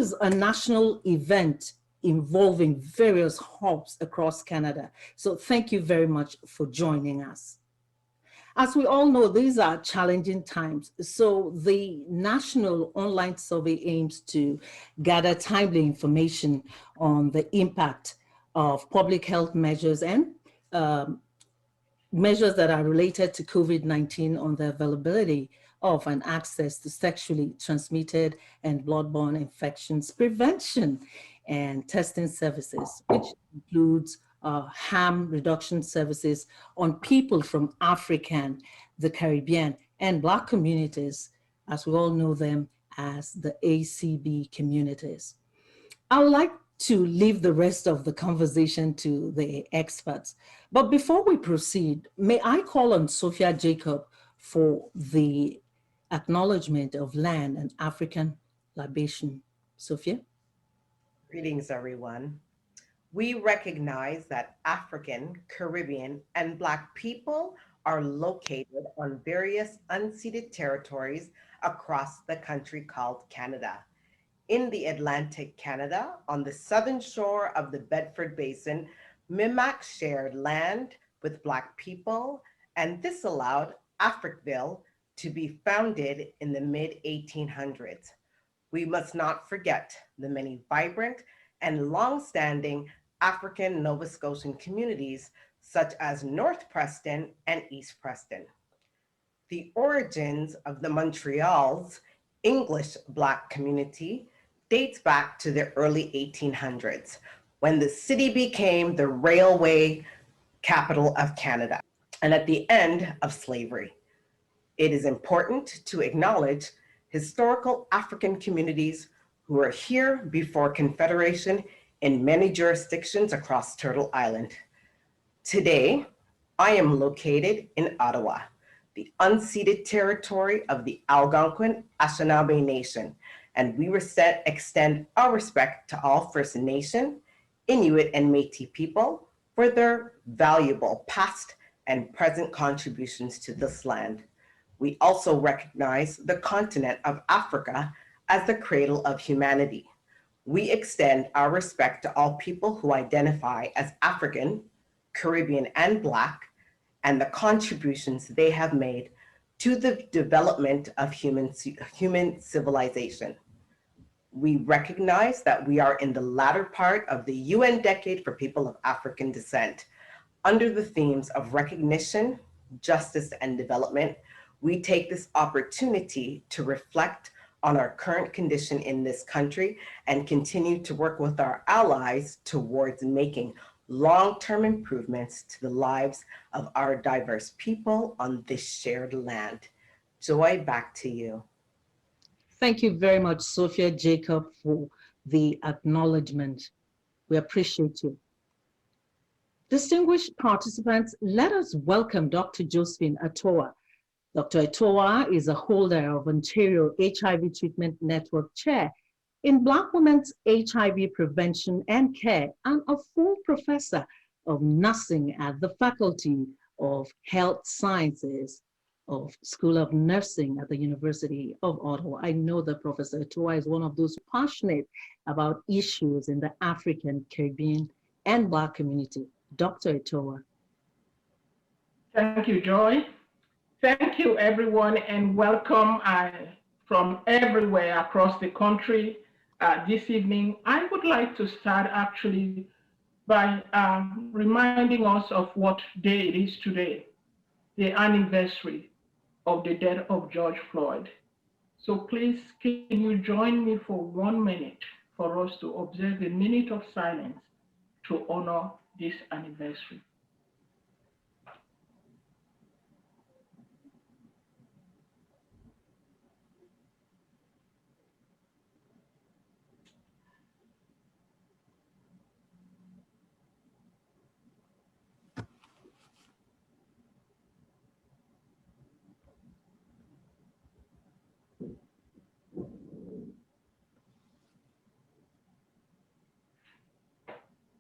is a national event involving various hubs across Canada. So thank you very much for joining us. As we all know, these are challenging times. So the National Online Survey aims to gather timely information on the impact of public health measures and measures that are related to COVID-19 on the availability of and access to sexually transmitted and bloodborne infections prevention and testing services, which includes harm reduction services on people from African, the Caribbean, and Black communities, as we all know them as the ACB communities. I would like to leave the rest of the conversation to the experts. But before we proceed, may I call on Sophia Jacob for the acknowledgement of land and African libation. Sophia? Greetings, everyone. We recognize that African, Caribbean, and Black people are located on various unceded territories across the country called Canada. In the Atlantic Canada, on the southern shore of the Bedford Basin, Mi'kmaq shared land with Black people, and this allowed Africville to be founded in the mid-1800s. We must not forget the many vibrant and long-standing African Nova Scotian communities, such as North Preston and East Preston. The origins of the Montreal's English Black community dates back to the early 1800s, when the city became the railway capital of Canada, and at the end of slavery. It is important to acknowledge historical African communities who were here before Confederation in many jurisdictions across Turtle Island. Today, I am located in Ottawa, the unceded territory of the Algonquin Anishinaabe Nation, and we extend our respect to all First Nation, Inuit, and Métis people for their valuable past and present contributions to this land. We also recognize the continent of Africa as the cradle of humanity. We extend our respect to all people who identify as African, Caribbean, and Black, and the contributions they have made to the development of human civilization. We recognize that we are in the latter part of the UN Decade for People of African Descent. Under the themes of recognition, justice, and development, we take this opportunity to reflect on our current condition in this country and continue to work with our allies towards making long-term improvements to the lives of our diverse people on this shared land. Joy, back to you. Thank you very much, Sophia Jacob, for the acknowledgement. We appreciate you. Distinguished participants, let us welcome Dr. Josephine Atoa. Dr. Atoa is a holder of Ontario HIV Treatment Network Chair in Black Women's HIV Prevention and Care and a full professor of nursing at the Faculty of Health Sciences of School of Nursing at the University of Ottawa. I know that Professor Atoa is one of those passionate about issues in the African, Caribbean, and Black community. Dr. Atoa. Thank you, Joy. Thank you, everyone, and welcome from everywhere across the country this evening. I would like to start actually by reminding us of what day it is today, the anniversary of the death of George Floyd. So please, can you join me for 1 minute for us to observe a minute of silence to honor this anniversary.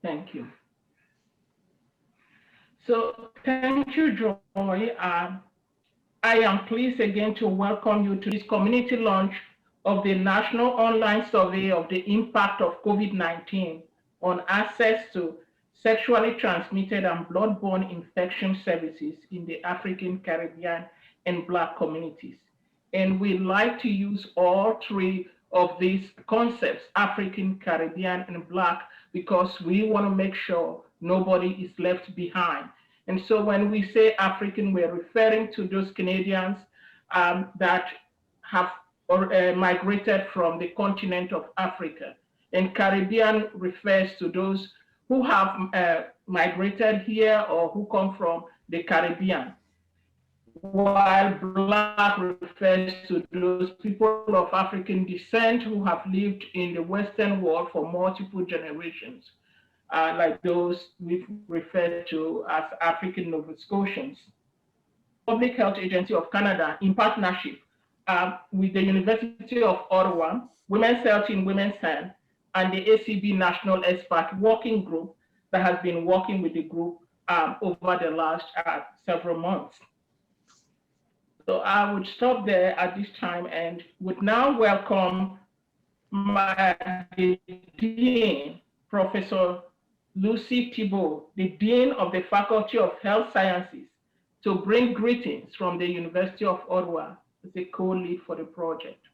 Thank you. So thank you, Joy. I am pleased again to welcome you to this community lunch of the National Online Survey of the Impact of COVID-19 on Access to Sexually Transmitted and Blood-Borne Infection Services in the African, Caribbean, and Black communities. And we like to use all three of these concepts, African, Caribbean, and Black, because we want to make sure nobody is left behind. And so when we say African, we're referring to those Canadians that have migrated from the continent of Africa. And Caribbean refers to those who have migrated here or who come from the Caribbean, while Black refers to those people of African descent who have lived in the Western world for multiple generations, like those we refer to as African Nova Scotians. Public Health Agency of Canada, in partnership with the University of Ottawa, Women's Health in Women's Hands, and the ACB National Expert Working Group that has been working with the group over the last several months. So I would stop there at this time and would now welcome the Dean, Professor Lucy Thibault, the Dean of the Faculty of Health Sciences, to bring greetings from the University of Ottawa as a co-lead for the project.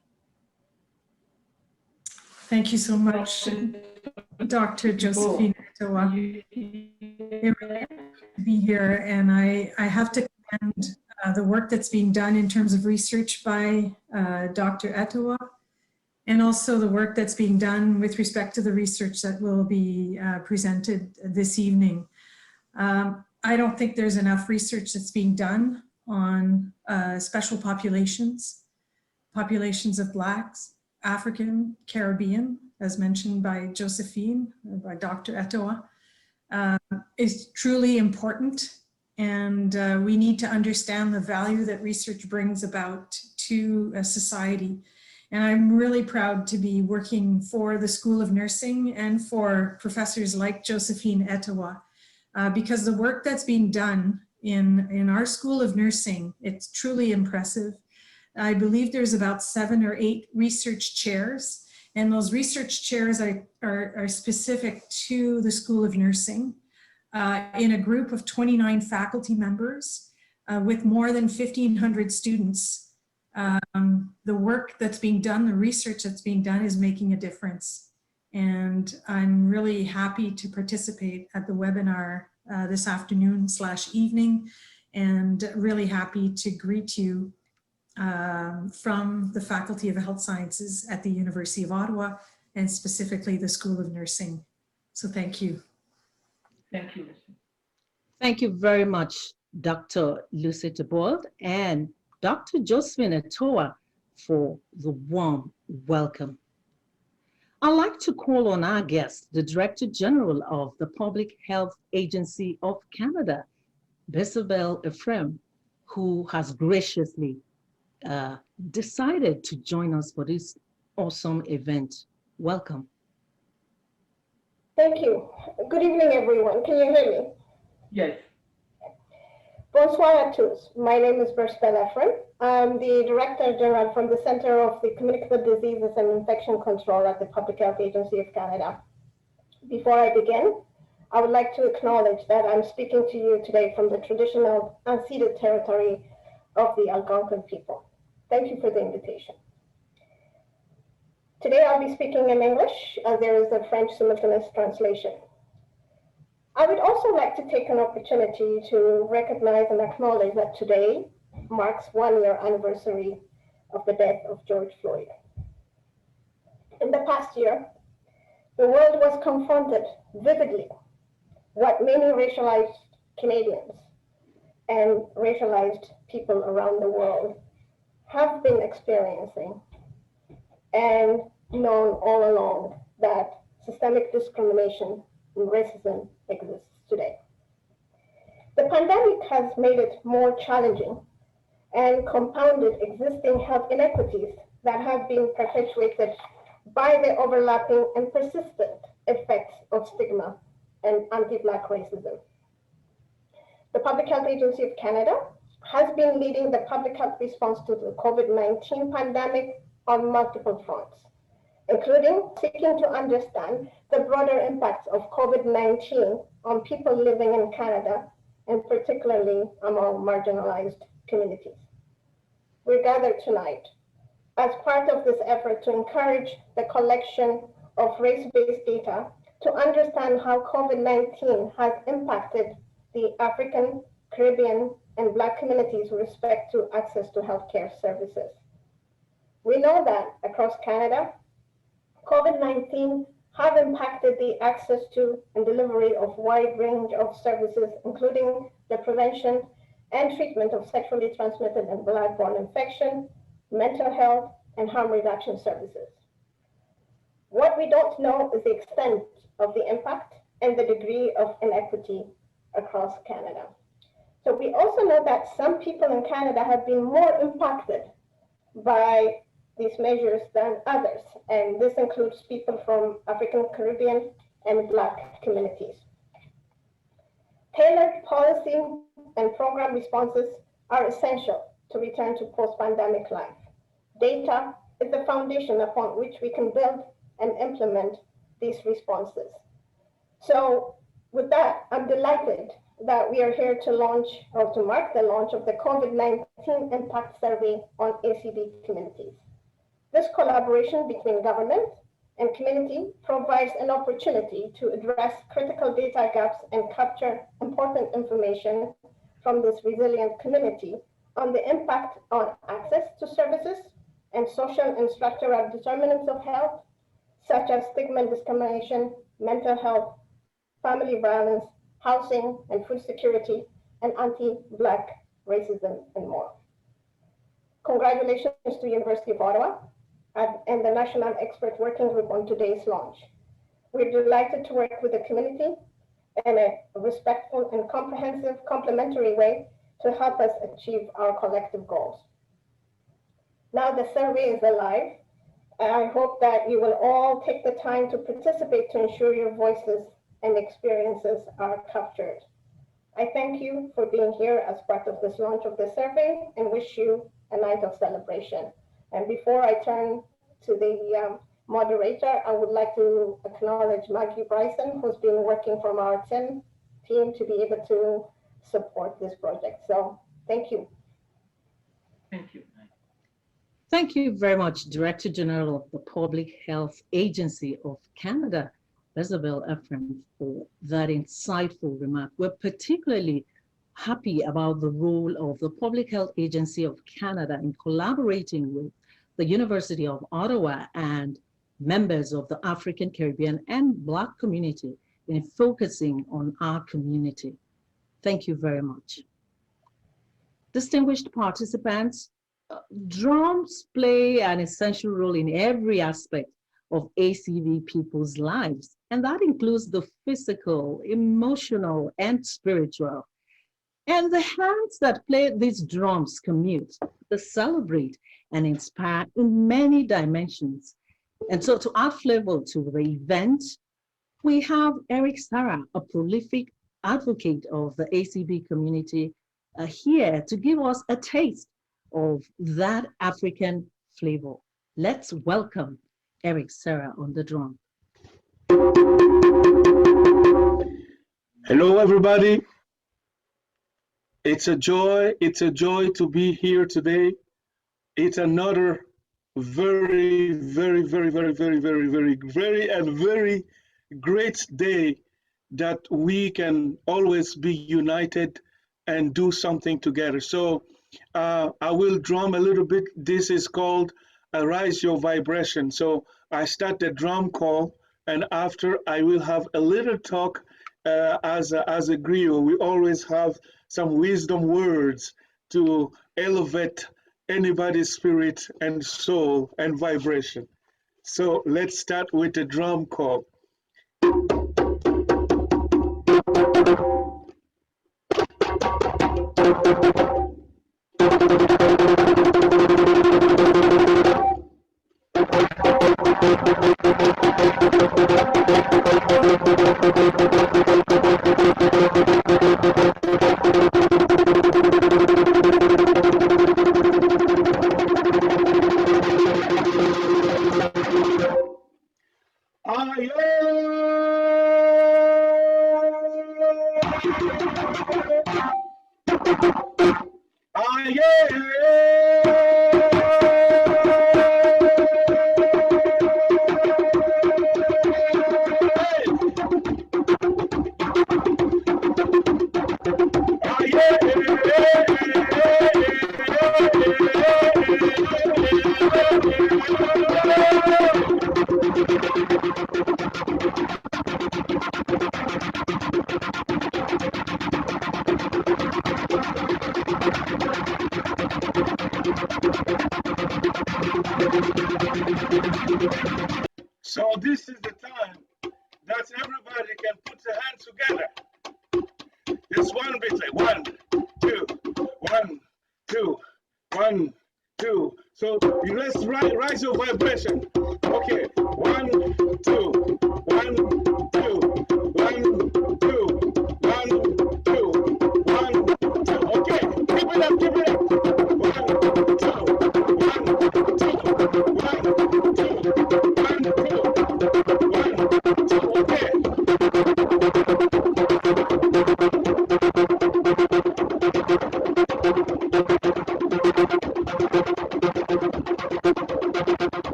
Thank you so much, Dr. Josephine Etowa. It's really to be here, and I have to commend the work that's being done in terms of research by Dr. Etowa, and also the work that's being done with respect to the research that will be presented this evening. I don't think there's enough research that's being done on special populations of Blacks, African, Caribbean, as mentioned by Josephine, by Dr. Etowa, is truly important. And we need to understand the value that research brings about to a society. And I'm really proud to be working for the School of Nursing and for professors like Josephine Etowa, because the work that's being done in our School of Nursing, it's truly impressive. I believe there's about 7 or 8 research chairs, and those research chairs are specific to the School of Nursing in a group of 29 faculty members with more than 1,500 students. The work that's being done, the research that's being done is making a difference. And I'm really happy to participate at the webinar this afternoon/evening, and really happy to greet you from the Faculty of Health Sciences at the University of Ottawa, and specifically the School of Nursing. So thank you. Thank you. Thank you very much, Dr. Lucy Thibault and Dr. Josephine Etowa, for the warm welcome. I'd like to call on our guest, the Director General of the Public Health Agency of Canada, Bisabel Ephraim, who has graciously decided to join us for this awesome event. Welcome. Thank you. Good evening, everyone. Can you hear me? Yes. Bonsoir à tous. My name is Bisabel Ephraim. I'm the Director General from the Center of the Communicable Diseases and Infection Control at the Public Health Agency of Canada. Before I begin, I would like to acknowledge that I'm speaking to you today from the traditional unceded territory of the Algonquin people. Thank you for the invitation. Today I'll be speaking in English, as there is a French simultaneous translation. I would also like to take an opportunity to recognize and acknowledge that today marks 1 year anniversary of the death of George Floyd. In the past year, the world was confronted vividly what many racialized Canadians and racialized people around the world have been experiencing and known all along that systemic discrimination and racism exists today. The pandemic has made it more challenging and compounded existing health inequities that have been perpetuated by the overlapping and persistent effects of stigma and anti-Black racism. The Public Health Agency of Canada has been leading the public health response to the COVID-19 pandemic on multiple fronts, including seeking to understand the broader impacts of COVID-19 on people living in Canada, and particularly among marginalized communities. We're gathered tonight as part of this effort to encourage the collection of race-based data to understand how COVID-19 has impacted the African, Caribbean, and Black communities with respect to access to healthcare services. We know that across Canada, COVID-19 have impacted the access to and delivery of wide range of services, including the prevention and treatment of sexually transmitted and blood-borne infection, mental health, and harm reduction services. What we don't know is the extent of the impact and the degree of inequity across Canada. So we also know that some people in Canada have been more impacted by these measures than others, and this includes people from African, Caribbean, and Black communities. Tailored policy and program responses are essential to return to post-pandemic life. Data is the foundation upon which we can build and implement these responses. So with that, I'm delighted that we are here to launch or to mark the launch of the COVID-19 Impact Survey on ACB communities. This collaboration between government and community provides an opportunity to address critical data gaps and capture important information from this resilient community on the impact on access to services and social and structural determinants of health, such as stigma and discrimination, mental health, family violence, housing and food security, and anti-Black racism and more. Congratulations to University of Ottawa and the National Expert Working Group on today's launch. We're delighted to work with the community in a respectful and comprehensive complementary way to help us achieve our collective goals. Now the survey is alive. I hope that you will all take the time to participate to ensure your voices and experiences are captured. I thank you for being here as part of this launch of the survey and wish you a night of celebration. And before I turn to the moderator, I would like to acknowledge Maggie Bryson, who's been working from our team to be able to support this project. So thank you. Thank you. Thank you very much, Director General of the Public Health Agency of Canada, Isabel Ephraim, for that insightful remark. We're particularly happy about the role of the Public Health Agency of Canada in collaborating with the University of Ottawa and members of the African, Caribbean, and Black community in focusing on our community. Thank you very much. Distinguished participants, drums play an essential role in every aspect of ACV people's lives, and that includes the physical, emotional, and spiritual. And the hands that play these drums commute, they celebrate and inspire in many dimensions. And so to add flavor to the event, we have Eric Sarah, a prolific advocate of the ACB community, here to give us a taste of that African flavor. Let's welcome Eric Sarah on the drum. Hello, everybody. It's a joy to be here today. It's another very great day that we can always be united and do something together. So I will drum a little bit. This is called Arise Your Vibration. So I start the drum call, and after I will have a little talk as a griot. We always have some wisdom words to elevate anybody's spirit and soul and vibration. So let's start with the drum call. Ah, yeah. So this is the time that everybody can put their hands together. It's one bit like 1, 2, 1, 2, 1, 2. So let's rise your vibration. Okay, 1, 2, 1, 2, 1, 2, 1, 2, 1, 2. Okay, keep it up, keep it up. 1, 2, 1, 2, 1, 2, 1, 2, 1, 2. Okay.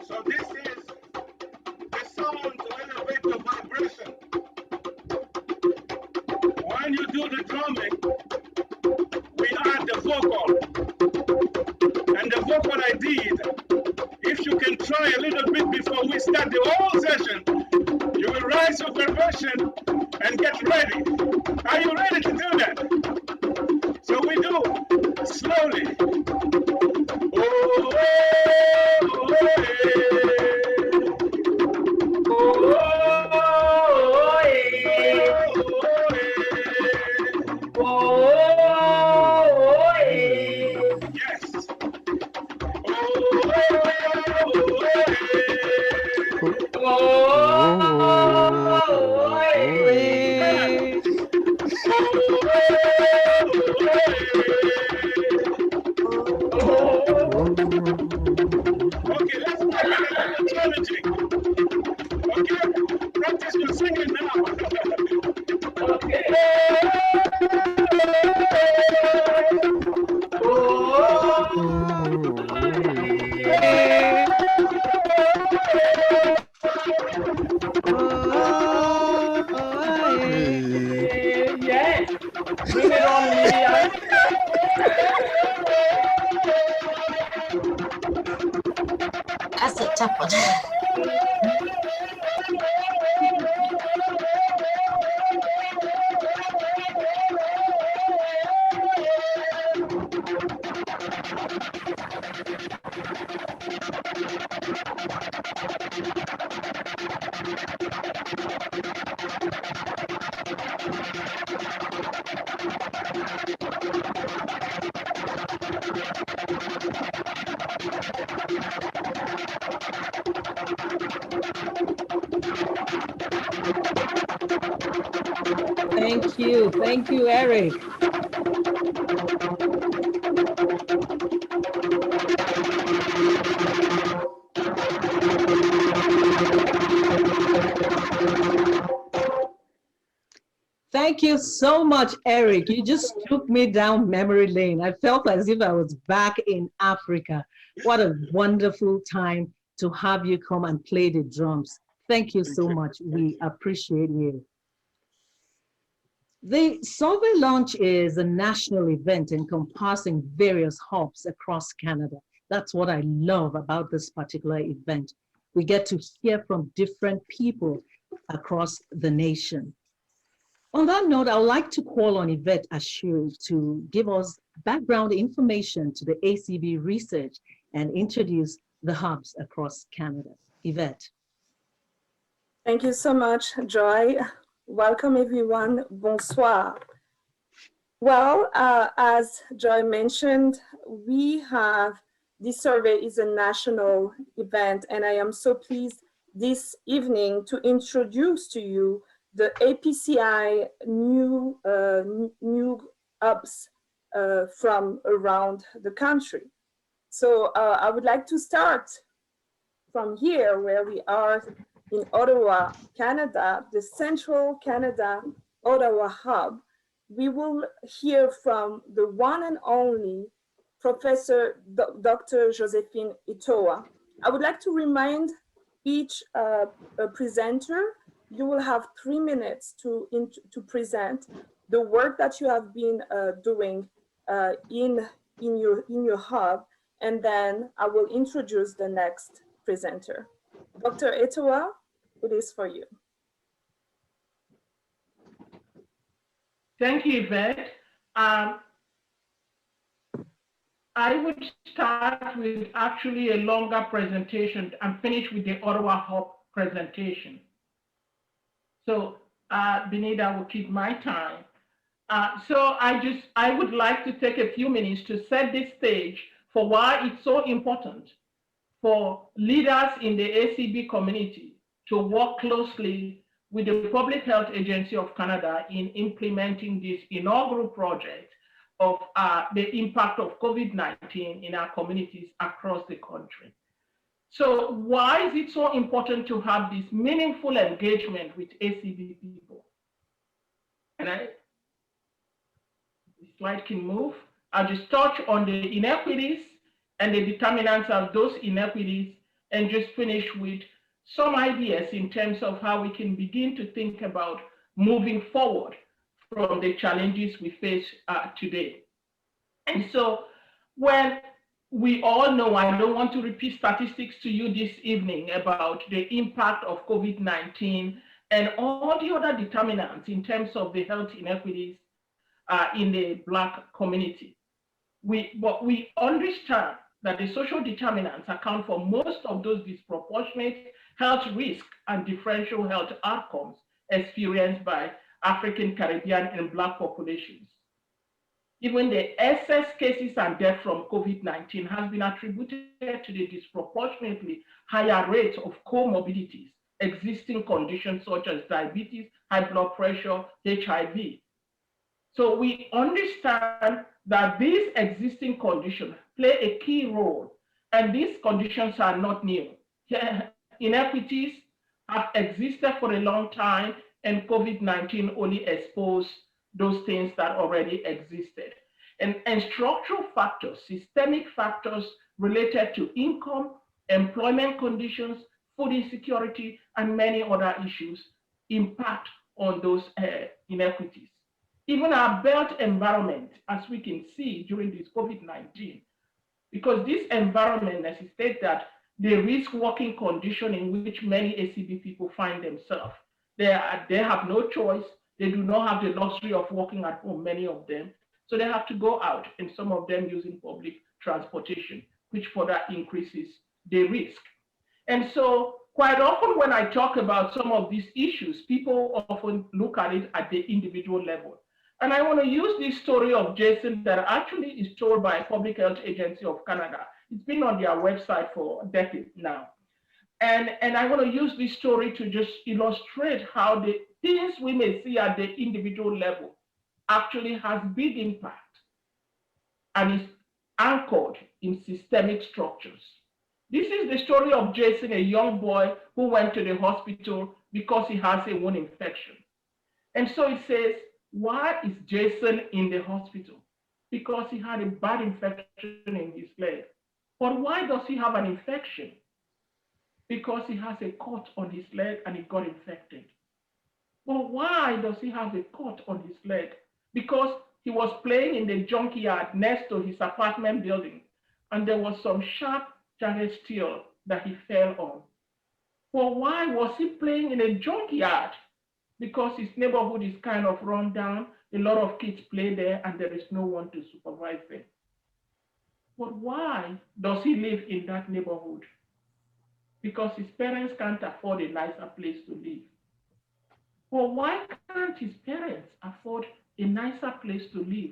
So this is the sound to elevate the vibration. When you do the drumming, we add the vocal. And the vocal I did, if you can try a little bit before we start the whole session, you will rise your vibration and get ready. Are you ready to do that? So we do slowly. Oh, oh, oh, yes. Okay, let's practice a little challenging. Okay, practice your singing now. Okay. Yes. Bring it on, Lydia. That's a tough one. Thank you, Eric. Thank you so much, Eric. You just took me down memory lane. I felt as if I was back in Africa. What a wonderful time to have you come and play the drums. Thank you so much. We appreciate you. The Survey Launch is a national event encompassing various hubs across Canada. That's what I love about this particular event. We get to hear from different people across the nation. On that note, I would like to call on Yvette Ashu to give us background information to the ACB research and introduce the hubs across Canada. Yvette. Thank you so much, Joy. Welcome, everyone. Bonsoir. Well, as Joy mentioned, this survey is a national event, and I am so pleased this evening to introduce to you the APCI new hubs from around the country. So I would like to start from here, where we are in Ottawa, Canada, the Central Canada Ottawa Hub. We will hear from the one and only Professor Dr. Josephine Itoa. I would like to remind each presenter, you will have 3 minutes to present the work that you have been doing in your hub, and then I will introduce the next presenter. Dr. Itoa, it is for you. Thank you, Yvette. I would start with actually a longer presentation and finish with the Ottawa Hub presentation. So Benita will keep my time. So I would like to take a few minutes to set the stage for why it's so important for leaders in the ACB community to work closely with the Public Health Agency of Canada in implementing this inaugural project of the impact of COVID-19 in our communities across the country. So why is it so important to have this meaningful engagement with ACB people? And the slide can move. I'll just touch on the inequities and the determinants of those inequities, and just finish with some ideas in terms of how we can begin to think about moving forward from the challenges we face today. And so when we all know, I don't want to repeat statistics to you this evening about the impact of COVID-19 and all the other determinants in terms of the health inequities in the Black community. But we understand that the social determinants account for most of those disproportionate health risks and differential health outcomes experienced by African, Caribbean, and Black populations. Even the excess cases and death from COVID-19 has been attributed to the disproportionately higher rates of comorbidities, existing conditions such as diabetes, high blood pressure, HIV. So we understand that these existing conditions play a key role, and these conditions are not new. Inequities have existed for a long time, and COVID-19 only exposed those things that already existed. And structural factors, systemic factors related to income, employment conditions, food insecurity, and many other issues impact on those inequities. Even our built environment, as we can see during this COVID-19, because this environment necessitates that the risk working condition in which many ACB people find themselves, they have no choice. They do not have the luxury of working at home, many of them. So they have to go out, and some of them using public transportation, which further increases the risk. And so quite often when I talk about some of these issues, people often look at it at the individual level. And I want to use this story of Jason that actually is told by Public Health Agency of Canada. It's been on their website for a decade now. And I want to use this story to just illustrate how the things we may see at the individual level actually has big impact and is anchored in systemic structures. This is the story of Jason, a young boy who went to the hospital because he has a wound infection. And so it says, why is Jason in the hospital? Because he had a bad infection in his leg. But why does he have an infection? Because he has a cut on his leg and he got infected. But why does he have a cut on his leg? Because he was playing in the junkyard next to his apartment building, and there was some sharp jagged steel that he fell on. Well, why was he playing in a junkyard? Because his neighborhood is kind of run down, A lot of kids play there and there is no one to supervise them. But why does he live in that neighborhood? Because his parents can't afford a nicer place to live. Well, why can't his parents afford a nicer place to live?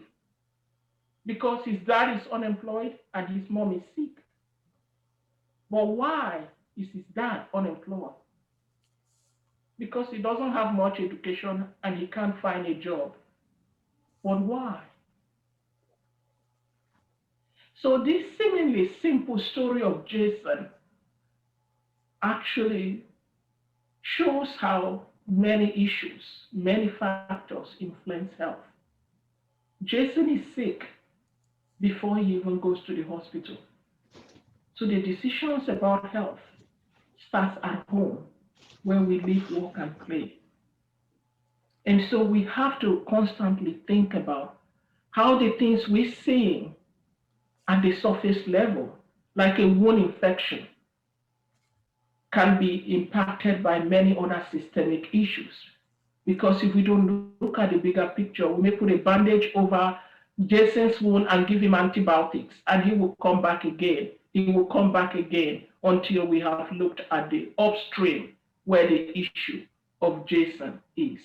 Because his dad is unemployed and his mom is sick. But why is his dad unemployed? Because he doesn't have much education and he can't find a job. But why? So this seemingly simple story of Jason actually shows how many issues, many factors influence health. Jason is sick before he even goes to the hospital. So the decisions about health starts at home, where we live, work, and play. And so we have to constantly think about how the things we're seeing at the surface level, like a wound infection, can be impacted by many other systemic issues. Because if we don't look at the bigger picture, we may put a bandage over Jason's wound and give him antibiotics, and he will come back again. He will come back again until we have looked at the upstream where the issue of Jason is.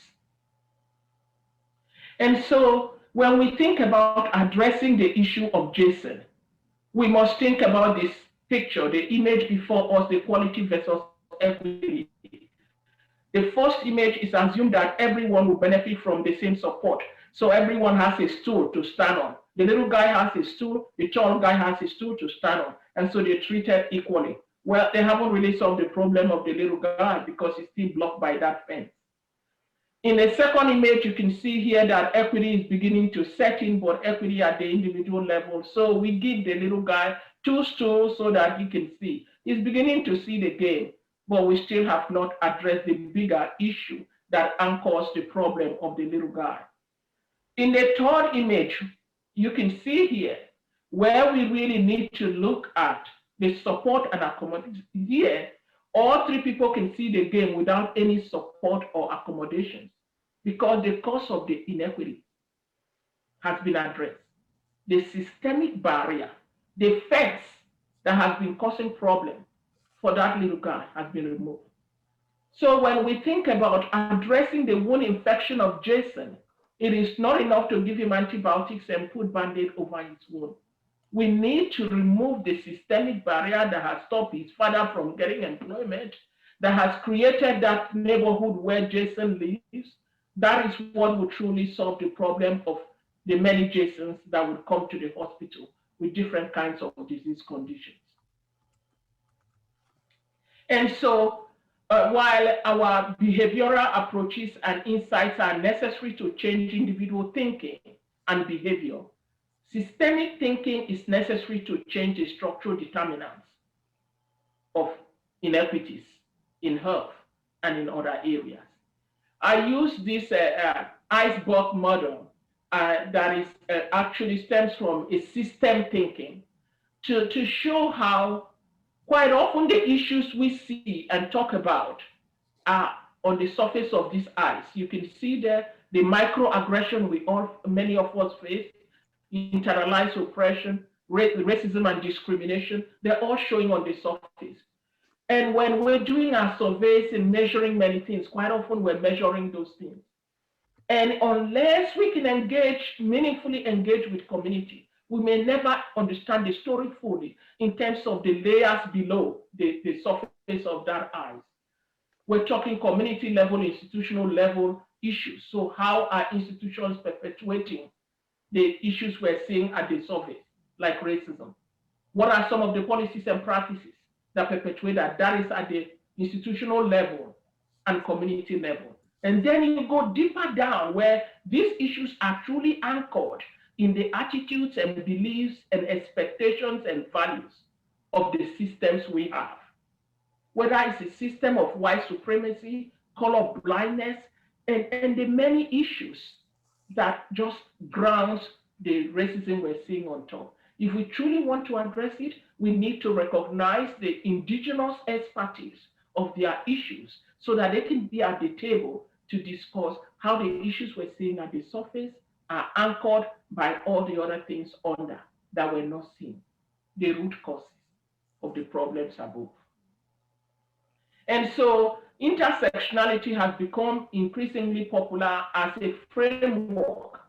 And so when we think about addressing the issue of Jason, we must think about this picture, the image before us, the quality versus equity. The first image is assumed that everyone will benefit from the same support. So everyone has a stool to stand on. The little guy has a stool, the tall guy has a stool to stand on. And so they're treated equally. Well, they haven't really solved the problem of the little guy because he's still blocked by that fence. In the second image, you can see here that equity is beginning to set in, but equity at the individual level. So we give the little guy 2 stools so that he can see. He's beginning to see the game, but we still have not addressed the bigger issue that anchors the problem of the little guy. In the third image, you can see here where we really need to look at the support and accommodation. Here, all 3 people can see the game without any support or accommodations because the cause of the inequity has been addressed. The systemic barrier, the fence that has been causing problems for that little guy has been removed. So when we think about addressing the wound infection of Jason, it is not enough to give him antibiotics and put Band-Aid over his wound. We need to remove the systemic barrier that has stopped his father from getting employment, that has created that neighborhood where Jason lives. That is what will truly solve the problem of the many Jasons that will come to the hospital with different kinds of disease conditions. And so while our behavioral approaches and insights are necessary to change individual thinking and behavior, systemic thinking is necessary to change the structural determinants of inequities in health and in other areas. I use this iceberg model that is actually stems from a system thinking to show how quite often the issues we see and talk about are on the surface of this ice. You can see the microaggression many of us face, internalized oppression, racism and discrimination. They're all showing on the surface. And when we're doing our surveys and measuring many things, quite often we're measuring those things. And unless we can meaningfully engage with community, we may never understand the story fully in terms of the layers below the surface of that ice. We're talking community level, institutional level issues. So how are institutions perpetuating the issues we're seeing at the surface, like racism? What are some of the policies and practices that perpetuate that? That is at the institutional level and community level. And then you go deeper down where these issues are truly anchored in the attitudes and beliefs and expectations and values of the systems we have. Whether it's a system of white supremacy, color blindness, and the many issues that just grounds the racism we're seeing on top. If we truly want to address it, we need to recognize the indigenous expertise of their issues so that they can be at the table to discuss how the issues we're seeing at the surface are anchored by all the other things under that were not seen, the root causes of the problems above. And so intersectionality has become increasingly popular as a framework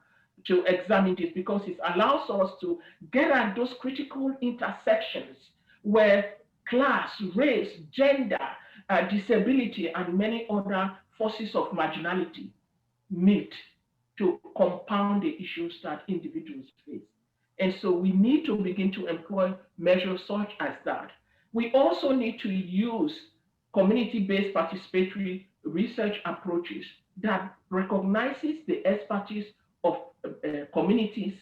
to examine this, because it allows us to get at those critical intersections where class, race, gender, disability, and many other forces of marginality meet to compound the issues that individuals face. And so we need to begin to employ measures such as that. We also need to use community-based participatory research approaches that recognizes the expertise of communities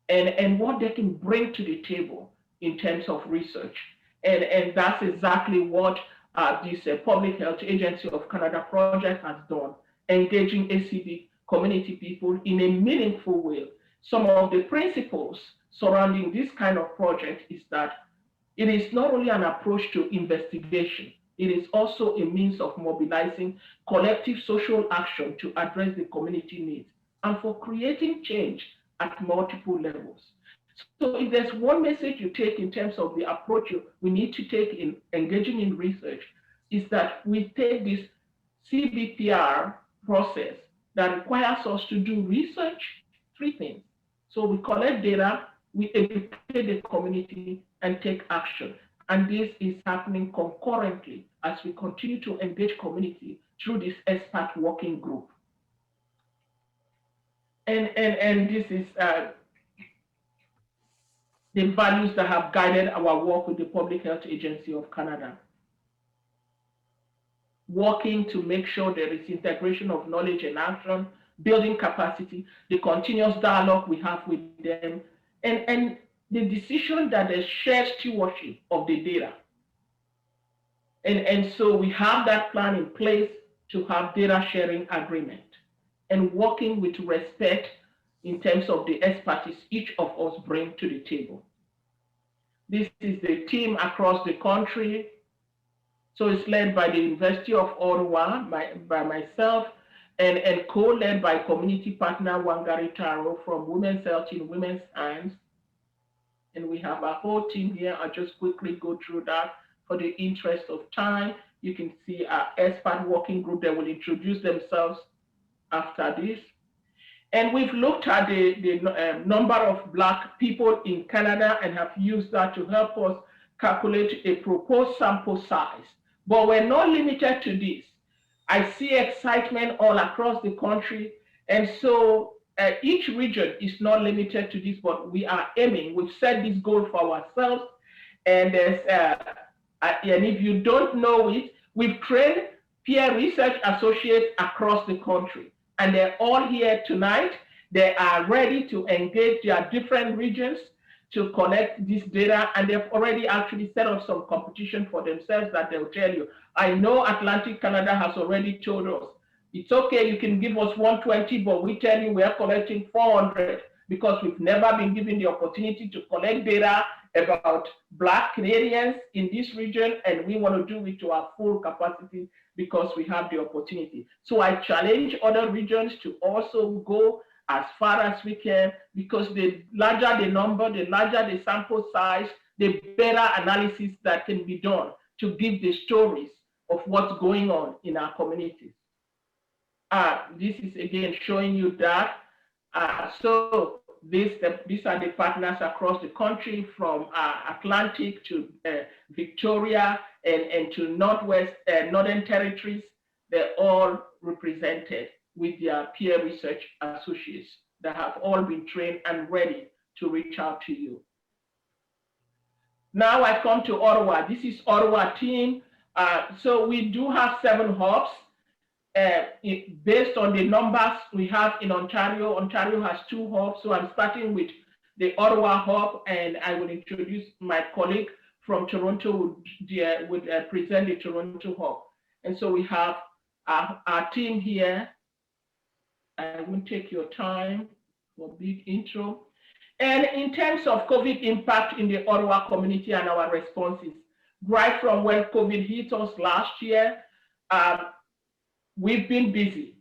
and what they can bring to the table in terms of research. And that's exactly what this Public Health Agency of Canada project has done, engaging ACD community people in a meaningful way. Some of the principles surrounding this kind of project is that it is not only an approach to investigation, it is also a means of mobilizing collective social action to address the community needs and for creating change at multiple levels. So if there's one message you take in terms of the approach we need to take in engaging in research, is that we take this CBPR process that requires us to do research, three things. So we collect data, we educate the community, and take action. And this is happening concurrently as we continue to engage community through this expert working group. And this is the values that have guided our work with the Public Health Agency of Canada. Working to make sure there is integration of knowledge and action, building capacity, the continuous dialogue we have with them, and the decision that there's shared stewardship of the data. And so we have that plan in place to have data sharing agreement and working with respect in terms of the expertise each of us bring to the table. This is the team across the country. So it's led by the University of Ottawa, by myself, and co-led by community partner Wangari Taro from Women's Health in Women's Hands. And we have a whole team here. I'll just quickly go through that for the interest of time. You can see our expert working group that will introduce themselves after this. And we've looked at the number of Black people in Canada and have used that to help us calculate a proposed sample size. But we're not limited to this. I see excitement all across the country. And so each region is not limited to this, but we are aiming. We've set this goal for ourselves. And if you don't know it, we've trained peer research associates across the country. And they're all here tonight. They are ready to engage their different regions to collect this data, and they've already actually set up some competition for themselves that they'll tell you. I know Atlantic Canada has already told us, it's okay, you can give us 120, but we tell you we are collecting 400 because we've never been given the opportunity to collect data about Black Canadians in this region, and we want to do it to our full capacity because we have the opportunity. So I challenge other regions to also go as far as we can, because the larger the number, the larger the sample size, the better analysis that can be done to give the stories of what's going on in our communities. This is again showing you that. So these are the partners across the country, from Atlantic to Victoria and to Northwest, Northern Territories. They're all represented with their peer research associates that have all been trained and ready to reach out to you. Now I come to Ottawa. This is Ottawa team. So we do have 7 hubs. Based on the numbers we have in Ontario. Ontario has 2 hubs, so I'm starting with the Ottawa hub, and I will introduce my colleague from Toronto would present the Toronto hub. And so we have our team here. I won't take your time for a big intro. And in terms of COVID impact in the Ottawa community and our responses, right from when COVID hit us last year, we've been busy.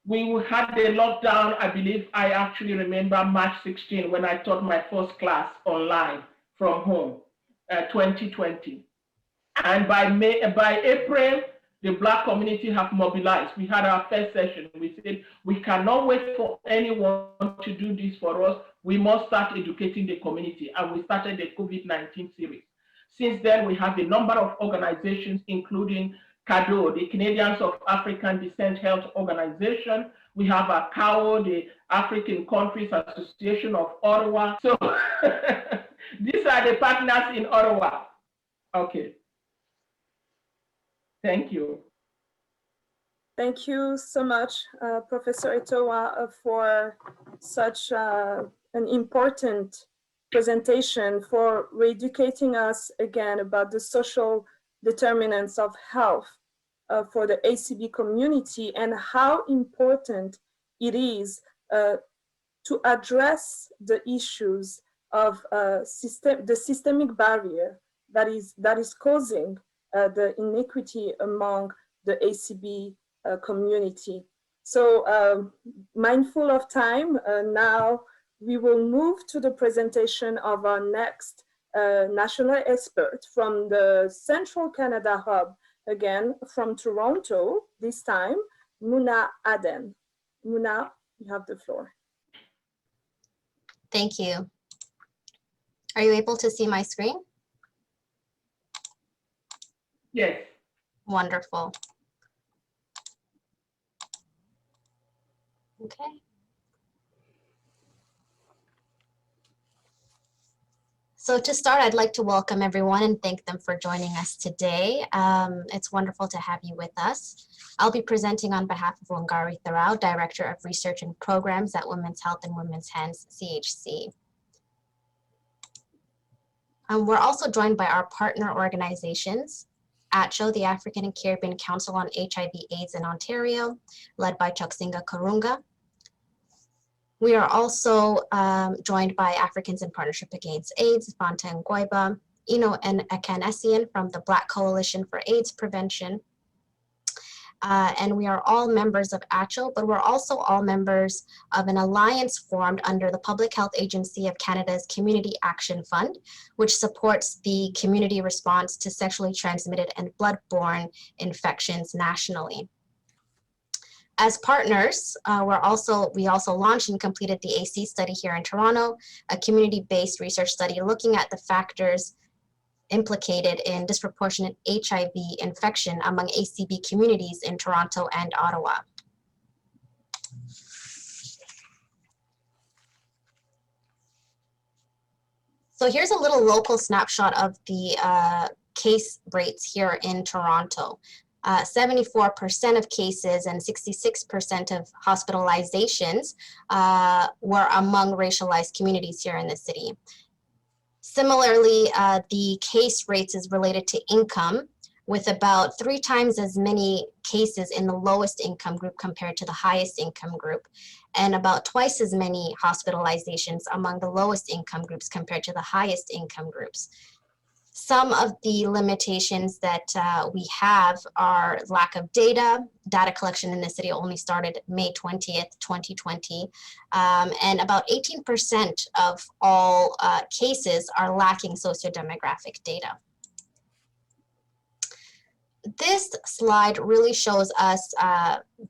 We had the lockdown, I believe I actually remember March 16 when I taught my first class online from home, 2020. And by April, the Black community have mobilized. We had our first session. We said, we cannot wait for anyone to do this for us. We must start educating the community. And we started the COVID-19 series. Since then, we have a number of organizations, including CADO, the Canadians of African Descent Health Organization. We have ACAO, the African Countries Association of Ottawa. So these are the partners in Ottawa. Okay. Thank you. Thank you so much, Professor Etowa, for such an important presentation, for re-educating us again about the social determinants of health for the ACB community and how important it is to address the issues of the systemic barrier that is causing the inequity among the ACB community. So mindful of time, now we will move to the presentation of our next national expert from the Central Canada Hub, again from Toronto, this time, Muna Aden. Muna, you have the floor. Thank you. Are you able to see my screen? Yes. Wonderful. Okay. So to start, I'd like to welcome everyone and thank them for joining us today. It's wonderful to have you with us. I'll be presenting on behalf of Wangari Tharao, Director of Research and Programs at Women's Health and Women's Hands, CHC. We're also joined by our partner organizations, ACHO, the African and Caribbean Council on HIV/AIDS in Ontario, led by Choksinga Karunga. We are also joined by Africans in Partnership Against AIDS, Fanta Ngoiba, Ino and Akanesian from the Black Coalition for AIDS Prevention. And we are all members of ACHO, but we're also all members of an alliance formed under the Public Health Agency of Canada's Community Action Fund, which supports the community response to sexually transmitted and blood-borne infections nationally. As partners, we also launched and completed the AC study here in Toronto, a community-based research study looking at the factors implicated in disproportionate HIV infection among ACB communities in Toronto and Ottawa. So here's a little local snapshot of the case rates here in Toronto. 74% of cases and 66% of hospitalizations were among racialized communities here in the city. Similarly, the case rates is related to income, with about 3 times as many cases in the lowest income group compared to the highest income group, and about twice as many hospitalizations among the lowest income groups compared to the highest income groups. Some of the limitations that we have are lack of data. Data collection in the city only started May 20th, 2020, and about 18% of all cases are lacking sociodemographic data. This slide really shows us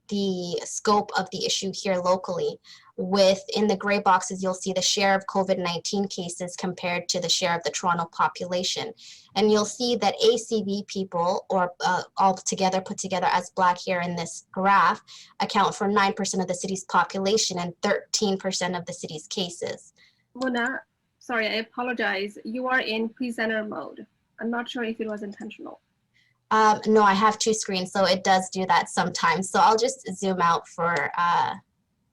the scope of the issue here locally. In the gray boxes, you'll see the share of COVID-19 cases compared to the share of the Toronto population. And you'll see that ACB people, or all together put together as Black here in this graph, account for 9% of the city's population and 13% of the city's cases. Mona, sorry, I apologize. You are in presenter mode. I'm not sure if it was intentional. No, I have 2 screens, so it does do that sometimes. So I'll just zoom out for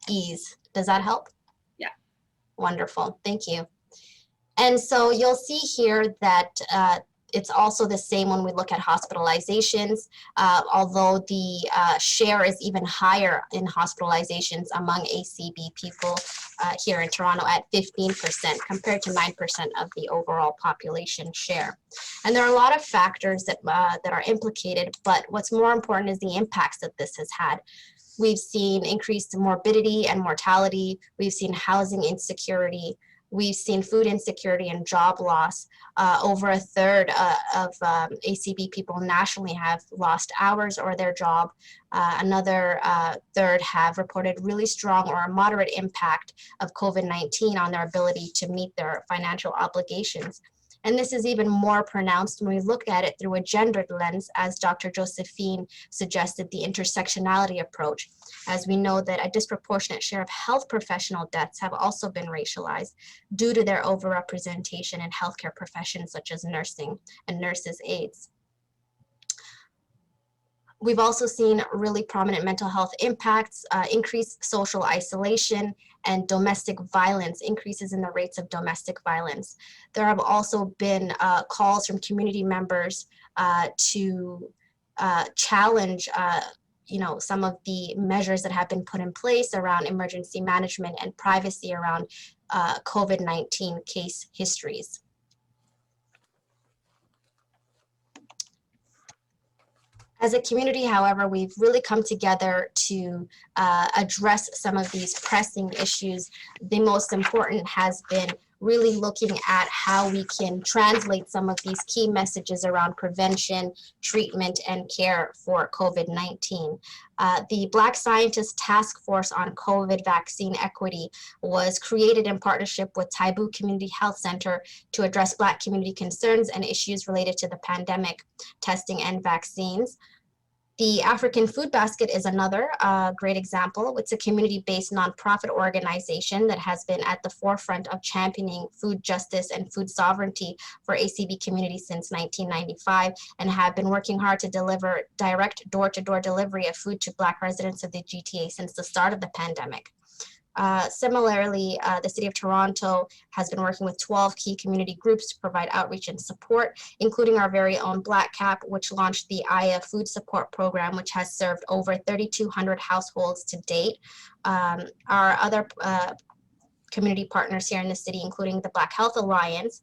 ease. Does that help? Yeah. Wonderful, thank you. And so you'll see here that it's also the same when we look at hospitalizations, although the share is even higher in hospitalizations among ACB people here in Toronto at 15% compared to 9% of the overall population share. And there are a lot of factors that are implicated, but what's more important is the impacts that this has had. We've seen increased morbidity and mortality. We've seen housing insecurity. We've seen food insecurity and job loss. Over a third of ACB people nationally have lost hours or their job. Another third have reported really strong or a moderate impact of COVID-19 on their ability to meet their financial obligations. And this is even more pronounced when we look at it through a gendered lens, as Dr. Josephine suggested, the intersectionality approach, as we know that a disproportionate share of health professional deaths have also been racialized due to their overrepresentation in healthcare professions such as nursing and nurses' aides. We've also seen really prominent mental health impacts, increased social isolation, and domestic violence, increases in the rates of domestic violence. There have also been calls from community members to challenge some of the measures that have been put in place around emergency management and privacy around COVID-19 case histories. As a community, however, we've really come together to address some of these pressing issues. The most important has been really looking at how we can translate some of these key messages around prevention, treatment, and care for COVID-19. The Black Scientist Task Force on COVID Vaccine Equity was created in partnership with Taibu Community Health Center to address Black community concerns and issues related to the pandemic, testing, and vaccines. The African Food Basket is another great example. It's a community-based nonprofit organization that has been at the forefront of championing food justice and food sovereignty for ACB communities since 1995, and have been working hard to deliver direct door-to-door delivery of food to Black residents of the GTA since the start of the pandemic. Similarly, the City of Toronto has been working with 12 key community groups to provide outreach and support, including our very own Black Cap, which launched the AYA Food Support Program, which has served over 3,200 households to date. Our other community partners here in the city, including the Black Health Alliance,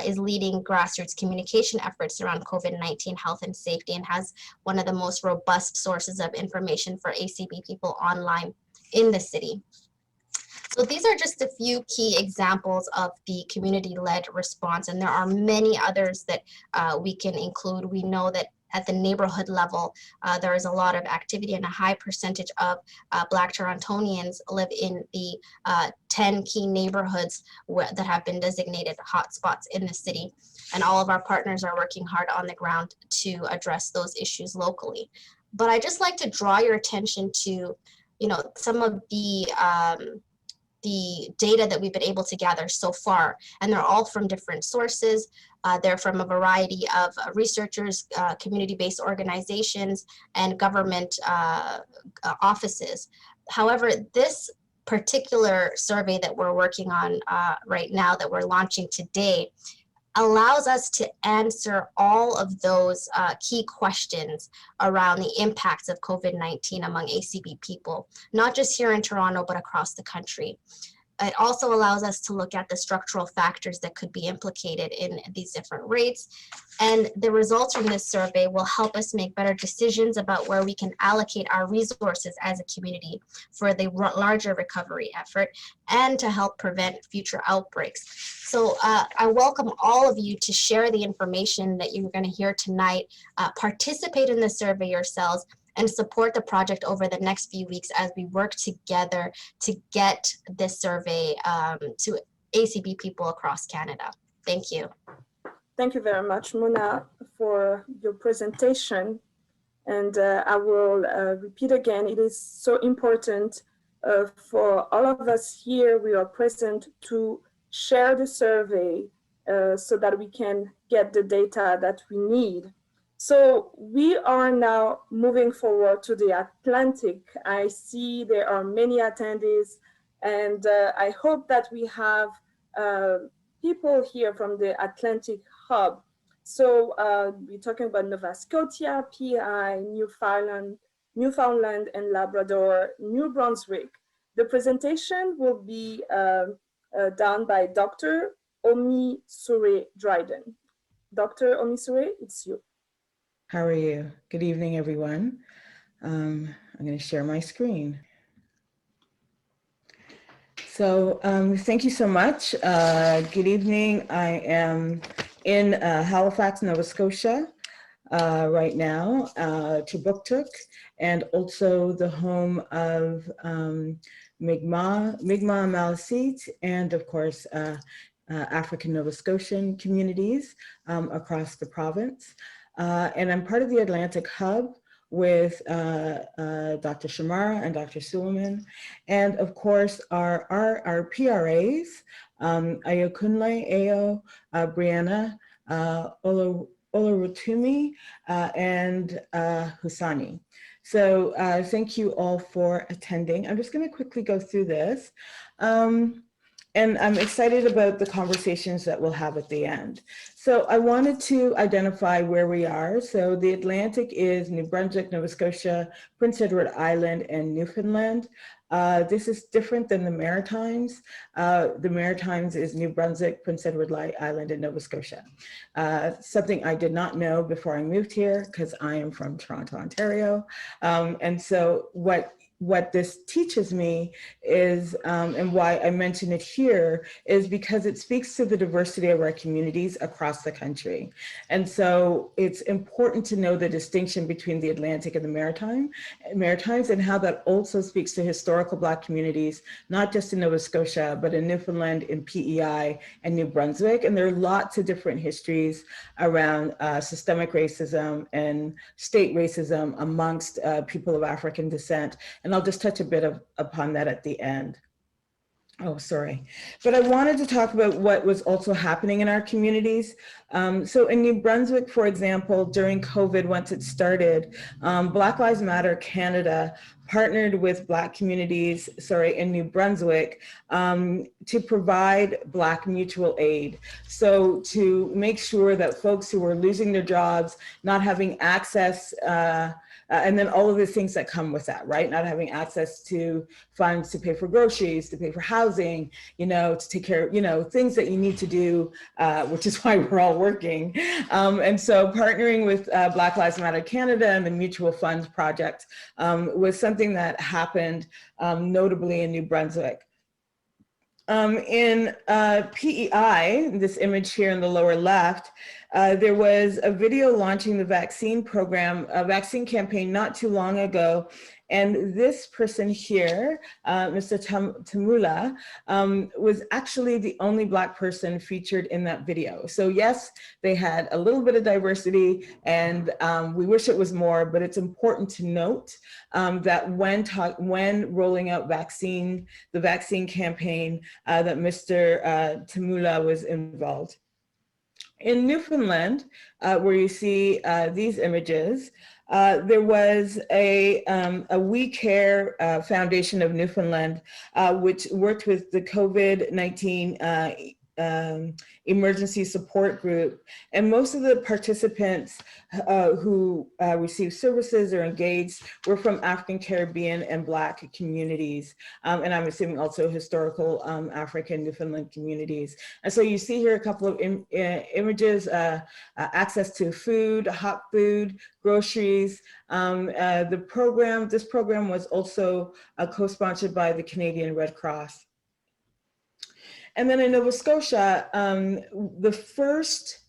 is leading grassroots communication efforts around COVID-19 health and safety, and has one of the most robust sources of information for ACB people online in the city. So these are just a few key examples of the community-led response, and there are many others that we can include. We know that at the neighborhood level, there is a lot of activity, and a high percentage of Black Torontonians live in the 10 key neighborhoods that have been designated hotspots in the city. And all of our partners are working hard on the ground to address those issues locally. But I just like to draw your attention to, some of the data that we've been able to gather so far, and they're all from different sources. They're from a variety of researchers, community-based organizations, and government offices. However, this particular survey that we're working on right now, that we're launching today, allows us to answer all of those key questions around the impacts of COVID-19 among ACB people, not just here in Toronto, but across the country. It also allows us to look at the structural factors that could be implicated in these different rates. And the results from this survey will help us make better decisions about where we can allocate our resources as a community for the larger recovery effort, and to help prevent future outbreaks. So I welcome all of you to share the information that you're going to hear tonight, participate in the survey yourselves, and support the project over the next few weeks as we work together to get this survey to ACB people across Canada. Thank you. Thank you very much, Muna, for your presentation. And I will repeat again, it is so important for all of us here, we are present, to share the survey so that we can get the data that we need. So we are now moving forward to the Atlantic. I see there are many attendees, and I hope that we have people here from the Atlantic Hub. So we're talking about Nova Scotia, PI, Newfoundland and Labrador, New Brunswick. The presentation will be done by Dr. Omisore Dryden. Dr. Omisore, it's you. How are you? Good evening, everyone. I'm going to share my screen. So thank you so much. Good evening. I am in Halifax, Nova Scotia right now, Chibuktuk, and also the home of Mi'kmaq Maliseet, and of course, African Nova Scotian communities across the province. And I'm part of the Atlantic Hub with Dr. Shamara and Dr. Suleiman, and of course our PRAs, Ayokunle, Ayo, Brianna, Olorutumi, and Husani. So thank you all for attending. I'm just going to quickly go through this. And I'm excited about the conversations that we'll have at the end. So I wanted to identify where we are. So the Atlantic is New Brunswick, Nova Scotia, Prince Edward Island, and Newfoundland. This is different than the Maritimes. The Maritimes is New Brunswick, Prince Edward Island, and Nova Scotia. Something I did not know before I moved here because I am from Toronto, Ontario. And so what this teaches me is, and why I mention it here, is because it speaks to the diversity of our communities across the country. And so it's important to know the distinction between the Atlantic and the Maritimes, and how that also speaks to historical Black communities, not just in Nova Scotia, but in Newfoundland, in PEI, and New Brunswick. And there are lots of different histories around systemic racism and state racism amongst people of African descent. And I'll just touch a bit upon that at the end. Oh, sorry. But I wanted to talk about what was also happening in our communities. So in New Brunswick, for example, during COVID, once it started, Black Lives Matter Canada partnered with Black communities, in New Brunswick, to provide Black mutual aid. So to make sure that folks who were losing their jobs, not having access, and then all of the things that come with that, right? Not having access to funds to pay for groceries, to pay for housing, to take care of, things that you need to do, which is why we're all working. And so partnering with Black Lives Matter Canada and the Mutual Funds Project was something that happened notably in New Brunswick. In PEI, this image here in the lower left, there was a video launching the vaccine program, a vaccine campaign not too long ago. And this person here, Mr. Tamula, was actually the only Black person featured in that video. So yes, they had a little bit of diversity, and we wish it was more, but it's important to note that when rolling out the vaccine campaign, that Mr. Tamula was involved. In Newfoundland, where you see these images, there was a We Care Foundation of Newfoundland, which worked with the COVID-19 emergency support group. And most of the participants who received services or engaged were from African Caribbean and Black communities. And I'm assuming also historical African Newfoundland communities. And so you see here a couple of images, access to food, hot food, groceries. This program was also co-sponsored by the Canadian Red Cross. And then in Nova Scotia, the first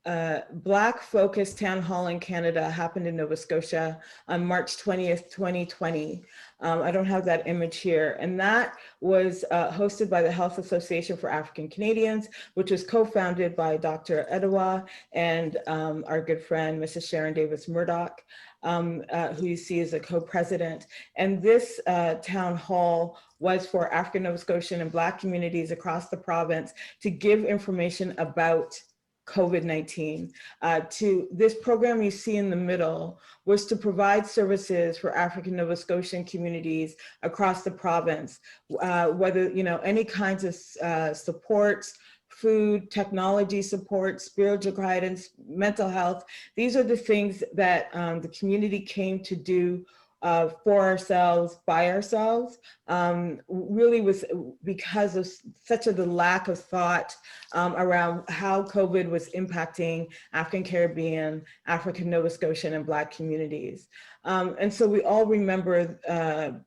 Black-focused town hall in Canada happened in Nova Scotia on March 20th, 2020. I don't have that image here. And that was hosted by the Health Association for African Canadians, which was co-founded by Dr. Edewa and our good friend, Mrs. Sharon Davis Murdoch, who you see as a co-president. And this town hall was for African Nova Scotian and Black communities across the province to give information about COVID-19. This program you see in the middle was to provide services for African Nova Scotian communities across the province, whether, any kinds of supports, food, technology support, spiritual guidance, mental health. These are the things that the community came to do for ourselves, by ourselves, really was because of such a the lack of thought around how COVID was impacting African Caribbean, African Nova Scotian, and Black communities. And so we all remember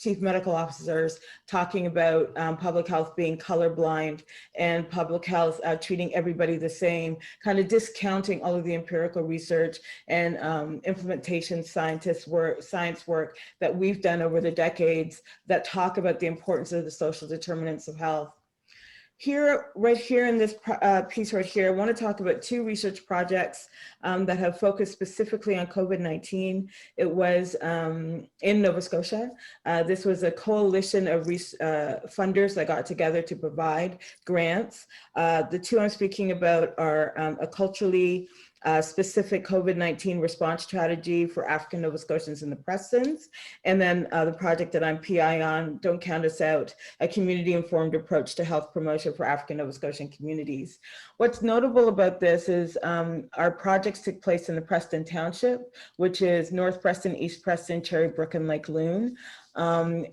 chief medical officers talking about public health being colorblind and public health treating everybody the same, kind of discounting all of the empirical research and implementation science work that we've done over the decades that talk about the importance of the social determinants of health. Here, right here in this piece right here, I want to talk about two research projects that have focused specifically on COVID-19. It was in Nova Scotia. This was a coalition of funders that got together to provide grants. The two I'm speaking about are a culturally specific COVID-19 response strategy for African Nova Scotians in the Prestons. And then the project that I'm PI on, Don't Count Us Out, a community-informed approach to health promotion for African Nova Scotian communities. What's notable about this is our projects took place in the Preston Township, which is North Preston, East Preston, Cherrybrook, and Lake Loon. Our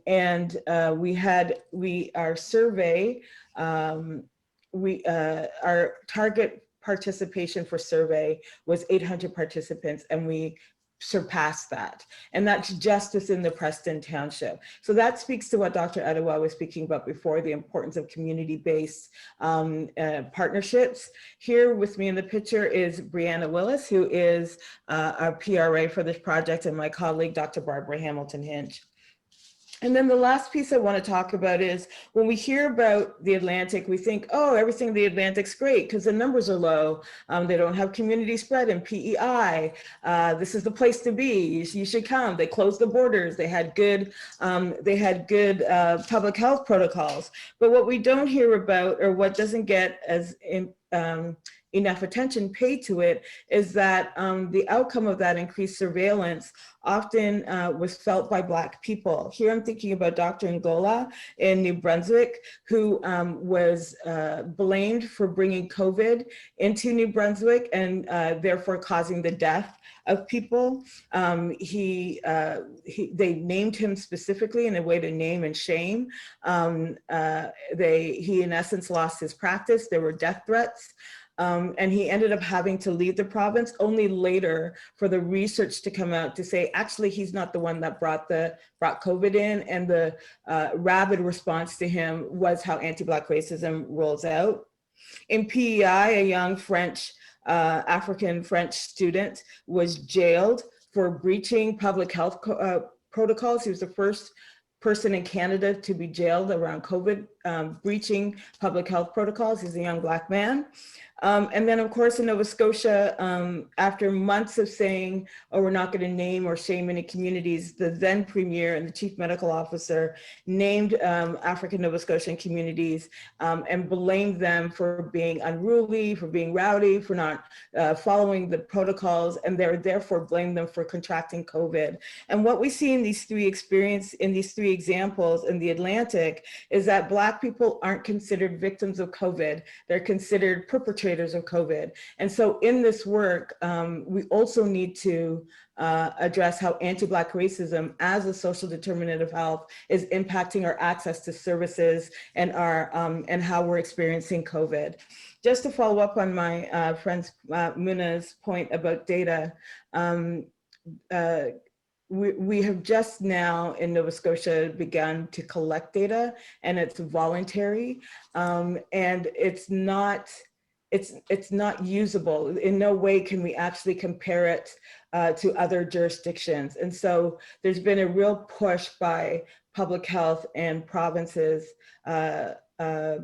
survey, our target participation for survey was 800 participants, and we surpassed that. And that's just within the Preston Township. So that speaks to what Dr. Adewa was speaking about before, the importance of community-based partnerships. Here with me in the picture is Brianna Willis, who is our PRA for this project, and my colleague, Dr. Barbara Hamilton Hinch. And then the last piece I want to talk about is when we hear about the Atlantic, we think, oh, everything in the Atlantic's great because the numbers are low. They don't have community spread in PEI. This is the place to be. You should come. They closed the borders. They had good public health protocols. But what we don't hear about, or what doesn't get as enough attention paid to it, is that the outcome of that increased surveillance often was felt by Black people. Here I'm thinking about Dr. Ngola in New Brunswick, who was blamed for bringing COVID into New Brunswick and therefore causing the death of people. They named him specifically in a way to name and shame. He in essence lost his practice. There were death threats. And he ended up having to leave the province only later for the research to come out to say, actually, he's not the one that brought COVID in, and the rabid response to him was how anti-Black racism rolls out. In PEI, a young African French student was jailed for breaching public health protocols. He was the first person in Canada to be jailed around COVID, breaching public health protocols. He's a young Black man. And then of course in Nova Scotia, after months of saying, oh, we're not going to name or shame any communities, the then premier and the chief medical officer named African Nova Scotian communities and blamed them for being unruly, for being rowdy, for not following the protocols, and therefore blamed them for contracting COVID. And what we see in these three examples in the Atlantic is that Black people aren't considered victims of COVID. They're considered perpetrators of COVID. And so in this work, we also need to address how anti-Black racism as a social determinant of health is impacting our access to services and and how we're experiencing COVID. Just to follow up on my friend Muna's point about data, we have just now in Nova Scotia begun to collect data, and it's voluntary, and it's not usable. In no way can we actually compare it to other jurisdictions. And so there's been a real push by public health and provinces,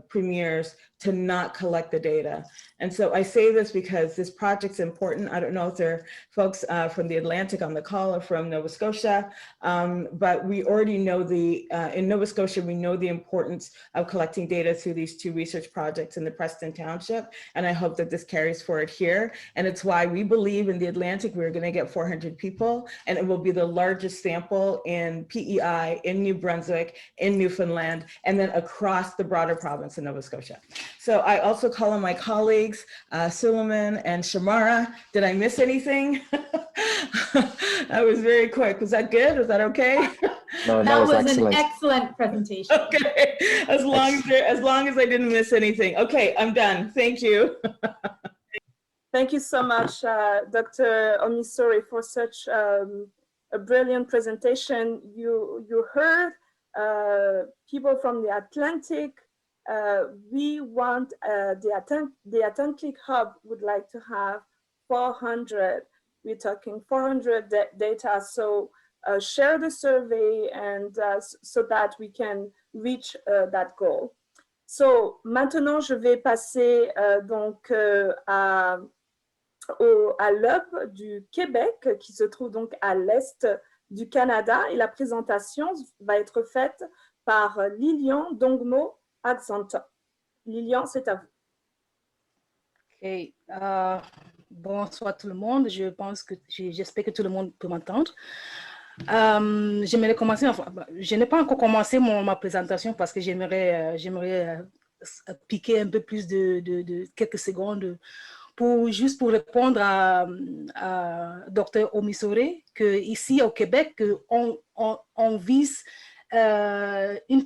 premiers, to not collect the data. And so I say this because this project's important. I don't know if there are folks from the Atlantic on the call or from Nova Scotia, but we already know in Nova Scotia, we know the importance of collecting data through these two research projects in the Preston Township. And I hope that this carries forward here. And it's why we believe in the Atlantic, we're gonna get 400 people, and it will be the largest sample in PEI, in New Brunswick, in Newfoundland, and then across the broader province in Nova Scotia. So I also call on my colleagues, Suleiman and Shamara. Did I miss anything? That was very quick. Was that good? Was that okay? No, That was excellent. an excellent presentation. Okay, as long as I didn't miss anything. Okay, I'm done. Thank you. Thank you so much, Dr. Omisori, for such a brilliant presentation. You heard people from the Atlantic. We want the Atlantic Hub would like to have 400. We're talking 400 data. So share the survey and so that we can reach that goal. So maintenant, je vais passer donc à l'hub du Québec, qui se trouve donc à l'est du Canada, et la présentation va être faite par Lilian Dongmo Accenta. Lilian, c'est à vous. Okay. Bonsoir tout le monde. J'espère que tout le monde peut m'entendre. J'aimerais commencer. Enfin, je n'ai pas encore commencé ma présentation parce que j'aimerais piquer un peu plus de quelques secondes juste pour répondre à Dr. Omisori que ici au Québec on vise une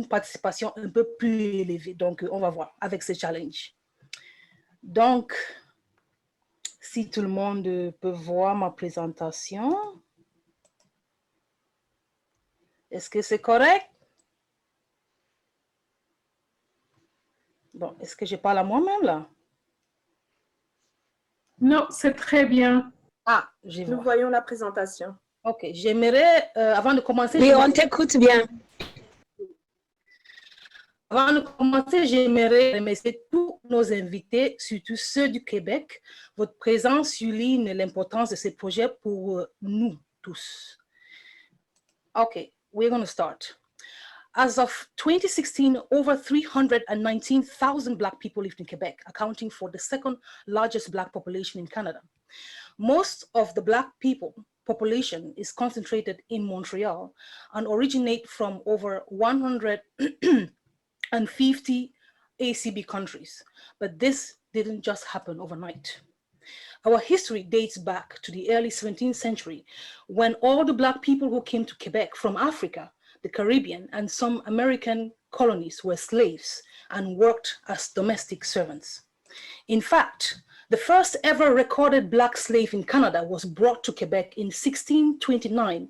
participation un peu plus élevée. Donc, on va voir avec ce challenge. Donc, si tout le monde peut voir ma présentation. Est-ce que c'est correct? Bon, est-ce que je parle à moi-même là? Non, c'est très bien. Ah, nous voyons la présentation. Ok, j'aimerais, avant de commencer... Oui, on t'écoute bien. Avant de commencer, j'aimerais remercier tous nos invités, surtout ceux du Québec. Votre présence souligne l'importance de ce projet pour nous tous. Okay, we're going to start. As of 2016, over 319,000 Black people lived in Quebec, accounting for the second largest Black population in Canada. Most of the Black population is concentrated in Montreal and originate from over 150 ACB countries. But this didn't just happen overnight. Our history dates back to the early 17th century when all the Black people who came to Quebec from Africa, the Caribbean, and some American colonies were slaves and worked as domestic servants. In fact, the first ever recorded Black slave in Canada was brought to Quebec in 1629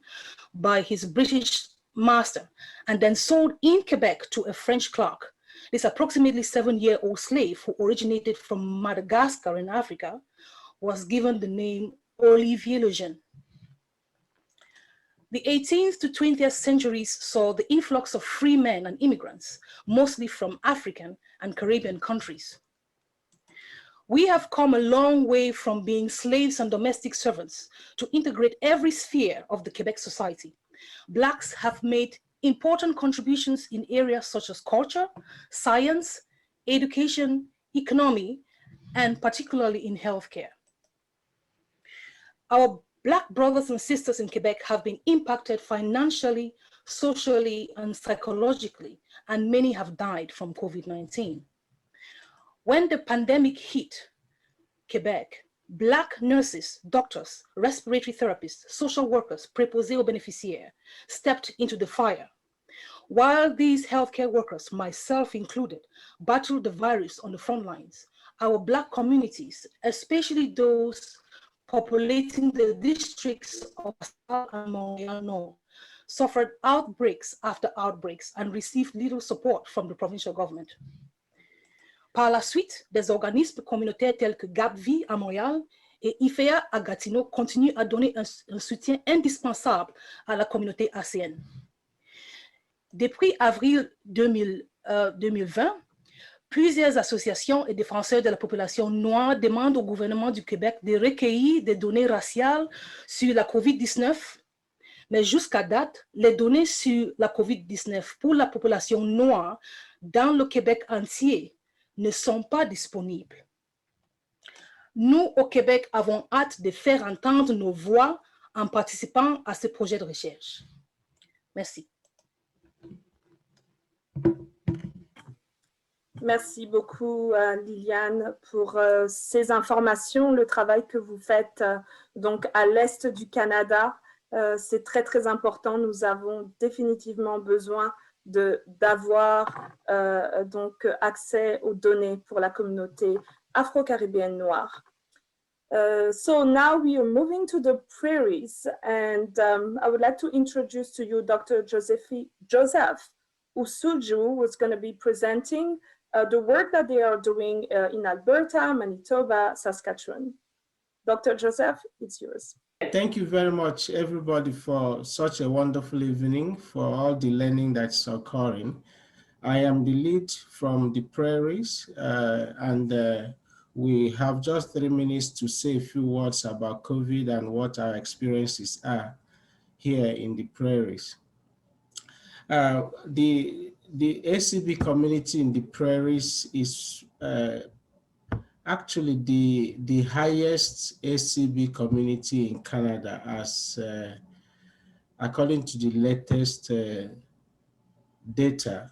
by his British master and then sold in Quebec to a French clerk. This approximately 7-year-old slave who originated from Madagascar in Africa was given the name Olivier Le Jeune. The 18th to 20th centuries saw the influx of free men and immigrants, mostly from African and Caribbean countries. We have come a long way from being slaves and domestic servants to integrate every sphere of the Quebec society. Blacks have made important contributions in areas such as culture, science, education, economy, and particularly in healthcare. Our Black brothers and sisters in Quebec have been impacted financially, socially, and psychologically, and many have died from COVID-19. When the pandemic hit Quebec, Black nurses, doctors, respiratory therapists, social workers, préposés aux bénéficiaires, stepped into the fire. While these healthcare workers, myself included, battled the virus on the front lines, our Black communities, especially those populating the districts of South and Montreal North, suffered outbreaks after outbreaks and received little support from the provincial government. Par la suite, des organismes communautaires tels que GAPVI à Montréal et IFEA à Gatineau continuent à donner un soutien indispensable à la communauté ACN. Depuis avril 2020, plusieurs associations et défenseurs de la population noire demandent au gouvernement du Québec de recueillir des données raciales sur la COVID-19, mais jusqu'à date, les données sur la COVID-19 pour la population noire dans le Québec entier ne sont pas disponibles. Nous, au Québec, avons hâte de faire entendre nos voix en participant à ce projet de recherche. Merci. Merci beaucoup, Liliane, pour ces informations, le travail que vous faites donc à l'est du Canada. C'est très, très important. Nous avons définitivement besoin d'avoir donc accès aux données pour la communauté afro-caribéenne noire. So now we are moving to the prairies, and I would like to introduce to you Dr. Joseph Usuju, who's going to be presenting the work that they are doing in Alberta, Manitoba, Saskatchewan. Dr. Joseph, it's yours. Thank you very much, everybody, for such a wonderful evening, for all the learning that's occurring. I am the lead from the prairies, and we have just 3 minutes to say a few words about COVID and what our experiences are here in the prairies. The ACB community in the prairies is actually the highest ACB community in Canada, as according to the latest data,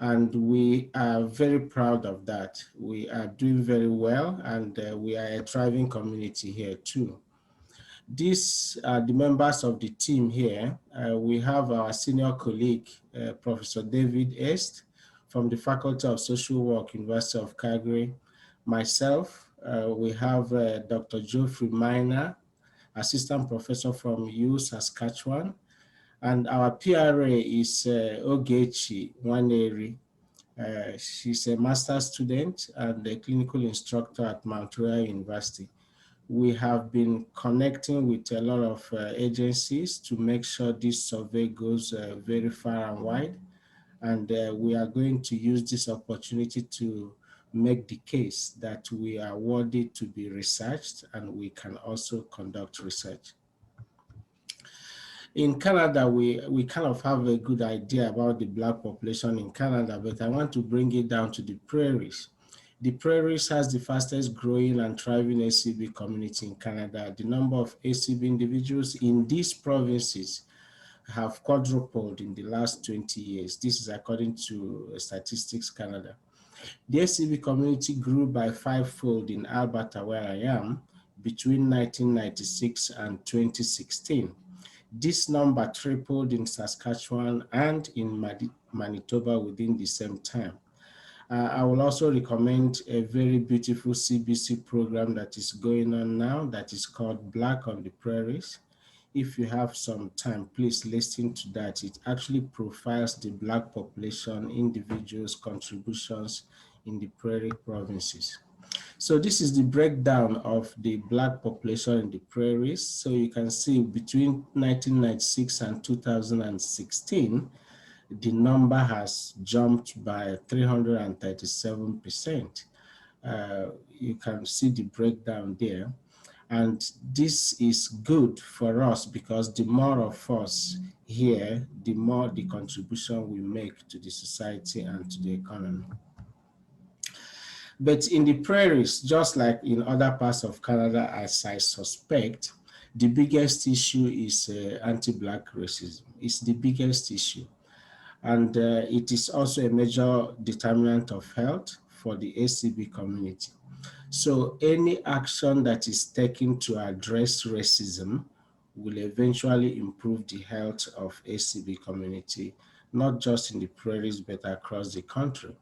and we are very proud of that. We are doing very well, and we are a thriving community here too. These are the members of the team here. We have our senior colleague, Professor David Est, from the Faculty of Social Work, University of Calgary. Myself, we have Dr. Geoffrey Miner, Assistant Professor from U, Saskatchewan. And our PRA is Ogechi Waneri. She's a master's student and a clinical instructor at Mount Royal University. We have been connecting with a lot of agencies to make sure this survey goes very far and wide. And we are going to use this opportunity to make the case that we are worthy to be researched, and we can also conduct research. In Canada, we kind of have a good idea about the Black population in Canada, but I want to bring it down to the prairies. The prairies has the fastest growing and thriving ACB community in Canada. The number of ACB individuals in these provinces have quadrupled in the last 20 years. This is according to Statistics Canada. The ACB community grew by 5-fold in Alberta, where I am, between 1996 and 2016. This number tripled in Saskatchewan and in Manitoba within the same time. I will also recommend a very beautiful CBC program that is going on now that is called Black on the Prairies. If you have some time, please listen to that. It actually profiles the Black population, individuals' contributions in the prairie provinces. So this is the breakdown of the Black population in the prairies. So you can see between 1996 and 2016, the number has jumped by 337%. You can see the breakdown there. And this is good for us because the more of us here, the more the contribution we make to the society and to the economy. But in the prairies, just like in other parts of Canada, as I suspect, the biggest issue is anti-Black racism. It's the biggest issue. And it is also a major determinant of health for the ACB community. So any action that is taken to address racism will eventually improve the health of ACB community, not just in the prairies, but across the country.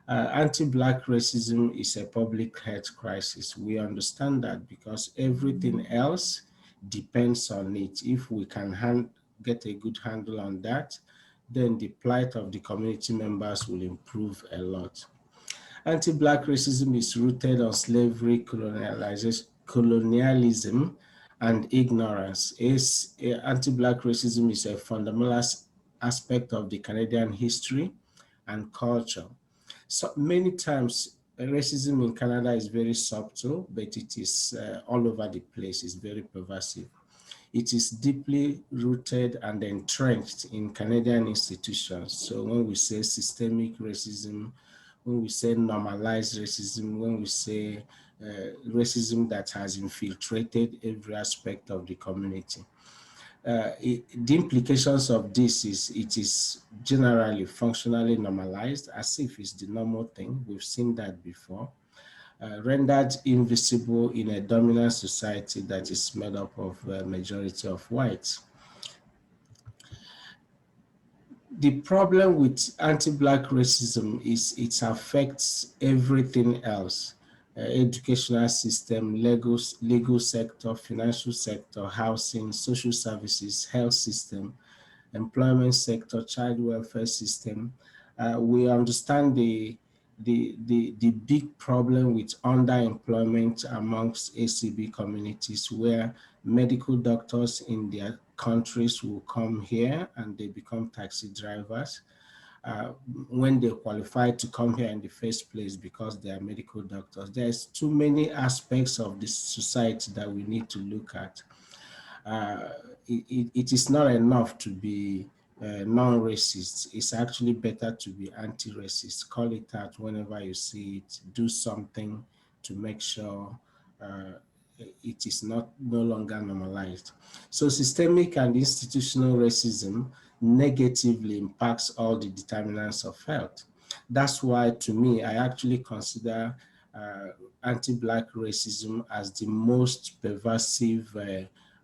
Anti-Black racism is a public health crisis. We understand that because everything else depends on it. If we can get a good handle on that, then the plight of the community members will improve a lot. Anti-Black racism is rooted on slavery, colonialism, and ignorance. Anti-Black racism is a fundamental aspect of the Canadian history and culture. So many times, racism in Canada is very subtle, but it is all over the place. It's very pervasive. It is deeply rooted and entrenched in Canadian institutions. So when we say systemic racism, when we say normalized racism, when we say racism that has infiltrated every aspect of the community. the implications of this is it is generally functionally normalized as if it's the normal thing. We've seen that before. Rendered invisible in a dominant society that is made up of a majority of whites. The problem with anti-Black racism is it affects everything else. Educational system, legal sector, financial sector, housing, social services, health system, employment sector, child welfare system. We understand the big problem with underemployment amongst ACB communities, where medical doctors in their countries will come here and they become taxi drivers when they qualify to come here in the first place because they are medical doctors. There's too many aspects of this society that we need to look at. It is not enough to be non-racist. It's actually better to be anti-racist. Call it out whenever you see it. Do something to make sure it is no longer normalized. So systemic and institutional racism negatively impacts all the determinants of health. That's why, to me, I actually consider anti-Black racism as the most pervasive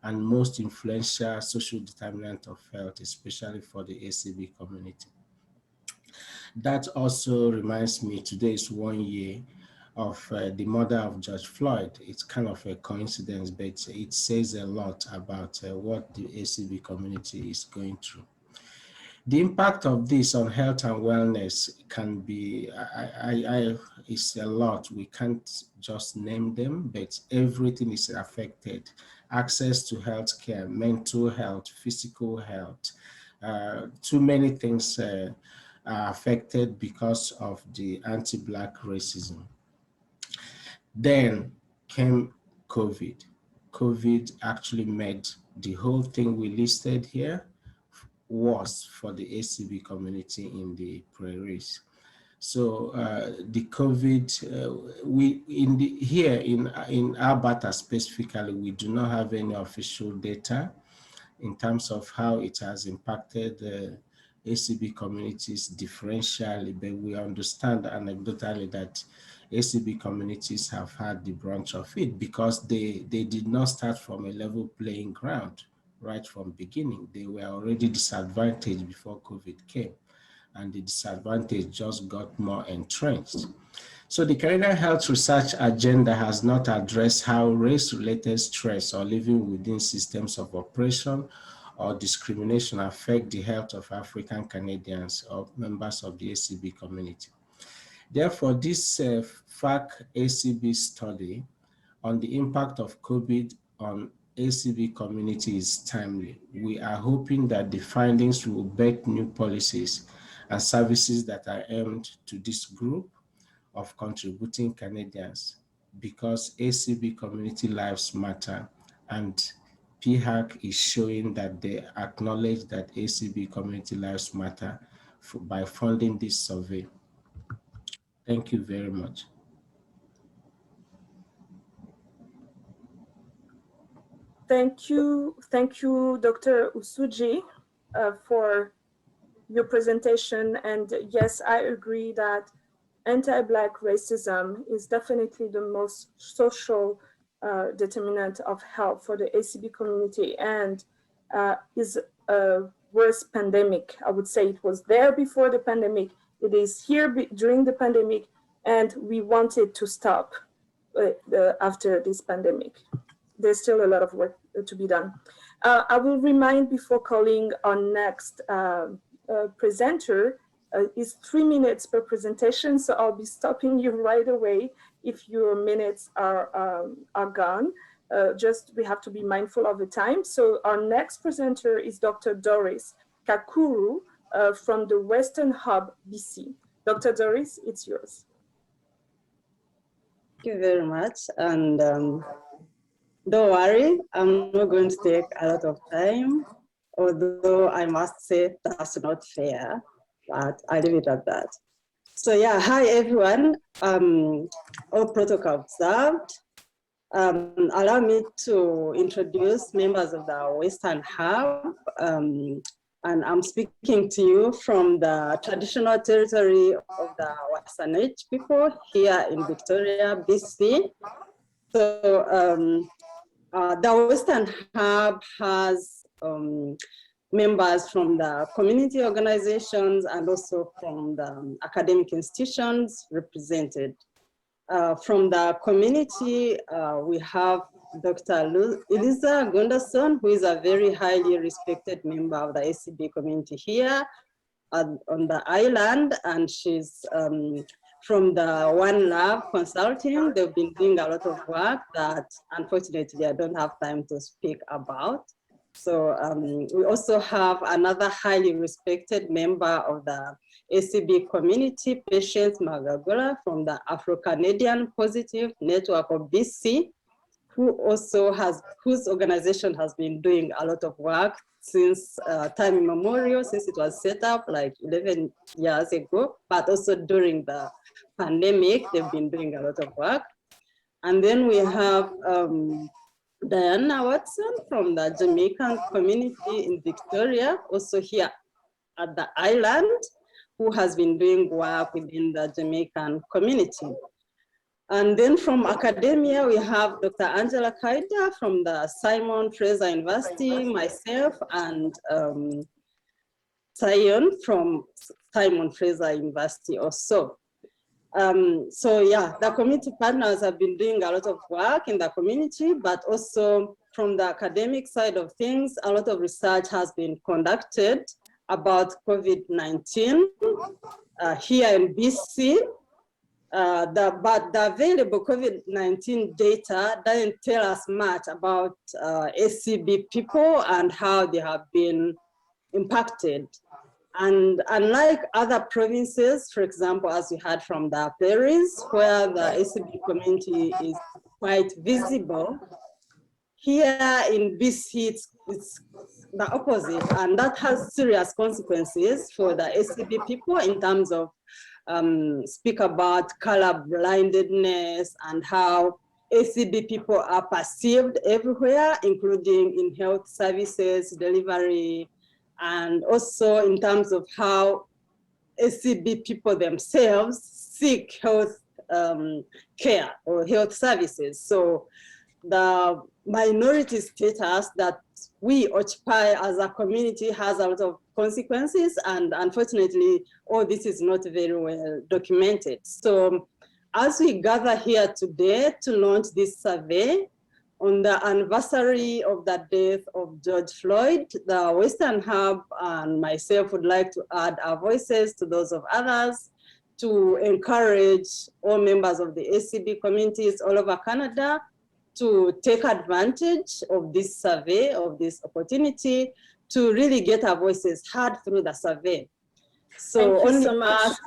and most influential social determinant of health, especially for the ACB community. That also reminds me, today is 1 year of the murder of George Floyd. It's kind of a coincidence, but it says a lot about what the ACB community is going through. The impact of this on health and wellness can be, it's a lot. We can't just name them, but everything is affected. Access to healthcare, mental health, physical health. Too many things are affected because of the anti-Black racism. Then came COVID. COVID actually made the whole thing we listed here worse for the ACB community in the prairies. So the COVID, here in Alberta specifically, we do not have any official data in terms of how it has impacted the ACB communities differentially, but we understand anecdotally that ACB communities have had the brunt of it because they did not start from a level playing ground right from beginning. They were already disadvantaged before COVID came, and the disadvantage just got more entrenched. So the Canadian Health Research Agenda has not addressed how race-related stress or living within systems of oppression or discrimination affect the health of African Canadians or members of the ACB community. Therefore, this PHAC ACB study on the impact of COVID on ACB community is timely. We are hoping that the findings will back new policies and services that are aimed to this group of contributing Canadians, because ACB community lives matter, and PHAC is showing that they acknowledge that ACB community lives matter by funding this survey. Thank you very much. Thank you, Dr. Usuji, for your presentation. And yes, I agree that anti-Black racism is definitely the most social determinant of health for the ACB community, and is a worse pandemic. I would say it was there before the pandemic, it is here during the pandemic, and we want it to stop after this pandemic. There's still a lot of work to be done. I will remind, before calling our next presenter, is 3 minutes per presentation, so I'll be stopping you right away if your minutes are gone. We have to be mindful of the time. So our next presenter is Dr. Doris Kakuru from the Western Hub, BC. Dr. Doris, it's yours. Thank you very much. And don't worry, I'm not going to take a lot of time, although I must say that's not fair, but I leave it at that. So yeah, hi everyone, all protocol observed. Allow me to introduce members of the Western Hub. And I'm speaking to you from the traditional territory of the Wasanich people here in Victoria, BC. So the Western Hub has members from the community organizations and also from the academic institutions represented. From the community, we have Dr. Eliza Gunderson, who is a very highly respected member of the ACB community here on the island, and she's from the One Love Consulting. They've been doing a lot of work that unfortunately I don't have time to speak about. So we also have another highly respected member of the ACB community, Patience Magagula from the Afro-Canadian Positive Network of BC, who also whose organization has been doing a lot of work since time immemorial, since it was set up like 11 years ago, but also during the pandemic, they've been doing a lot of work. And then we have Diana Watson from the Jamaican community in Victoria, also here at the island, who has been doing work within the Jamaican community. And then from academia, we have Dr. Angela Kaida from the Simon Fraser University, myself, and Sion from Simon Fraser University also. So yeah, the community partners have been doing a lot of work in the community, but also from the academic side of things, a lot of research has been conducted about COVID-19 here in BC. But the available COVID-19 data doesn't tell us much about ACB people and how they have been impacted. And unlike other provinces, for example, as we heard from the prairies, where the ACB community is quite visible, here in BC, it's the opposite, and that has serious consequences for the ACB people in terms of speak about color blindedness and how ACB people are perceived everywhere, including in health services, delivery, and also in terms of how ACB people themselves seek health care or health services. So the minority status that we occupy as a community has a lot of consequences, and unfortunately, all this is not very well documented. So as we gather here today to launch this survey on the anniversary of the death of George Floyd, the Western Hub and myself would like to add our voices to those of others to encourage all members of the ACB communities all over Canada to take advantage of this survey, of this opportunity, to really get our voices heard through the survey. So Thank you only so much.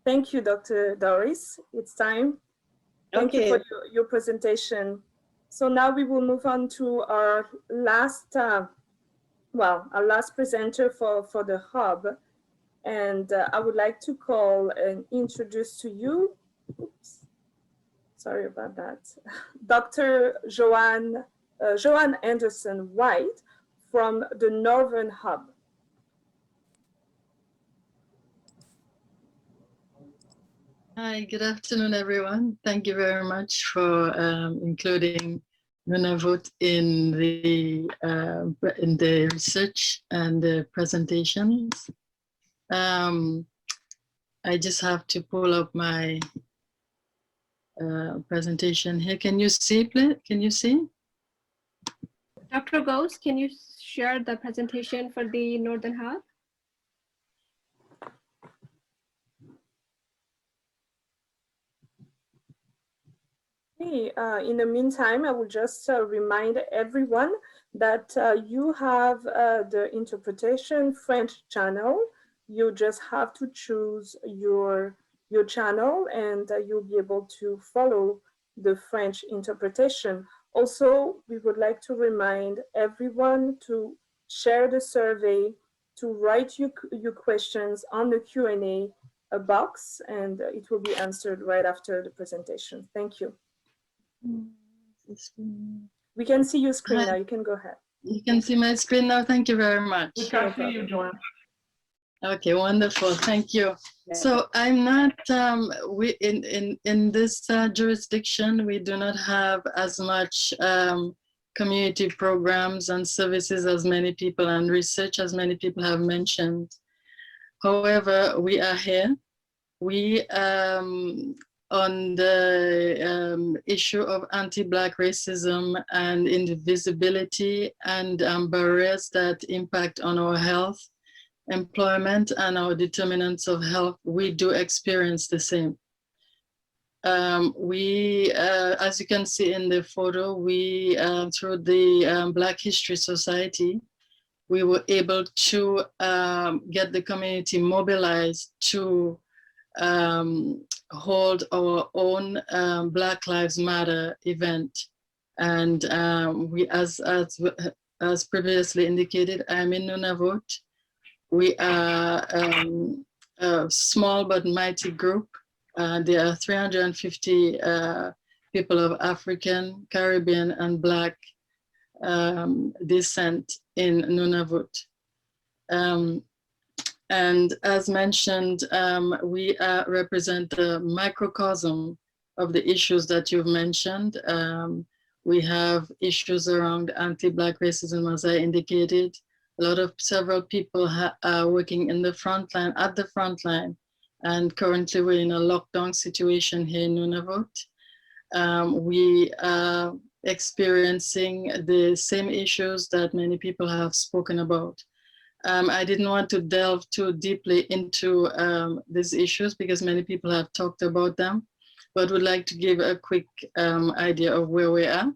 Thank you, Dr. Doris. It's time. Thank you for your presentation. So now we will move on to our last, our last presenter for the hub. And I would like to call and introduce to you, oops, sorry about that, Dr. Joanne Anderson White from the Northern Hub. Hi, good afternoon, everyone. Thank you very much for including Nunavut in the research and the presentations. I just have to pull up my presentation here. Can you see, please? Can you see? Dr. Ghost, can you share the presentation for the Northern Hub? Hey, in the meantime, I will just remind everyone that you have the interpretation French channel. You just have to choose your channel and you'll be able to follow the French interpretation. Also, we would like to remind everyone to share the survey, to write your questions on the Q&A box, and it will be answered right after the presentation. Thank you. We can see your screen Hi. now. You can go ahead. You can see my screen now. Thank you very much. We can see you, Joanne. Okay, wonderful. Thank you. So I'm not, in this jurisdiction, we do not have as much community programs and services as many people and research as many people have mentioned. However, we are here. We, on the issue of anti-Black racism and invisibility and barriers that impact on our health, employment, and our determinants of health, we do experience the same. As you can see in the photo, we, through the Black History Society, we were able to get the community mobilized to hold our own Black Lives Matter event. And we, as previously indicated, I'm in Nunavut. We are a small but mighty group. There are 350 people of African, Caribbean, and Black descent in Nunavut. And as mentioned, we represent the microcosm of the issues that you've mentioned. We have issues around anti-Black racism, as I indicated. Several people are working in the front line, at the front line. And currently we're in a lockdown situation here in Nunavut. We are experiencing the same issues that many people have spoken about. I didn't want to delve too deeply into these issues because many people have talked about them, but would like to give a quick idea of where we are.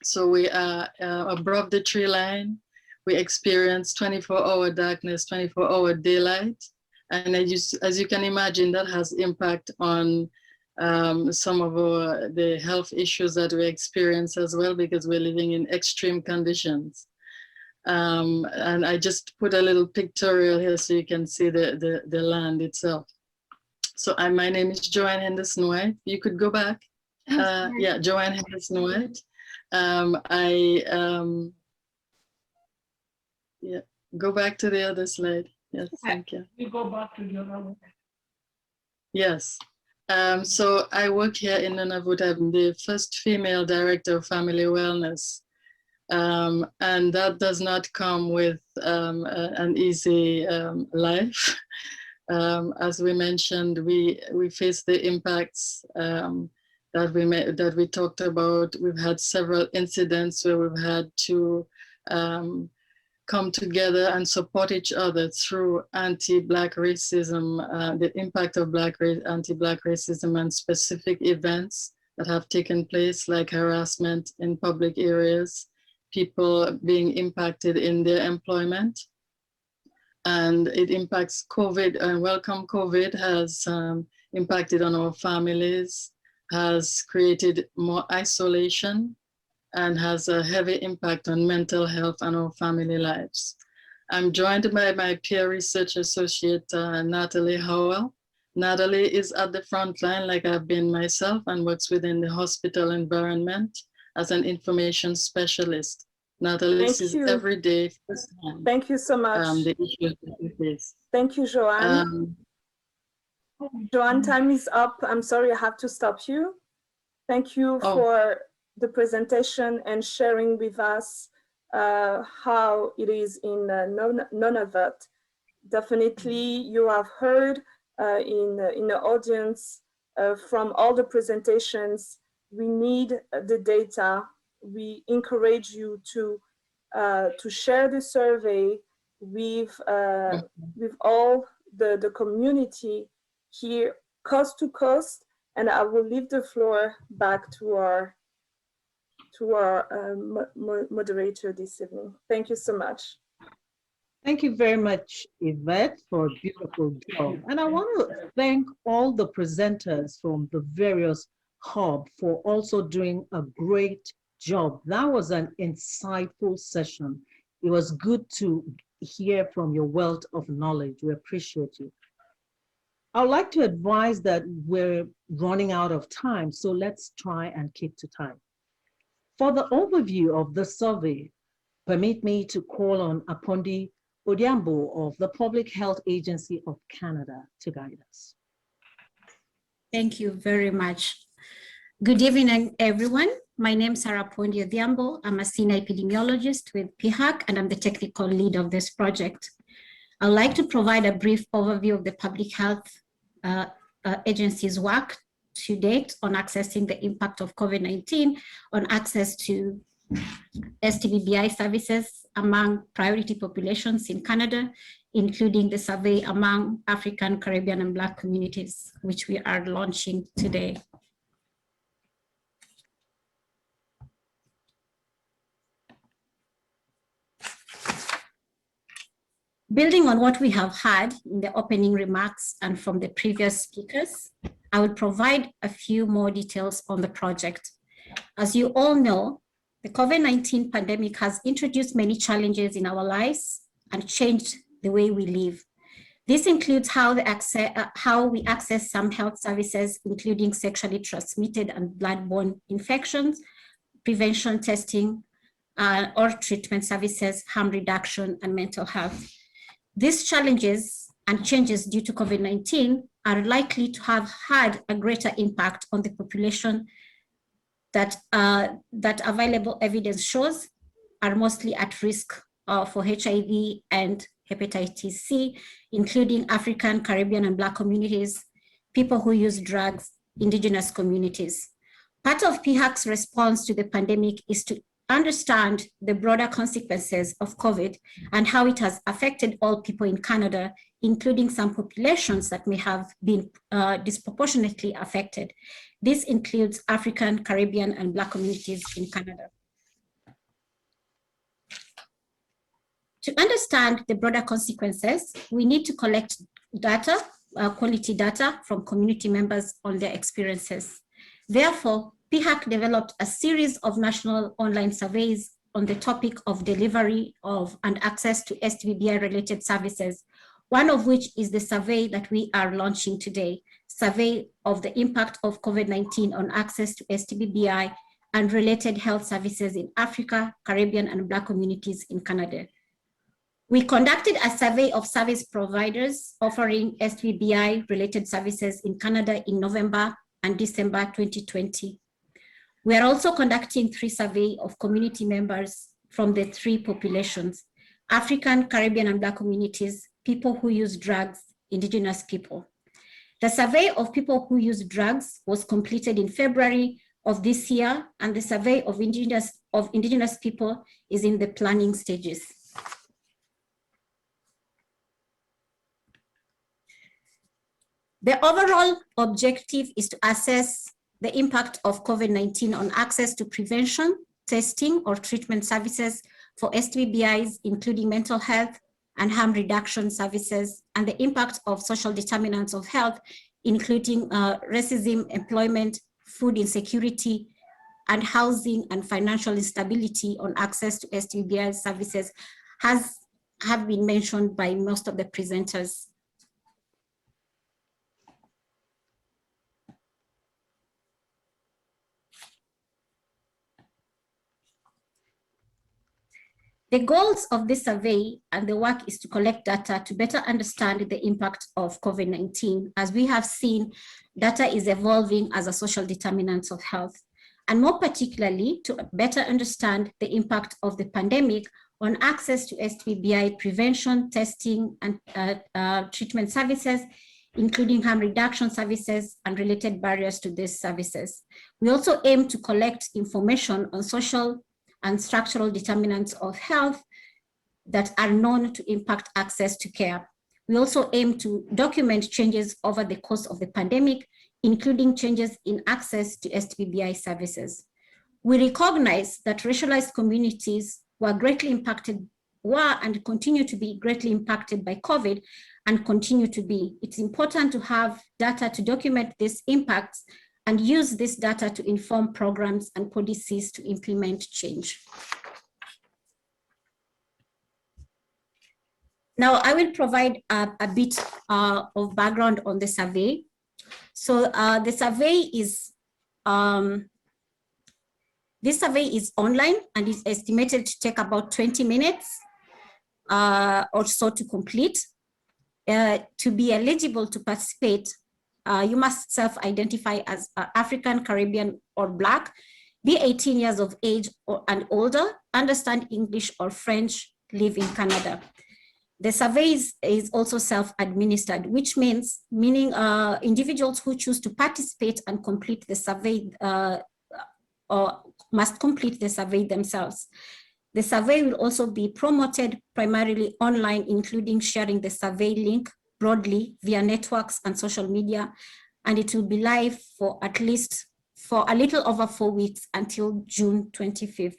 So we are above the tree line. We experience 24-hour darkness, 24-hour daylight. And as you can imagine, that has impact on some of the health issues that we experience as well, because we're living in extreme conditions. And I just put a little pictorial here so you can see the land itself. So my name is Joanne Henderson-White. You could go back. Yeah, Joanne Henderson-White. Yeah, go back to the other slide. Yes, thank you. We go back to the other one. Yes. So I work here in Nunavut. I'm the first female director of family wellness. And that does not come with an easy life. As we mentioned, we face the impacts that we talked about. We've had several incidents where we've had to come together and support each other through anti-Black racism, the impact of anti-Black racism and specific events that have taken place, like harassment in public areas, people being impacted in their employment. And it impacts COVID, and welcome COVID has impacted on our families, has created more isolation, and has a heavy impact on mental health and our family lives. I'm joined by my peer research associate, Natalie Howell. Natalie is at the front line, like I've been myself, and works within the hospital environment as an information specialist. Natalie sees every day firsthand. Thank you so much. The issues that we face. Thank you, Joanne. Joanne, time is up. I'm sorry, I have to stop you. Thank you for the presentation and sharing with us how it is in Nunavut. Definitely, you have heard in the audience from all the presentations, we need the data. We encourage you to share the survey with all the community here, coast to coast, and I will leave the floor back to our moderator this evening. Thank you so much. Thank you very much, Yvette, for a beautiful job. And I want to thank all the presenters from the various hubs for also doing a great job. That was an insightful session. It was good to hear from your wealth of knowledge. We appreciate you. I would like to advise that we're running out of time, so let's try and keep to time. For the overview of the survey, permit me to call on Apondi Odiambo of the Public Health Agency of Canada to guide us. Thank you very much. Good evening, everyone. My name is Sarah Apondi Odiambo. I'm a senior epidemiologist with PHAC, and I'm the technical lead of this project. I'd like to provide a brief overview of the Public Health Agency's work to date on assessing the impact of COVID-19 on access to STBBI services among priority populations in Canada, including the survey among African, Caribbean, and Black communities, which we are launching today. Building on what we have heard in the opening remarks and from the previous speakers, I will provide a few more details on the project. As you all know, the COVID-19 pandemic has introduced many challenges in our lives and changed the way we live. This includes how we access some health services, including sexually transmitted and bloodborne infections, prevention testing, or treatment services, harm reduction, and mental health. These challenges and changes due to COVID-19 are likely to have had a greater impact on the population that available evidence shows are mostly at risk for HIV and hepatitis C, including African, Caribbean, and Black communities, people who use drugs, Indigenous communities. Part of PHAC's response to the pandemic is to understand the broader consequences of COVID and how it has affected all people in Canada, including some populations that may have been disproportionately affected. This includes African, Caribbean, and Black communities in Canada. To understand the broader consequences, we need to collect data, quality data from community members on their experiences. Therefore, PHAC developed a series of national online surveys on the topic of delivery of and access to STBBI-related services, one of which is the survey that we are launching today, survey of the impact of COVID-19 on access to STBBI and related health services in Africa, Caribbean, and Black communities in Canada. We conducted a survey of service providers offering STBBI-related services in Canada in November and December 2020. We are also conducting 3 surveys of community members from the 3 populations: African, Caribbean, and Black communities, people who use drugs, Indigenous people. The survey of people who use drugs was completed in February of this year, and the survey of Indigenous people is in the planning stages. The overall objective is to assess the impact of COVID-19 on access to prevention, testing, or treatment services for STBBIs, including mental health and harm reduction services, and the impact of social determinants of health, including racism, employment, food insecurity, and housing and financial instability on access to STBBI services have been mentioned by most of the presenters. The goals of this survey and the work is to collect data to better understand the impact of COVID-19. As we have seen, data is evolving as a social determinant of health, and more particularly to better understand the impact of the pandemic on access to STBBI prevention, testing, and treatment services, including harm reduction services and related barriers to these services. We also aim to collect information on social and structural determinants of health that are known to impact access to care. We also aim to document changes over the course of the pandemic, including changes in access to STBBI services. We recognize that racialized communities were and continue to be greatly impacted by COVID and continue to be. It's important to have data to document these impacts and use this data to inform programs and policies to implement change. Now I will provide a bit of background on the survey. So the survey is this survey is online and is estimated to take about 20 minutes or so to complete. To be eligible to participate, you must self-identify as African, Caribbean, or Black, be 18 years of age and older, understand English or French, live in Canada. The survey is also self-administered, which means individuals who choose to participate and complete the survey or must complete the survey themselves. The survey will also be promoted primarily online, including sharing the survey link broadly via networks and social media, and it will be live for a little over 4 weeks until June 25th.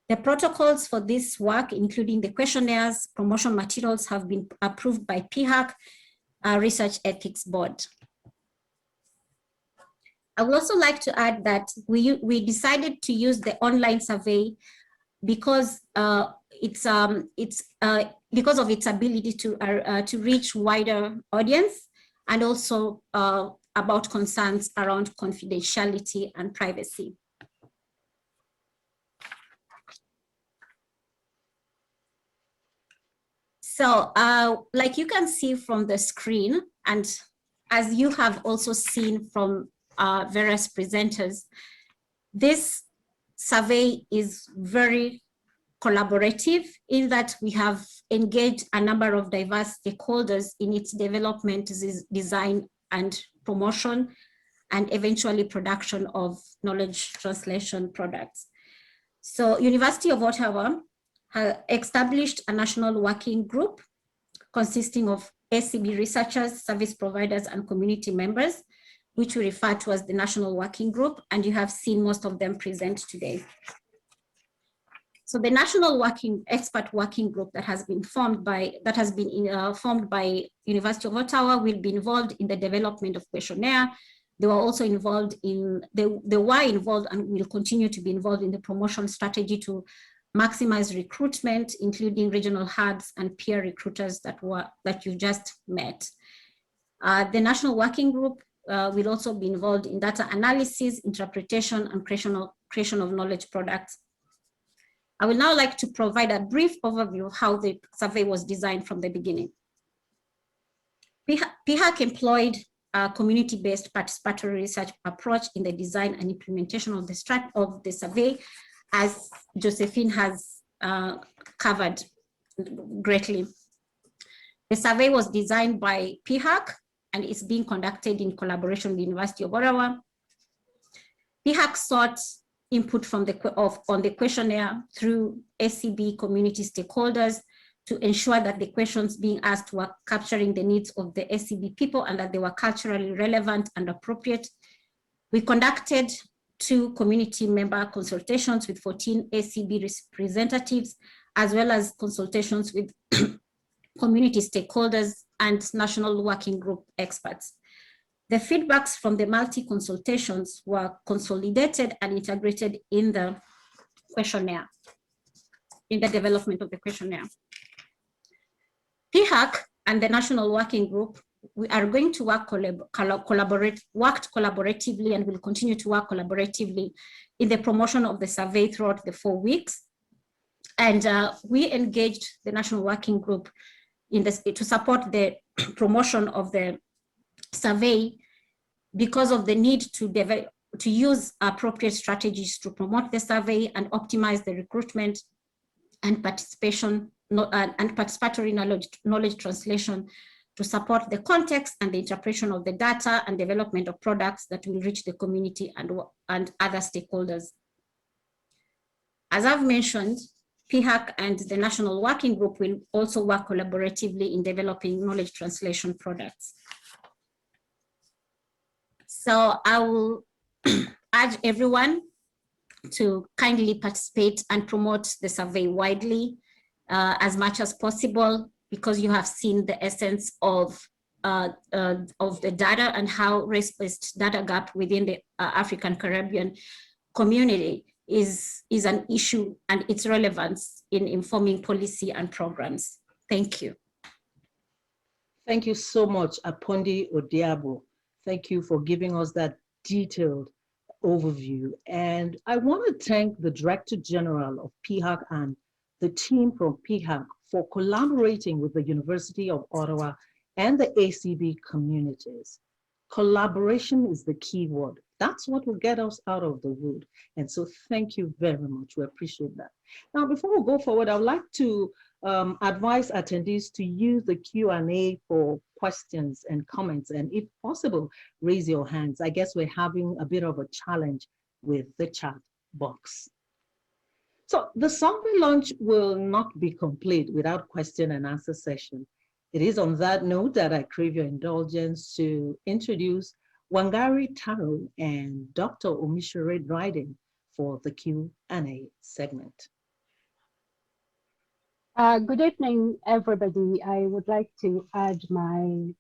The protocols for this work, including the questionnaires, promotion materials, have been approved by PHAC, Research Ethics Board. I would also like to add that we decided to use the online survey because because of its ability to reach wider audience, and also about concerns around confidentiality and privacy. So like you can see from the screen, and as you have also seen from various presenters, this survey is very collaborative in that we have engaged a number of diverse stakeholders in its development, design, and promotion, and eventually production of knowledge translation products. So University of Ottawa has established a national working group consisting of ACB researchers, service providers, and community members, which we refer to as the National Working Group, and you have seen most of them present today. So the National Expert Working Group that has been formed by University of Ottawa will be involved in the development of questionnaire. They were also involved and will continue to be involved in the promotion strategy to maximize recruitment, including regional hubs and peer recruiters that you just met. The National Working Group will also be involved in data analysis, interpretation, and creation of knowledge products. I would now like to provide a brief overview of how the survey was designed from the beginning. PHAC employed a community-based participatory research approach in the design and implementation of the survey, as Josephine has covered greatly. The survey was designed by PHAC and is being conducted in collaboration with the University of Ottawa. PHAC sought input on the questionnaire through ACB community stakeholders to ensure that the questions being asked were capturing the needs of the ACB people and that they were culturally relevant and appropriate. We conducted 2 community member consultations with 14 ACB representatives, as well as consultations with community stakeholders and National Working Group experts. The feedbacks from the multi-consultations were consolidated and integrated in the questionnaire, in the development of the questionnaire. PHAC and the National Working Group, we are going to worked collaboratively and will continue to work collaboratively in the promotion of the survey throughout the 4 weeks. And we engaged the National Working Group to support the promotion of the survey because of the need to use appropriate strategies to promote the survey and optimize the recruitment and participation and participatory knowledge translation to support the context and the interpretation of the data and development of products that will reach the community and other stakeholders. As I've mentioned, PHAC and the National Working Group will also work collaboratively in developing knowledge translation products. So I will urge everyone to kindly participate and promote the survey widely as much as possible, because you have seen the essence of the data and how race-based data gap within the African Caribbean community is an issue and its relevance in informing policy and programs. Thank you. Thank you so much, Apondi Odiabo. Thank you for giving us that detailed overview. And I want to thank the Director General of PHAC and the team from PHAC for collaborating with the University of Ottawa and the ACB communities. Collaboration is the key word. That's what will get us out of the wood. And so thank you very much. We appreciate that. Now, before we go forward, I would like to advise attendees to use the Q&A for questions and comments. And if possible, raise your hands. I guess we're having a bit of a challenge with the chat box. So the survey launch will not be complete without question and answer session. It is on that note that I crave your indulgence to introduce Wangari Taro and Dr. Omishere Dryden for the Q&A segment. Good evening, everybody. I would like to add my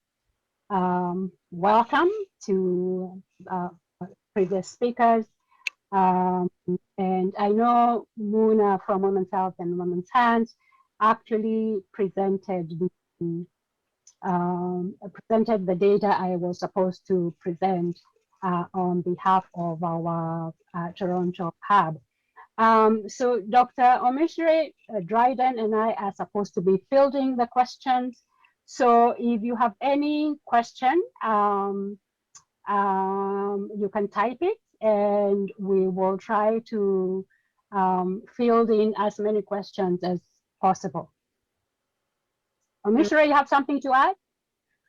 welcome to previous speakers. And I know Muna from Women's Health and Women's Hands actually presented the data I was supposed to present on behalf of our Toronto hub. So Dr. Omishere Dryden and I are supposed to be fielding the questions. So if you have any question, you can type it and we will try to field in as many questions as possible. Omishere, you have something to add?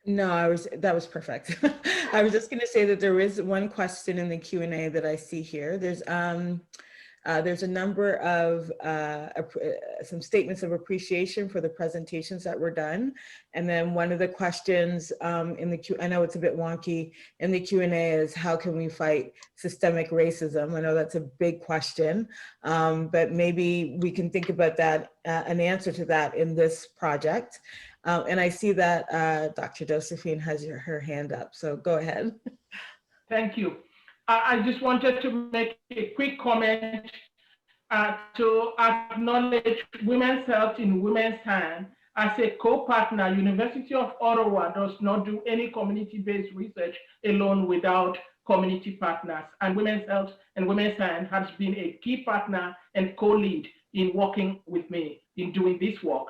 No, that was perfect. I was just going to say that there is one question in the Q&A that I see here. There's a number of some statements of appreciation for the presentations that were done. And then one of the questions in the I know it's a bit wonky, in the Q&A is how can we fight systemic racism? I know that's a big question, but maybe we can think about that, an answer to that in this project. And I see that Dr. Josephine has her hand up, so go ahead. Thank you. I just wanted to make a quick comment to acknowledge Women's Health in Women's Hands. As a co-partner, University of Ottawa does not do any community-based research alone without community partners. And Women's Health and Women's Hands has been a key partner and co-lead in working with me in doing this work.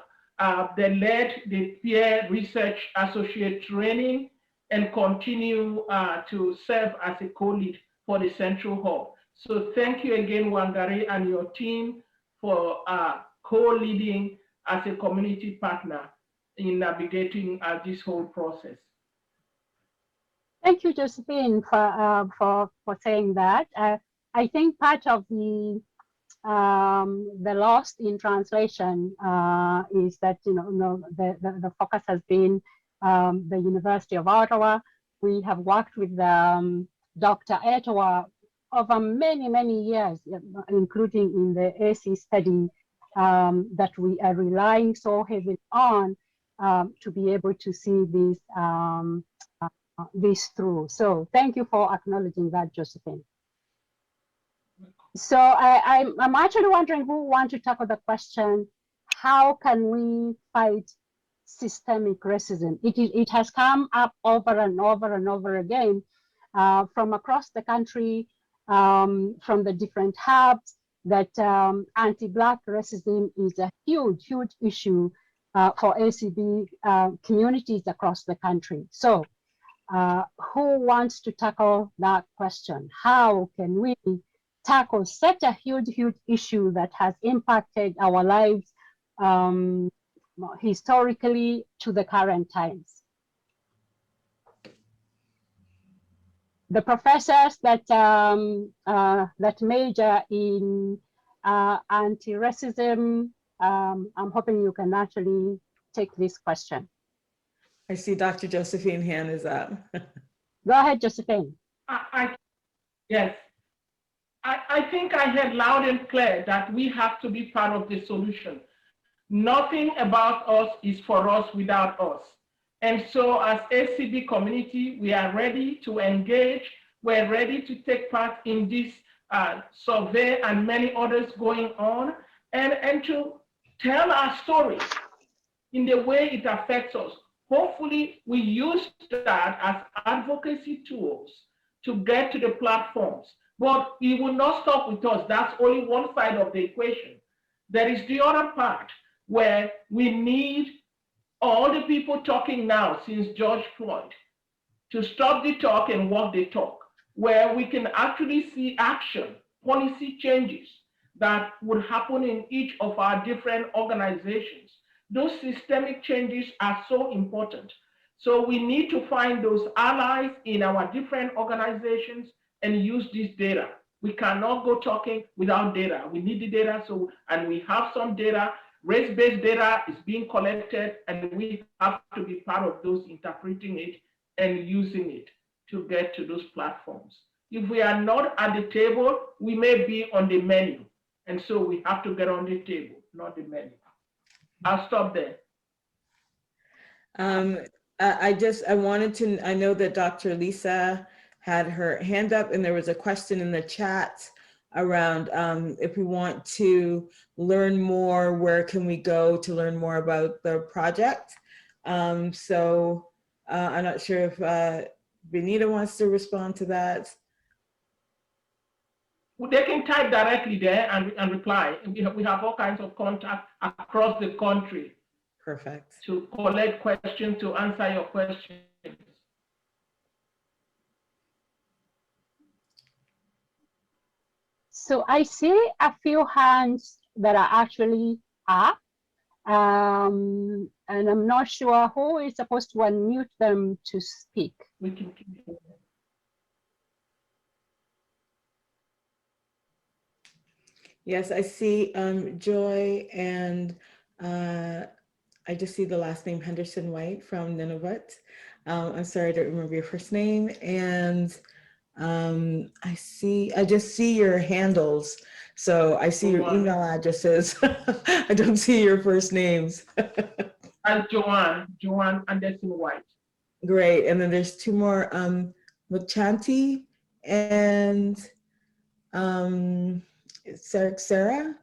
They led the peer research associate training and continue to serve as a co-lead for the Central Hub. So thank you again, Wangari, and your team for co-leading as a community partner in navigating this whole process. Thank you, Josephine, for saying that. I think part of the lost in translation is that the focus has been the University of Ottawa. We have worked with Dr. Etowah over many years, including in the AC study that we are relying so heavily on to be able to see this through. So thank you for acknowledging that, Josephine. So I'm actually wondering who wants to tackle the question, how can we fight systemic racism? It has come up over and over again from across the country, from the different hubs, that anti-Black racism is a huge issue for ACB communities across the country. So who wants to tackle that question? How can we tackle such a huge issue that has impacted our lives historically to the current times? The professors that that major in anti-racism, I'm hoping you can actually take this question. I see Dr. Josephine's hand is up. Go ahead, Josephine. Yes. I think I heard loud and clear that we have to be part of the solution. Nothing about us is for us without us. And so as ACB community, we are ready to engage. We're ready to take part in this survey and many others going on and to tell our story. in the way it affects us. Hopefully, we use that as advocacy tools to get to the platforms. But it will not stop with us. That's only one side of the equation. There is the other part where we need all the people talking now since George Floyd to stop the talk and walk the talk, where we can actually see action, policy changes that would happen in each of our different organizations. Those systemic changes are so important. So we need to find those allies in our different organizations and use this data. We cannot go talking without data. We need the data, and we have some data. Race-based data is being collected, and we have to be part of those interpreting it and using it to get to those platforms. If we are not at the table, we may be on the menu. And so we have to get on the table, not the menu. I'll stop there. I wanted to, I know that Dr. Lisa had her hand up and there was a question in the chat around if we want to learn more, where can we go to learn more about the project? I'm not sure if Benita wants to respond to that. Well, they can type directly there and reply. And we have all kinds of contacts across the country. Perfect. To collect questions, to answer your questions. So I see a few hands that are actually up. And I'm not sure who is supposed to unmute them to speak. We can. Yes, I see Joy, and I just see the last name Henderson White from Nunavut. I'm sorry, I don't remember your first name. And I just see your handles. So I see your email addresses. I don't see your first names. And Joanne Anderson White. Great. And then there's two more, Machanti and Sarah.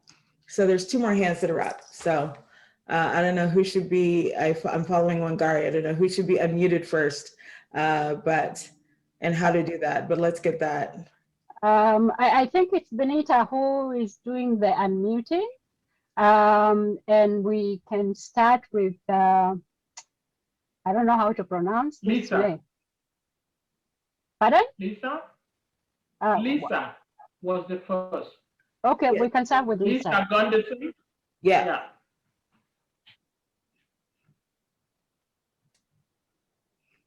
So there's two more hands that are up. So I don't know who should be, I'm following Wangari. I don't know who should be unmuted first, and how to do that, but let's get that. I think it's Benita who is doing the unmuting. And we can start with, I don't know how to pronounce this Lisa. name. Pardon? Lisa? Lisa was the first. Okay, we can start with Lisa. Lisa Gunderson? Yeah.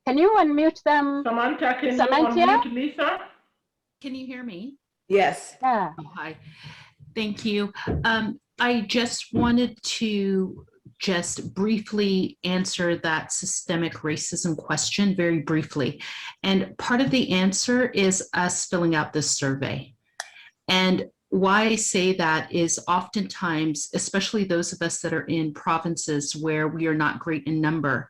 Can you unmute them? Samantha, can you unmute Lisa? Can you hear me? Yes. Yeah. Oh, hi. Thank you. I just wanted to briefly answer that systemic racism question very briefly. And part of the answer is us filling out this survey. And why I say that is oftentimes, especially those of us that are in provinces where we are not great in number,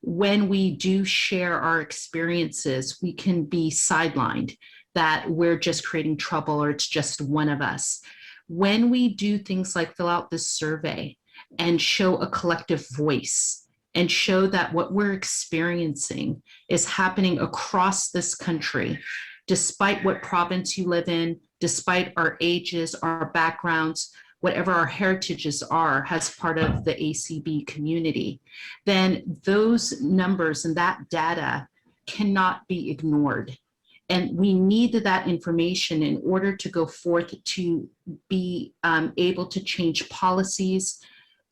when we do share our experiences, we can be sidelined that we're just creating trouble or it's just one of us. When we do things like fill out this survey and show a collective voice and show that what we're experiencing is happening across this country, despite what province you live in, despite our ages, our backgrounds, whatever our heritages are as part of the ACB community, then those numbers and that data cannot be ignored. And we need that information in order to go forth to be able to change policies,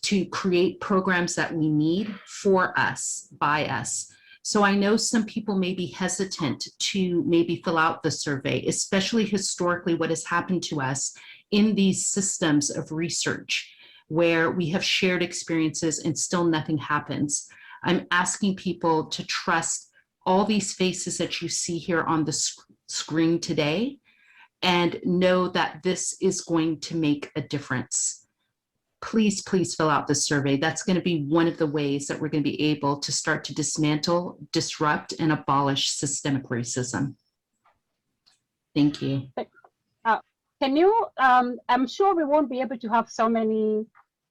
to create programs that we need for us, by us. So I know some people may be hesitant to maybe fill out the survey, especially historically what has happened to us in these systems of research where we have shared experiences and still nothing happens. I'm asking people to trust all these faces that you see here on the screen today and know that this is going to make a difference. Please, please fill out the survey. That's going to be one of the ways that we're going to be able to start to dismantle, disrupt, and abolish systemic racism. Thank you. Can you, I'm sure we won't be able to have so many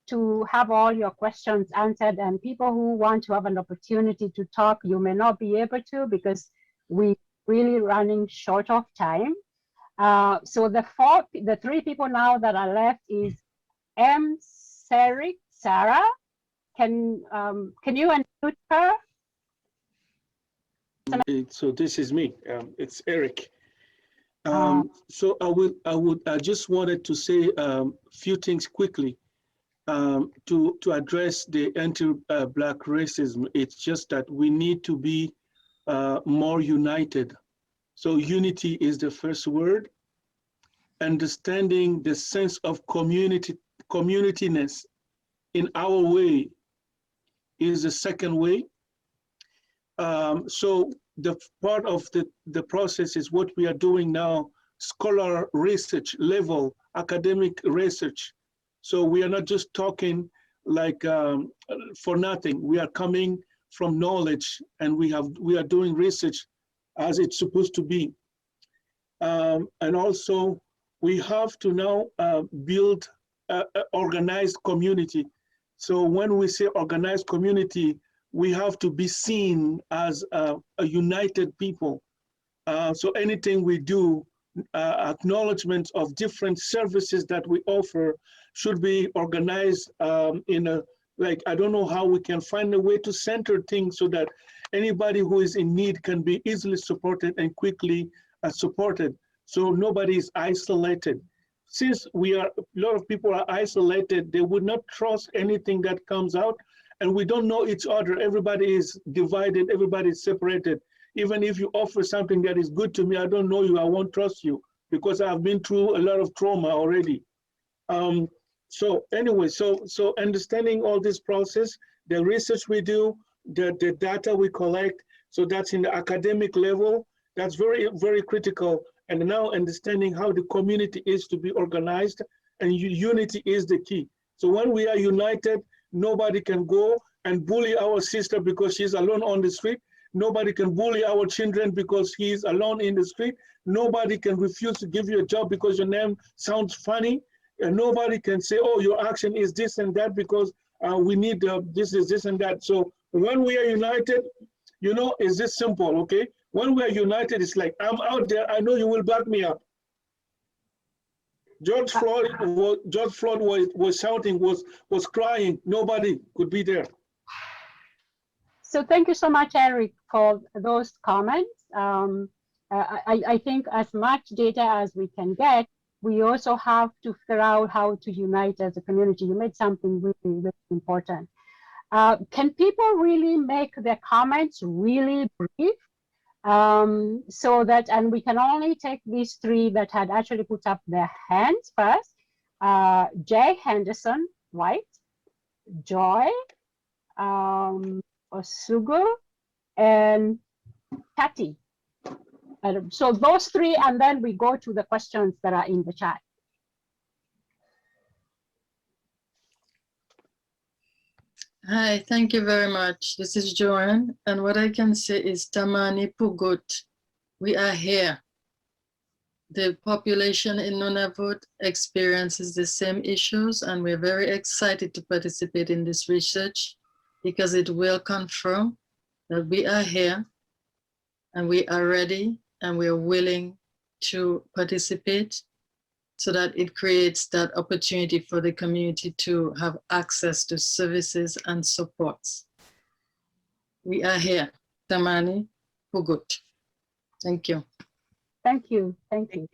to have all your questions answered, and people who want to have an opportunity to talk, you may not be able to because we're really running short of time. So the three people now that are left is Sarah. Can you unmute her? So this is me. It's Eric. So I just wanted to say a few things quickly to address the anti-Black racism. It's just that we need to be more united. So unity is the first word. Understanding the sense of communityness in our way is the second way. So the part of the process is what we are doing now, scholar research level, academic research. So we are not just talking like for nothing. We are coming from knowledge, and we are doing research as it's supposed to be. And also we have to now build an organized community. So when we say organized community, we have to be seen as a united people. So anything we do, acknowledgement of different services that we offer should be organized in a, like, I don't know how we can find a way to center things so that anybody who is in need can be easily supported and quickly supported. So nobody is isolated. Since a lot of people are isolated, they would not trust anything that comes out, and we don't know each other. Everybody is divided, everybody is separated. Even if you offer something that is good to me, I don't know you, I won't trust you because I've been through a lot of trauma already. So anyway, so understanding all this process, the research we do, the data we collect, so that's in the academic level, that's very, very critical. And now understanding how the community is to be organized, and unity is the key. So when we are united, nobody can go and bully our sister because she's alone on the street. Nobody can bully our children because he's alone in the street. Nobody can refuse to give you a job because your name sounds funny. And nobody can say, oh, your action is this and that because we need this and that. So when we are united, you know, it's this simple, okay? When we are united, it's like, I'm out there, I know you will back me up. George Floyd was shouting, was crying, nobody could be there. So thank you so much, Eric, for those comments. I think as much data as we can get, we also have to figure out how to unite as a community. You made something really, really important. Can people really make their comments really brief? So that, and we can only take these three that had actually put up their hands first. Jay Henderson, White, Joy, Osugo, and Kathy. So those three, and then we go to the questions that are in the chat. Hi, thank you very much. This is Joanne, and what I can say is Tamani Pugut, we are here. The population in Nunavut experiences the same issues, and we're very excited to participate in this research because it will confirm that we are here and we are ready and we are willing to participate so that it creates that opportunity for the community to have access to services and supports. We are here. Tamani Pugut. Thank you. Thank you. Thank you.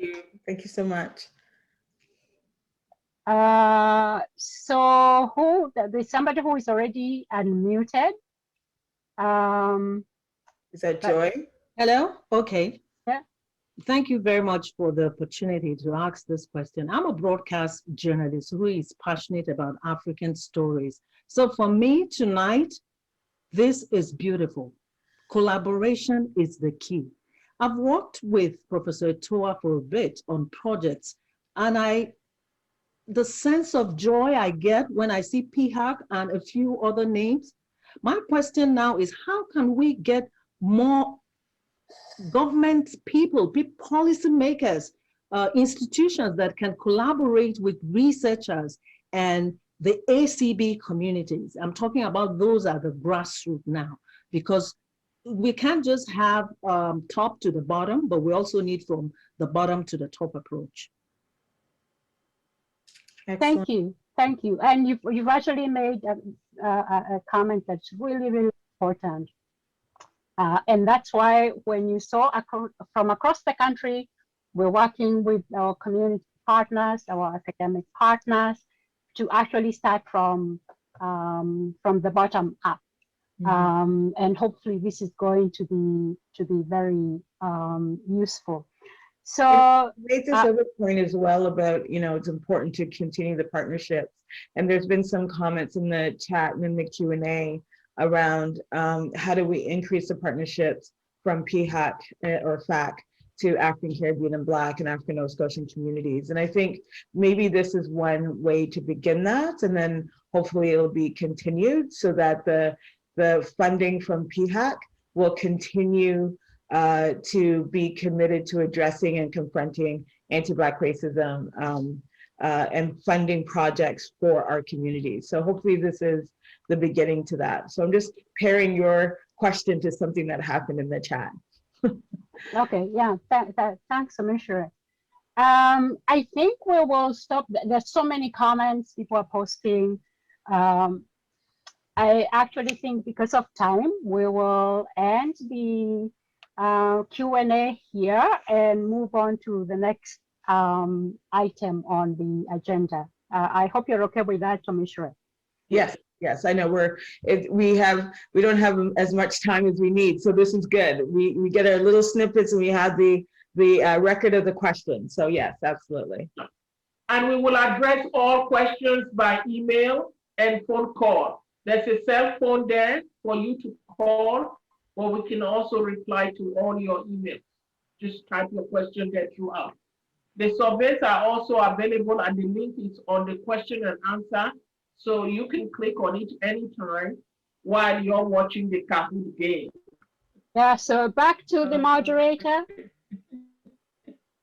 Thank you so much. So there's somebody who is already unmuted. Is that Joy? Hello? Okay. Yeah. Thank you very much for the opportunity to ask this question. I'm a broadcast journalist who is passionate about African stories. So for me tonight, this is beautiful. Collaboration is the key. I've worked with Professor Toa for a bit on projects, and the sense of joy I get when I see PHAC and a few other names. My question now is, how can we get more government people, policymakers, institutions that can collaborate with researchers and the ACB communities. I'm talking about those at the grassroots now, because we can't just have top to the bottom, but we also need from the bottom to the top approach. Excellent. Thank you. And you've actually made a comment that's really, really important. And that's why when you saw from across the country, we're working with our community partners, our academic partners, to actually start from the bottom up. And hopefully this is going to be very useful. So make this other point as well about, it's important to continue the partnerships. And there's been some comments in the chat and in the Q&A around how do we increase the partnerships from PHAC or PHAC to African Caribbean and Black and African Nova Scotian communities. And I think maybe this is one way to begin that, and then hopefully it'll be continued so that the funding from PHAC will continue to be committed to addressing and confronting anti-Black racism and funding projects for our communities. So hopefully this is the beginning to that. So I'm just pairing your question to something that happened in the chat. Okay, yeah, thanks, Commissioner. I think we will stop. There's so many comments people are posting. I actually think because of time, we will end the Q&A here and move on to the next item on the agenda. I hope you're okay with that, Commissioner. Yes, I know we don't have as much time as we need, so this is good. We get our little snippets and we have the record of the question. So yes, absolutely. And we will address all questions by email and phone call. There's a cell phone there for you to call, or we can also reply to all your emails. Just type your question there throughout. The surveys are also available, and the link is on the question and answer. So you can click on it anytime while you're watching the Kahoot game. Yeah, so back to the moderator.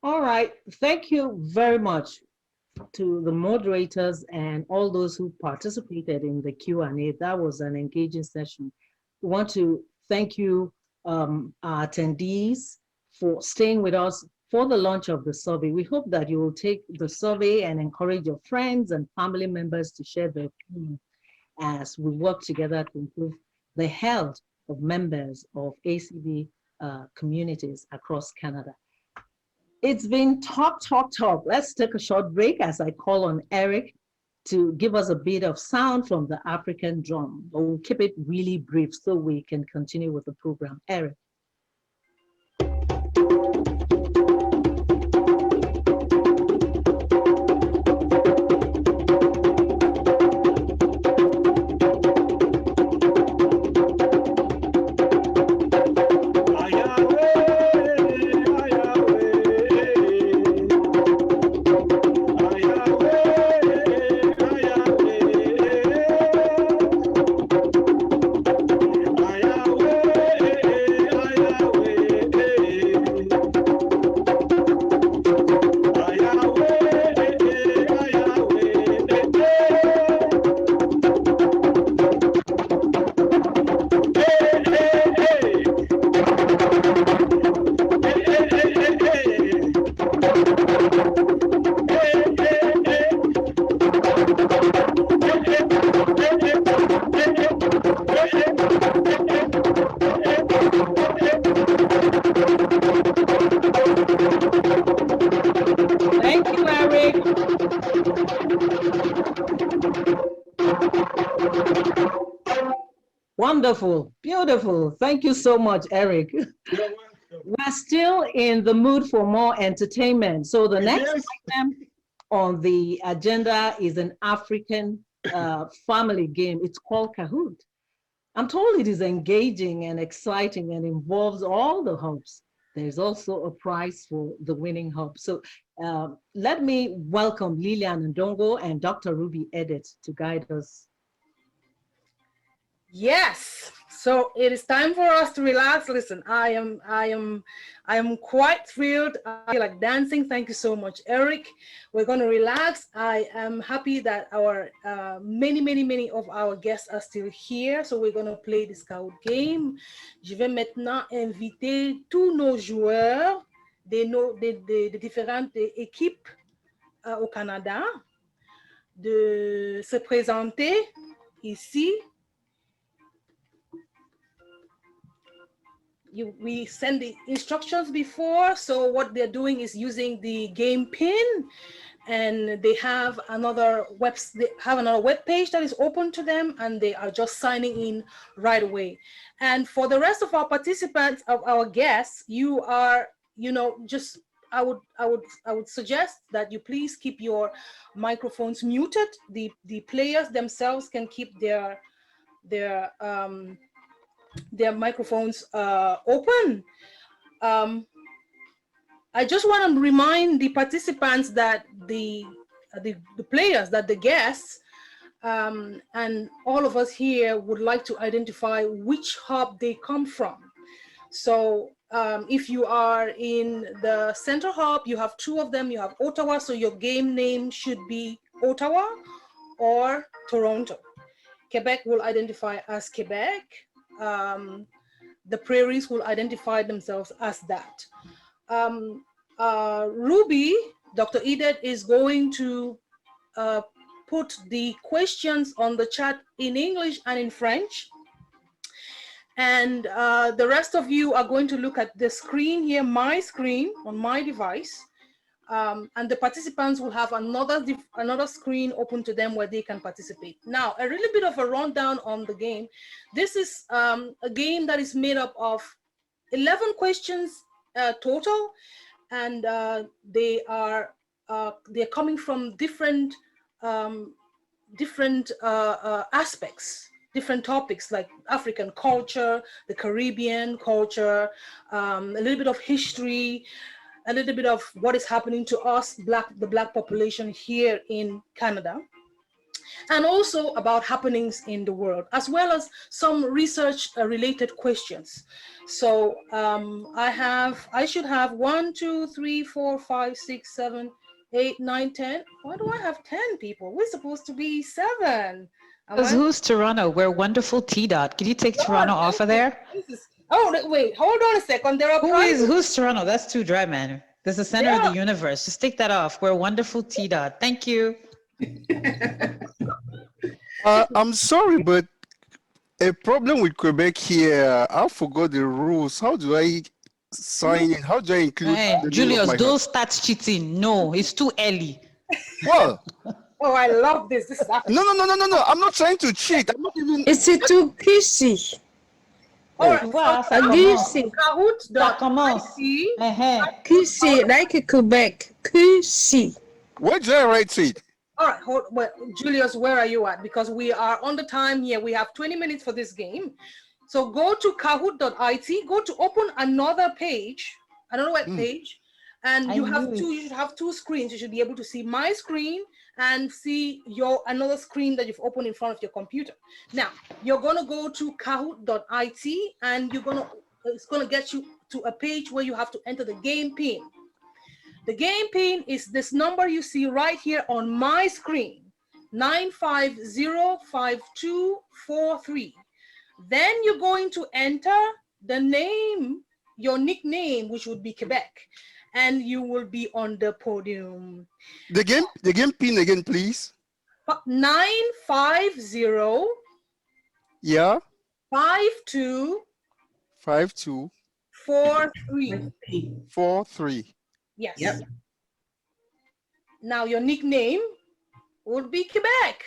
All right, thank you very much to the moderators and all those who participated in the Q&A. That was an engaging session. We want to thank you, our attendees, for staying with us for the launch of the survey. We hope that you will take the survey and encourage your friends and family members to share their opinion as we work together to improve the health of members of ACB communities across Canada. It's been talk. Let's take a short break as I call on Eric to give us a bit of sound from the African drum. But we'll keep it really brief so we can continue with the program. Eric. Wonderful, beautiful. Thank you so much, Eric. We're still in the mood for more entertainment. So the next item on the agenda is an African family game. It's called Kahoot. I'm told it is engaging and exciting and involves all the hubs. There's also a prize for the winning hub. So let me welcome Lilian Ndongo and Dr. Ruby Edit to guide us. Yes, So it is time for us to relax. Listen, I am quite thrilled. I feel like dancing. Thank you so much, Eric. We're going to relax. I am happy that our many of our guests are still here. So we're going to play this card game. Je vais maintenant inviter tous nos joueurs des différentes équipes au Canada de se présenter ici. We send the instructions before, so what they're doing is using the game pin, and they have another web page that is open to them, and they are just signing in right away. And for the rest of our participants, of our guests, you are, just I would suggest that you please keep your microphones muted. The players themselves can keep their microphones open. I just want to remind the participants that the players, that the guests, and all of us here would like to identify which hub they come from. So if you are in the center hub, you have two of them. You have Ottawa, so your game name should be Ottawa or Toronto. Quebec will identify as Quebec. The prairies will identify themselves as that. Ruby, Dr. Edith is going to put the questions on the chat in English and in French. And the rest of you are going to look at the screen here, my screen on my device. And the participants will have another screen open to them where they can participate. Now, a little bit of a rundown on the game. This is a game that is made up of 11 questions total, and they're coming from different aspects, different topics like African culture, the Caribbean culture, a little bit of history, a little bit of what is happening to us, the Black population here in Canada, and also about happenings in the world, as well as some research related questions. So I should have 1, 2, 3, 4, 5, 6, 7, 8, 9, 10. Why do I have 10 people? We're supposed to be 7. Because who's Toronto? We're wonderful T-Dot. Can you take Toronto off of there? Oh, wait, hold on a second. There are who's Toronto? That's too dry, man. That's the center of the universe. Just take that off. We're wonderful T-Dot. Thank you. I'm sorry, but a problem with Quebec here. I forgot the rules. How do I sign in? How do I include the Julius, don't start cheating. No, it's too early. Well. Oh, I love this. This is no. I'm not trying to cheat. I'm not even. C'est tout QC. All right. Ça commence. QC, like Quebec. QC. Where do I write it? All right, well, Julius, where are you at? Because we are on the time here. We have 20 minutes for this game. So go to kahoot.it, go to open another page, another web page, and you should have two screens. You should be able to see my screen and see another screen that you've opened in front of your computer. Now, you're gonna go to kahoot.it, and it's gonna get you to a page where you have to enter the game pin. The game pin is this number you see right here on my screen, 9505243. Then you're going to enter the name, your nickname, which would be Quebec, and you will be on the podium. The game pin again, please. 950. Yeah. 52. 52. 43. 43. Yes. Yep. Now your nickname would be Quebec.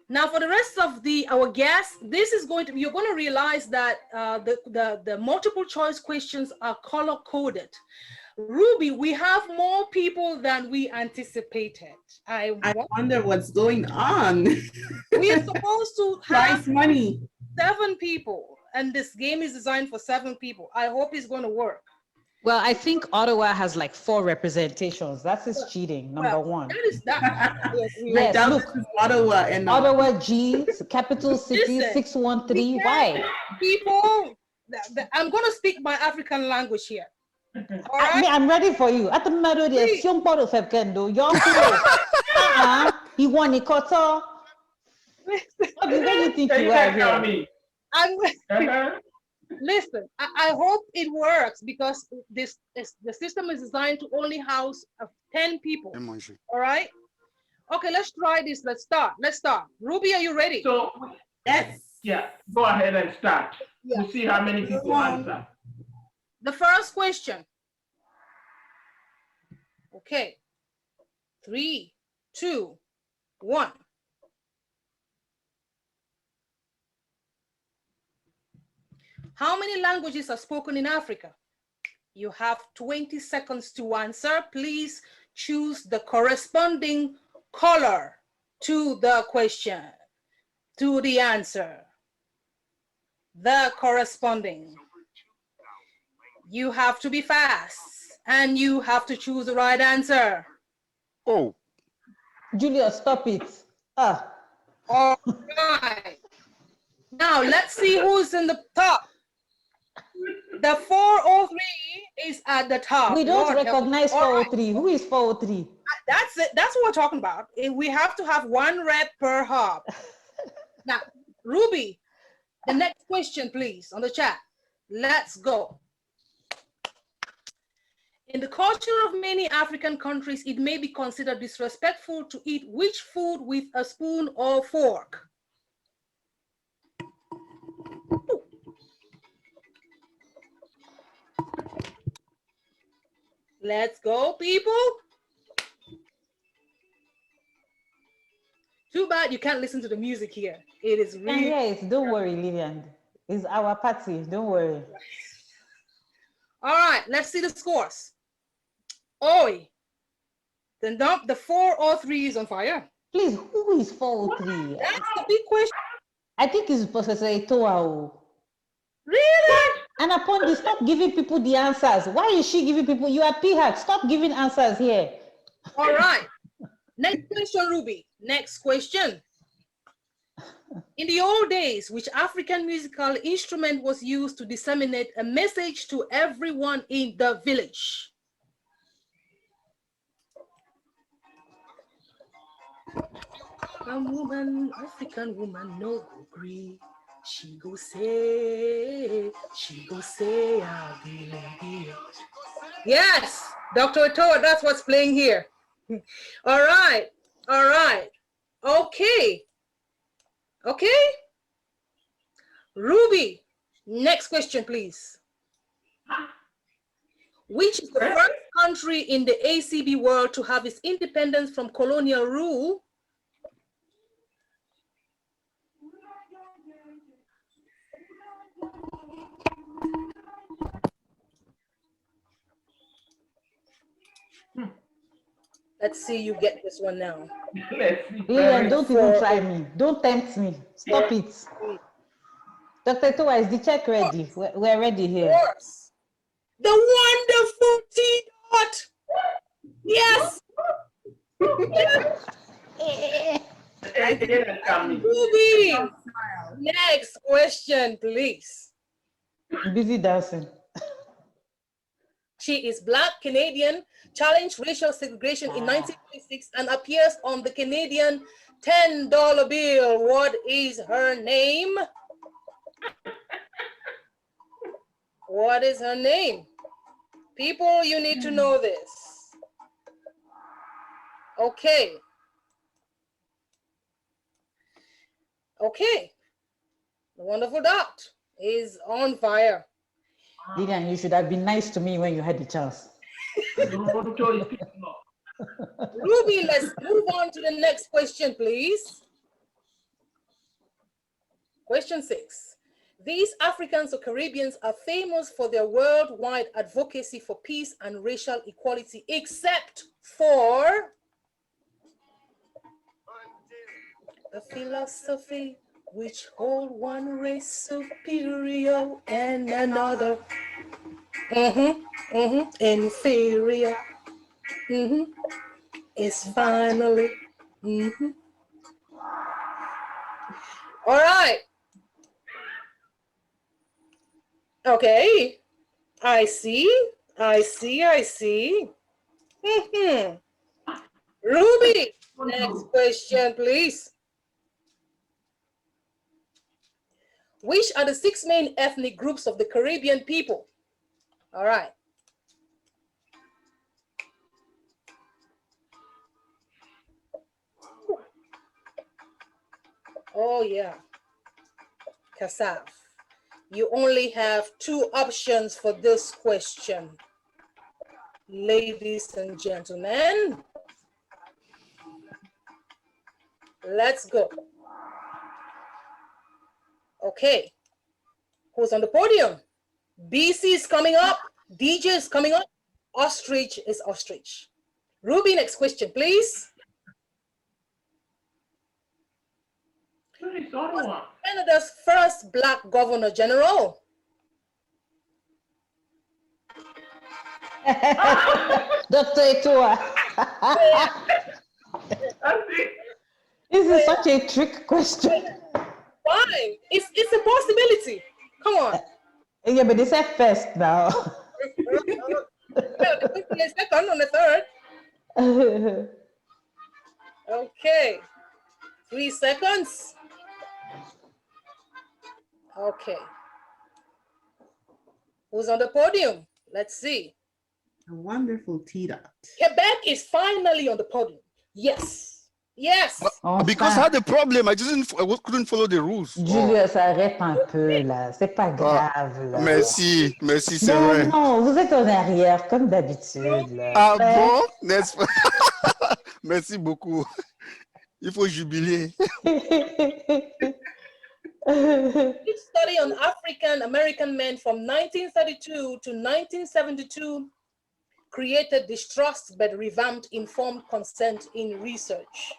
Now for the rest of our guests, you're going to realize that the multiple choice questions are color coded. Ruby, we have more people than we anticipated. I wonder what's going on. We are supposed to have prize money. 7 people, and this game is designed for 7 people. I hope it's going to work. Well, I think Ottawa has like 4 representations. That's his cheating, number one. That is that. Yes, doubt look. this is Ottawa and Ottawa G, capital city, Listen, 613. Why? People, I'm going to speak my African language here. All right? I'm ready for you. At the matter there, si on part of Febkendo, you're he won a quarter. What do you think you are here? Listen, I hope it works because the system is designed to only house 10 people. All right. Okay, let's try this. Let's start. Ruby, are you ready? So, yes. Yeah, go ahead and start. Yeah. We'll see how many people answer. The first question. Okay. 3, 2, 1. How many languages are spoken in Africa? You have 20 seconds to answer. Please choose the corresponding color to the question, to the answer. The corresponding. You have to be fast and you have to choose the right answer. Oh. Julia, stop it. All right. Now let's see who's in the top. The 403 is at the top. We don't recognize 403. Right. Who is 403? That's it. That's what we're talking about. We have to have 1 rep per hub. Now, Ruby, the next question, please, on the chat. Let's go. In the culture of many African countries, it may be considered disrespectful to eat which food with a spoon or fork? Let's go, people. Too bad you can't listen to the music here. It is really... Yes, don't worry, Lillian. It's our party, don't worry. All right, let's see the scores. Oi, the 403 is on fire. Please, who is 403? That's the big question. I think it's Professor Eto'o. Really? And upon this, stop giving people the answers. Why is she giving people? You are PHAC. Stop giving answers here. All right. Next question, Ruby. Next question. In the old days, which African musical instrument was used to disseminate a message to everyone in the village? A woman, African woman, no agree. She go say, I'll be lady. Yes, Dr. Eto'o, that's what's playing here. All right. Okay. Ruby, next question, please. Which is the first country in the ACB world to have its independence from colonial rule? Let's see you get this one now. Lillian, don't even try me. Don't tempt me. Stop it. Dr. Eto'o, is the check ready? We're ready here. The wonderful T-Dot. Yes. Ruby, next question, please. I'm busy dancing. She is Black, Canadian, challenged racial segregation in 1926 and appears on the Canadian $10 bill. What is her name? What is her name? People, you need to know this. Okay. The wonderful dot is on fire. Lillian, you should have been nice to me when you had the chance. Ruby, let's move on to the next question, please. Question 6. These Africans or Caribbeans are famous for their worldwide advocacy for peace and racial equality, except for the philosophy which hold one race superior and another. Inferior. Is finally. All right. Okay. I see. Ruby, next question, please. Which are the 6 main ethnic groups of the Caribbean people? All right. Oh, yeah. Kassav. You only have 2 options for this question. Ladies and gentlemen, let's go. Okay. Who's on the podium? BC is coming up. DJ is coming up. Ostrich is ostrich. Ruby, next question, please. Who's Canada's first Black Governor General? Dr. Etoa. This is such a trick question. Fine. It's a possibility. Come on. Yeah, but they said first now. The second on the third. Okay. 3 seconds. Okay. Who's on the podium? Let's see. A wonderful T-Dot. Quebec is finally on the podium. Yes. Yes. Because I had a problem. I couldn't follow the rules. Julius, arrête un peu là. C'est pas grave là. Merci, c'est vrai. Non, vous êtes en arrière comme d'habitude. Ah bon? N'est-ce pas? Merci beaucoup. Il faut jubiler. This study on African American men from 1932 to 1972 created distrust but revamped informed consent in research.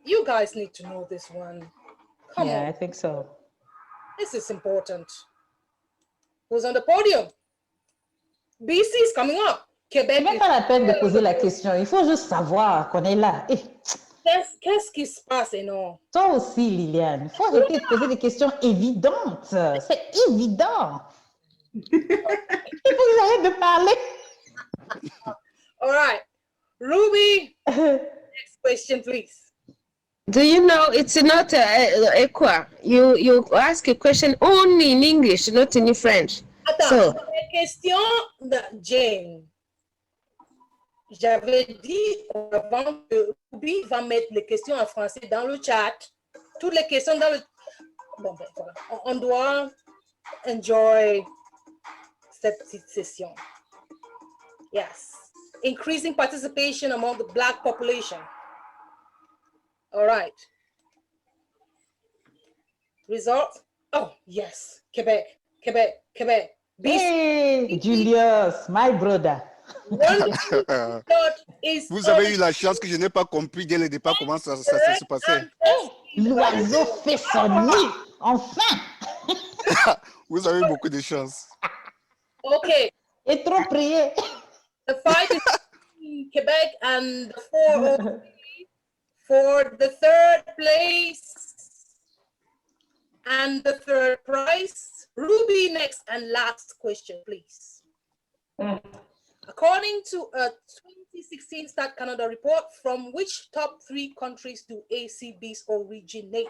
You guys need to know this one. Come on. I think so. This is important. Who's on the podium? BC is coming up. Québec. Même pas la peine de poser la question. Il faut juste savoir qu'on est là. Qu'est-ce qui se passe, non? Toi aussi, Liliane. Il faut arrêter de poser des questions évidentes. C'est évident. Il faut que j'arrête de parler. All right. Ruby, next question, please. Do you know it's not equal? You ask a question only in English, not in French. Attends, So, la question de Jane. J'avais dit avant que Ruby va mettre les questions en français dans le chat. Toutes les questions dans le... Bon, ben, voilà. On doit enjoy cette petite session. Yes. Increasing participation among the Black population. All right. Result? Oh, yes. Quebec. Hey, Julius, my brother. Vous avez eu la chance que je n'ai pas compris dès le départ comment ça se passait. L'oiseau fait son nid, enfin. Vous avez beaucoup de chance. Okay. Et trop prié. The fight is between Quebec and the 403 for the 3rd place and the 3rd prize. Ruby, next and last question, please. According to a 2016 Stat Canada report, from which top 3 countries do ACBs originate?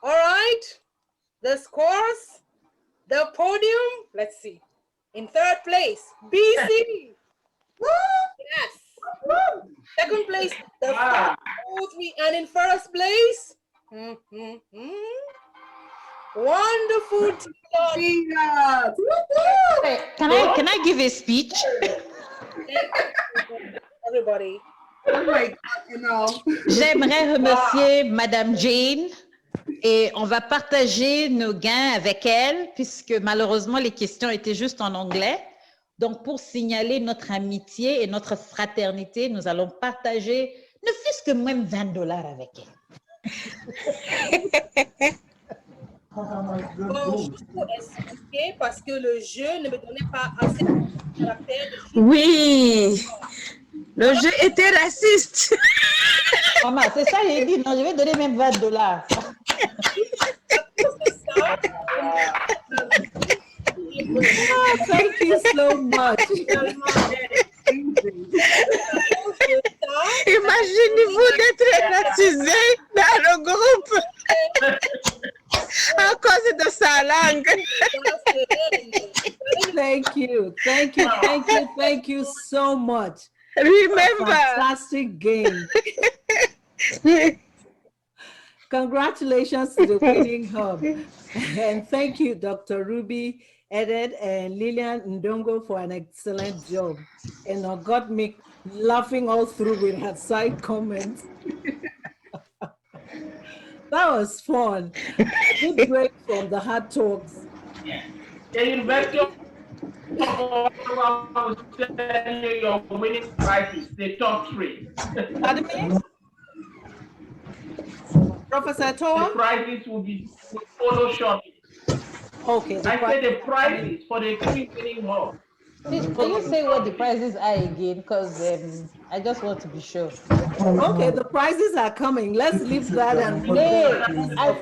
All right, the scores, the podium, let's see. In 3rd place, BC. Yes. 2nd place, the 403, and in 1st place, Wonderful. Can I give a speech? Everybody. Oh my God, you know. J'aimerais remercier Madame Jane et on va partager nos gains avec elle puisque malheureusement les questions étaient juste en anglais. Donc pour signaler notre amitié et notre fraternité, nous allons partager ne fût-ce que même $20 avec elle. Bon, juste pour expliquer, parce que le jeu ne me donnait pas assez de la paire de chiffres. Oui, le jeu était raciste. Maman, c'est ça, j'ai dit, non, je vais donner même $20. Oh, thank you so much. Imaginez-vous d'être racisé dans le groupe à cause de sa langue. Thank you, thank you, thank you, thank you so much. Remember. Fantastic game. Congratulations to the winning hub. And thank you, Dr. Ruby, Edith, and Lillian Ndongo for an excellent job. And got me laughing all through with her side comments. That was fun. Good break from the hard talks. The University of Ottawa will send you your winning prizes, the top 3. Professor Toa? The prizes will follow shortly. Okay. I said the prizes for the 3 winning hall. Can you say what the prizes are again? Because I just want to be sure. Okay, the prizes are coming. Let's leave that and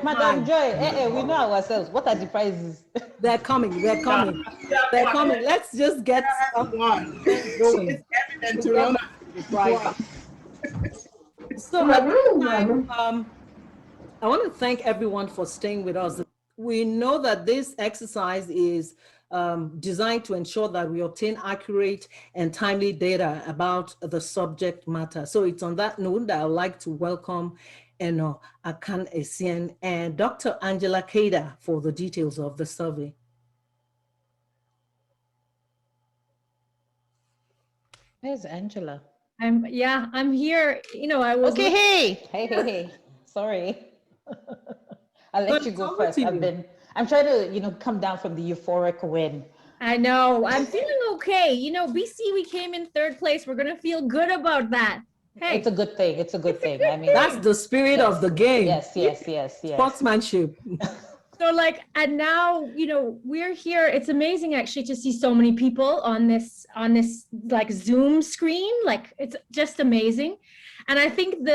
Madam Joy, we know ourselves. What are the prizes? They're coming. They're coming. They're coming. Let's just get going. It's evident to run the prizes. So at this time, I want to thank everyone for staying with us. We know that this exercise is designed to ensure that we obtain accurate and timely data about the subject matter. So it's on that note that I would like to welcome Akan Essien and Dr. Angela Keda for the details of the survey. Where's Angela? I'm here. You know, I was. Okay, hey. Sorry. I'll let you go first. I'm trying to, come down from the euphoric win. I know. I'm feeling okay. You know, BC, we came in 3rd place. We're going to feel good about that. Hey. It's a good thing. It's a good thing. I mean, that's the spirit of the game. Yes. Sportsmanship. So and now, we're here. It's amazing actually to see so many people on this like Zoom screen. Like, it's just amazing. And I think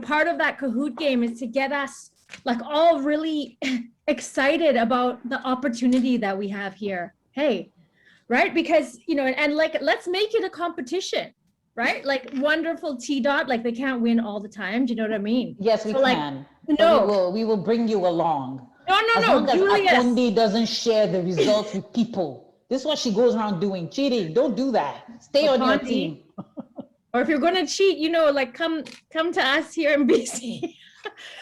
part of that Kahoot game is to get us like all really excited about the opportunity that we have here. Hey, right? Because, and like, let's make it a competition, right? Like wonderful T-Dot, like they can't win all the time. Do you know what I mean? Yes, we can. No. We will bring you along. No. As long as Akundi doesn't share the results with people. This is what she goes around doing, cheating. Don't do that. Stay on your team. Or if you're going to cheat, like come to us here in BC.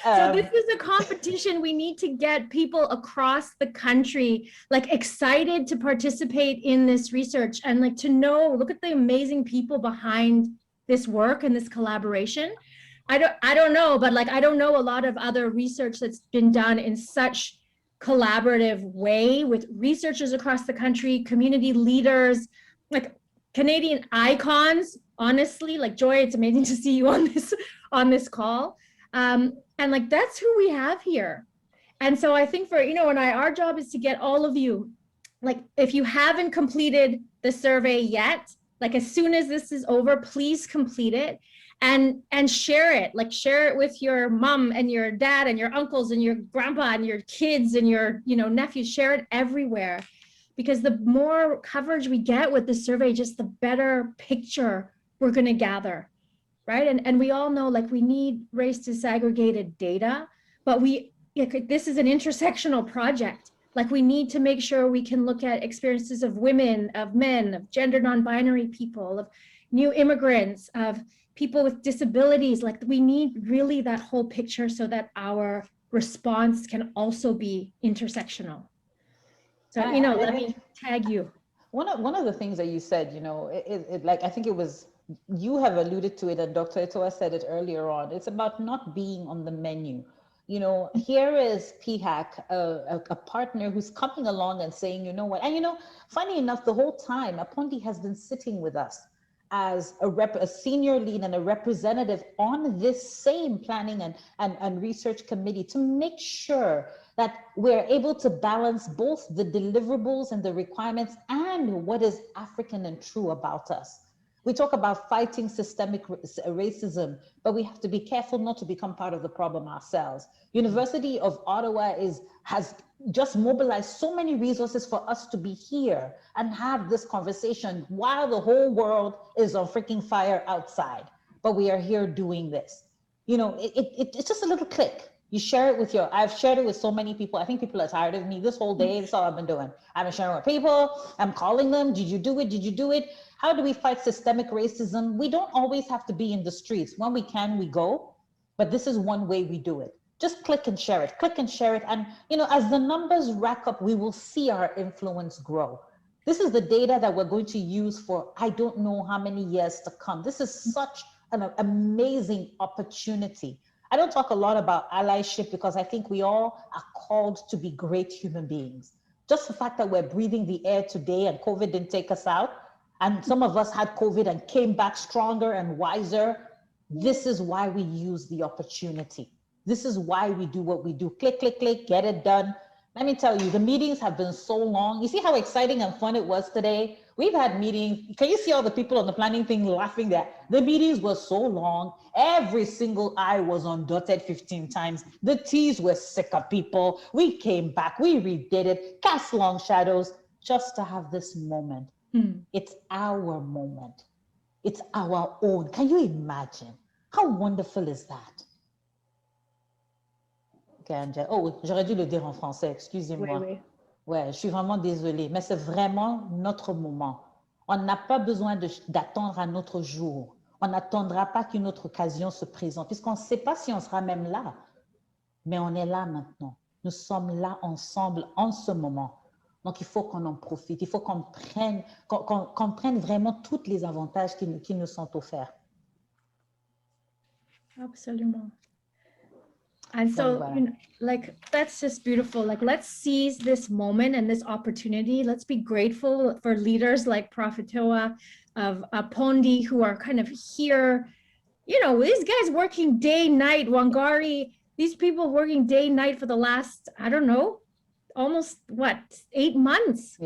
So this is a competition. We need to get people across the country like excited to participate in this research and like to look at the amazing people behind this work and this collaboration. I don't know, but like I don't know a lot of other research that's been done in such collaborative way with researchers across the country, community leaders, like Canadian icons. Honestly, like Joy, it's amazing to see you on this call. And like, that's who we have here. And so I think our job is to get all of you, like, if you haven't completed the survey yet, like as soon as this is over, please complete it and share it, like share it with your mom and your dad and your uncles and your grandpa and your kids and your, nephews, share it everywhere. Because the more coverage we get with the survey, just the better picture we're going to gather. Right. And we all know, like, we need race disaggregated data, but this is an intersectional project. Like, we need to make sure we can look at experiences of women, of men, of gender non-binary people, of new immigrants, of people with disabilities. Like, we need really that whole picture so that our response can also be intersectional. So, you know, let me tag you. One of the things that you said, you know, like, I think it was, you have alluded to it and Dr. Etoa said it earlier on. It's about not being on the menu. You know, here is PHAC, a partner who's coming along and saying, you know what, and you know, funny enough, the whole time, Apondi has been sitting with us as a senior lead and a representative on this same planning and research committee to make sure that we're able to balance both the deliverables and the requirements and what is African and true about us. We talk about fighting systemic racism, but we have to be careful not to become part of the problem ourselves. University of Ottawa has just mobilized so many resources for us to be here and have this conversation while the whole world is on freaking fire outside. But we are here doing this. You know, it's just a little click. You share it with I've shared it with so many people. I think people are tired of me this whole day. That's all I've been doing. I've been sharing with people. I'm calling them. Did you do it? Did you do it? How do we fight systemic racism? We don't always have to be in the streets. When we can, we go. But this is one way we do it. Just click and share it. Click and share it. And, you know, as the numbers rack up, we will see our influence grow. This is the data that we're going to use for I don't know how many years to come. This is such an amazing opportunity. I don't talk a lot about allyship because I think we all are called to be great human beings. Just the fact that we're breathing the air today and COVID didn't take us out, and some of us had COVID and came back stronger and wiser. This is why we use the opportunity. This is why we do what we do. Click, click, click, get it done. Let me tell you, the meetings have been so long. You see how exciting and fun it was today? We've had meetings. Can you see all the people on the planning thing laughing there? The meetings were so long. Every single I was undotted 15 times. The T's were sick of people. We came back, we redid it, cast long shadows just to have this moment. It's our moment. It's our own. Can you imagine? How wonderful is that? Okay, Angela. Oh, j'aurais dû le dire en français, excusez-moi. Oui, oui. Ouais, je suis vraiment désolée, mais c'est vraiment notre moment. On n'a pas besoin d'attendre un autre jour. On n'attendra pas qu'une autre occasion se présente, puisqu'on ne sait pas si on sera même là. Mais on est là maintenant. Nous sommes là ensemble en ce moment. Donc, il faut qu'on en profite. Il faut qu'on prenne vraiment tous les avantages qui nous sont offerts. Absolument. And so, you know, like, that's just beautiful. Like, let's seize this moment and this opportunity. Let's be grateful for leaders like Prophet Toa of Apondi, who are kind of here. You know, these guys working day, night, Wangari, these people working day, night for the last, I don't know, almost what, 8 months,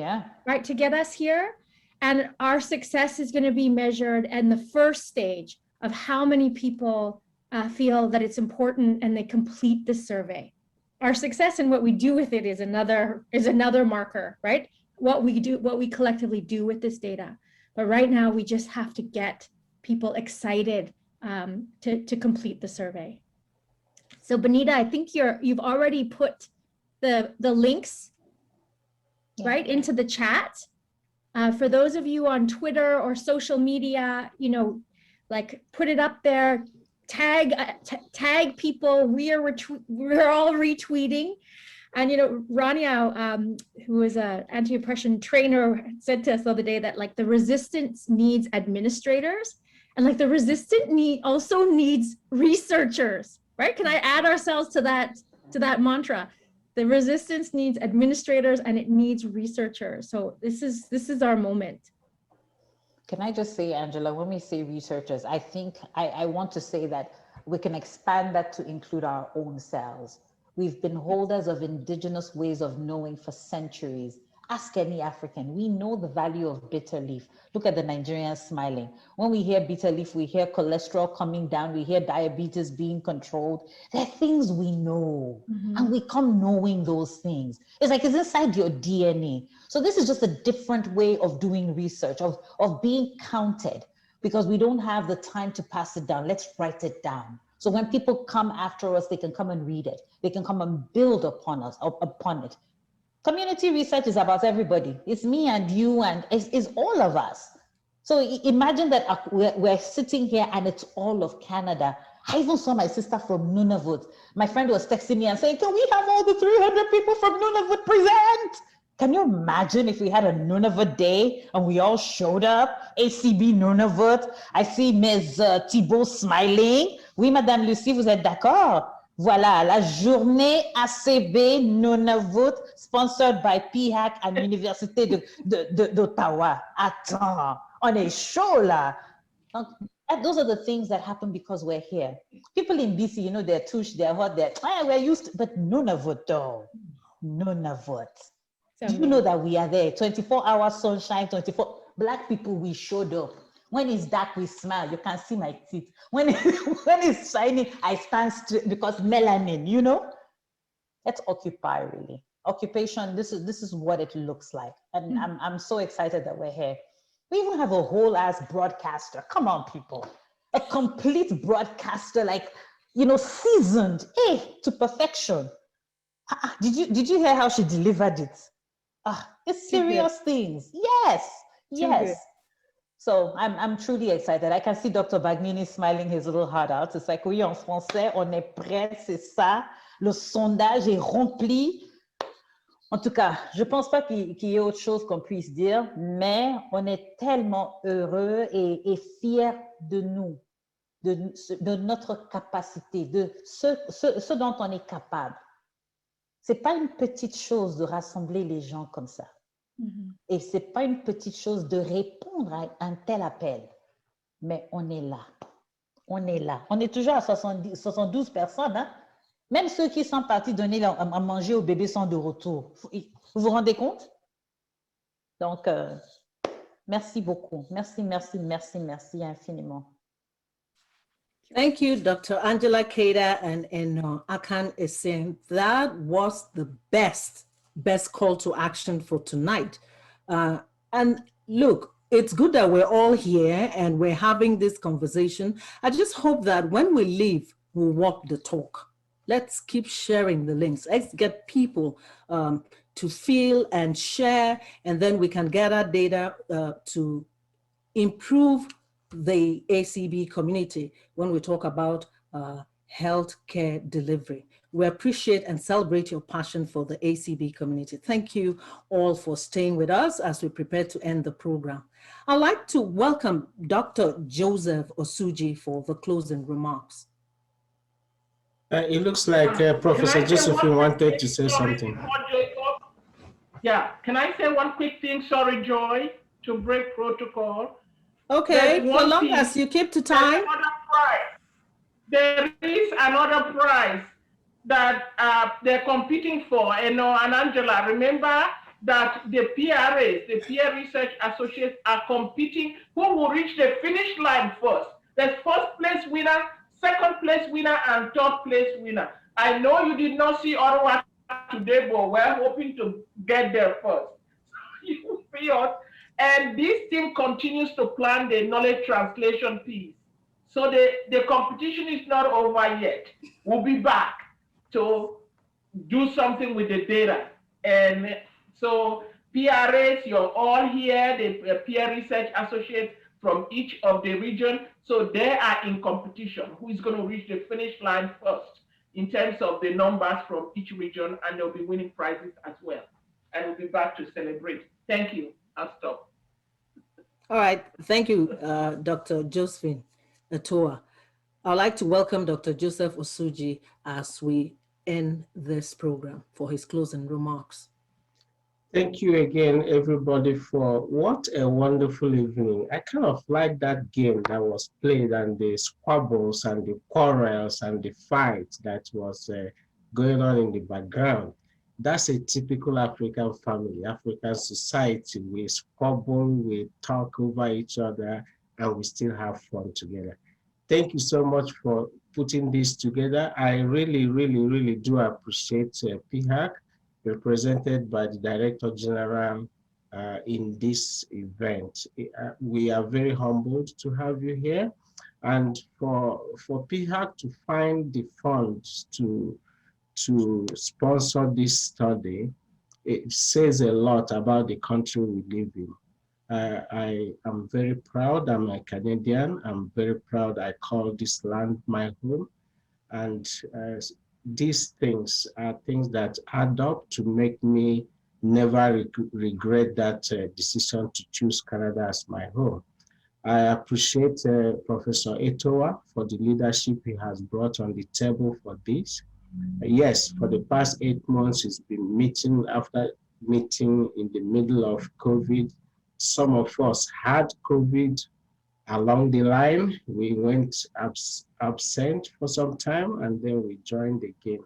right, to get us here. And our success is going to be measured in the first stage of how many people feel that it's important and they complete the survey. Our success and what we do with it is another marker, right? What we collectively do with this data. But right now we just have to get people excited to complete the survey. So Benita, I think you've already put the links right into the chat. For those of you on Twitter or social media, you know, like, put it up there. Tag people. We're all retweeting. And, you know, Rania, who is an anti-oppression trainer, said to us the other day that, like, the resistance needs administrators, and, like, the resistance also needs researchers, right? Can I add ourselves to that mantra? The resistance needs administrators and it needs researchers. So this is our moment. Can I just say, Angela, when we say researchers, I think I want to say that we can expand that to include our own selves. We've been holders of indigenous ways of knowing for centuries. Ask any African. We know the value of bitter leaf. Look at the Nigerians smiling. When we hear bitter leaf, we hear cholesterol coming down, we hear diabetes being controlled. They're things we know, and we come knowing those things. It's like it's inside your DNA. So this is just a different way of doing research, of being counted, because we don't have the time to pass it down. Let's write it down. So when people come after us, they can come and read it. They can come and build upon it. Community research is about everybody. It's me and you, and it's all of us. So imagine that we're sitting here and it's all of Canada. I even saw my sister from Nunavut. My friend was texting me and saying, can we have all the 300 people from Nunavut present? Can you imagine if we had a Nunavut day and we all showed up? ACB Nunavut. I see Ms. Thibault smiling. Oui, Madame Lucie, vous êtes d'accord? Voilà, la journée ACB Nunavut, sponsored by PHAC à l'Université d'Ottawa. Attends, on est chaud là. Donc, those are the things that happen because we're here. People in BC, you know, they're touche, they're hot, we're used to, but Nunavut though, Nunavut. Do you know that we are there? 24-hour sunshine, 24. Black people, we showed up. When it's dark, we smile. You can see my teeth. When it's shining, I stand straight because melanin, you know? Let's occupy, really. Occupation, this is what it looks like. And I'm so excited that we're here. We even have a whole ass broadcaster. Come on, people. A complete broadcaster, like, you know, seasoned, to perfection. Did you hear how she delivered it? It's serious things. Yes, yes. So I'm truly excited. I can see Dr. Bagnini smiling his little heart out. It's like, oui, en français, on est prêt, c'est ça. Le sondage est rempli. En tout cas, je ne pense pas qu'il y ait autre chose qu'on puisse dire, mais on est tellement heureux et fiers de nous, de notre capacité, de ce dont on est capable. Ce n'est pas une petite chose de rassembler les gens comme ça. Et ce n'est pas une petite chose de répondre à un tel appel. Mais on est là. On est là. On est toujours à 72 personnes. Hein? Même ceux qui sont partis donner à manger aux bébés sont de retour. Vous vous rendez compte? Donc, merci beaucoup. Merci, merci, merci, merci infiniment. Thank you, Dr. Angela Keita and Akan is saying that was the best call to action for tonight. And look, it's good that we're all here and we're having this conversation. I just hope that when we leave, we'll walk the talk. Let's keep sharing the links. Let's get people to feel and share, and then we can gather data to improve the ACB community when we talk about healthcare delivery. We appreciate and celebrate your passion for the ACB community. Thank you all for staying with us as we prepare to end the program. I'd like to welcome Dr. Joseph Osuji for the closing remarks. It looks like Professor Josephine wanted to say something. Yeah, can I say one quick thing? Sorry, Joy, to break protocol. Okay, so long as you keep to time. There is another prize that they're competing for. And Angela, remember that the PRAs, the Peer Research Associates, are competing. Who will reach the finish line first? There's first place winner, second place winner, and third place winner. I know you did not see Ottawa today, but we're hoping to get there first. You will see us. And this team continues to plan the knowledge translation piece. So the competition is not over yet. We'll be back to do something with the data. And so PRAs, you're all here, the Peer Research Associates from each of the region. So they are in competition. Who is going to reach the finish line first in terms of the numbers from each region, and they'll be winning prizes as well. And we'll be back to celebrate. Thank you. I'll stop. All right. Thank you, Dr. Josephine Atoa. I'd like to welcome Dr. Joseph Osuji as we end this program for his closing remarks. Thank you again, everybody, for what a wonderful evening. I kind of like that game that was played and the squabbles and the quarrels and the fights that was going on in the background. That's a typical African family, African society. We squabble, we talk over each other, and we still have fun together. Thank you so much for putting this together. I really, really, really do appreciate PHAC, represented by the Director General in this event. We are very humbled to have you here, and for PHAC to find the funds to sponsor this study, it says a lot about the country we live in. I am very proud. I'm a Canadian. I'm very proud I call this land my home. And these things are things that add up to make me never regret that decision to choose Canada as my home. I appreciate Professor Etowa for the leadership he has brought on the table for this. Yes, for the past 8 months, he's been meeting after meeting in the middle of COVID. Some of us had COVID along the line. We went absent for some time and then we joined again.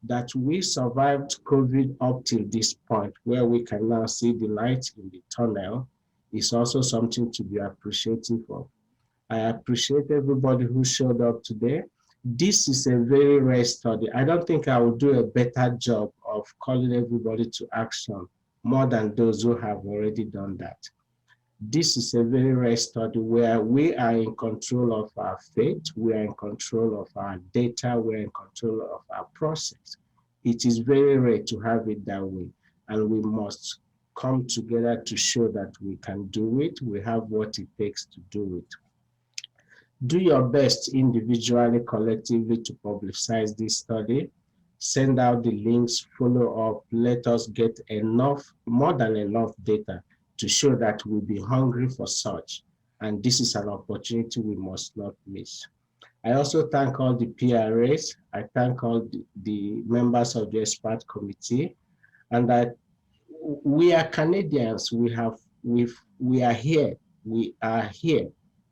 That we survived COVID up till this point where we can now see the light in the tunnel is also something to be appreciative of. I appreciate everybody who showed up today. This is a very rare study. I don't think I will do a better job of calling everybody to action more than those who have already done that. This is a very rare study where we are in control of our fate, we are in control of our data, we're in control of our process. It is very rare to have it that way, and we must come together to show that we can do it. We have what it takes to do it. Do your best individually, collectively to publicize this study. Send out the links, follow up, let us get enough, more than enough data to show that we'll be hungry for such. And this is an opportunity we must not miss. I also thank all the PRAs. I thank all the members of the expert committee, and that we are Canadians. We are here. We are here.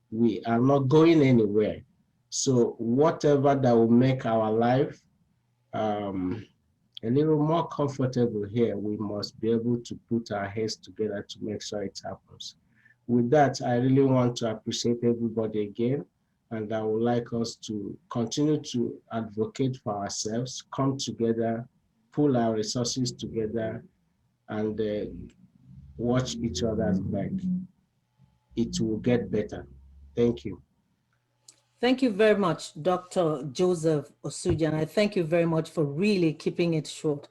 We are not going anywhere. So whatever that will make our life a little more comfortable here, we must be able to put our heads together to make sure it happens. With that, I really want to appreciate everybody again, and I would like us to continue to advocate for ourselves, come together, pull our resources together, and watch each other's back. It will get better. Thank you. Thank you very much, Dr. Joseph Osujan. I thank you very much for really keeping it short.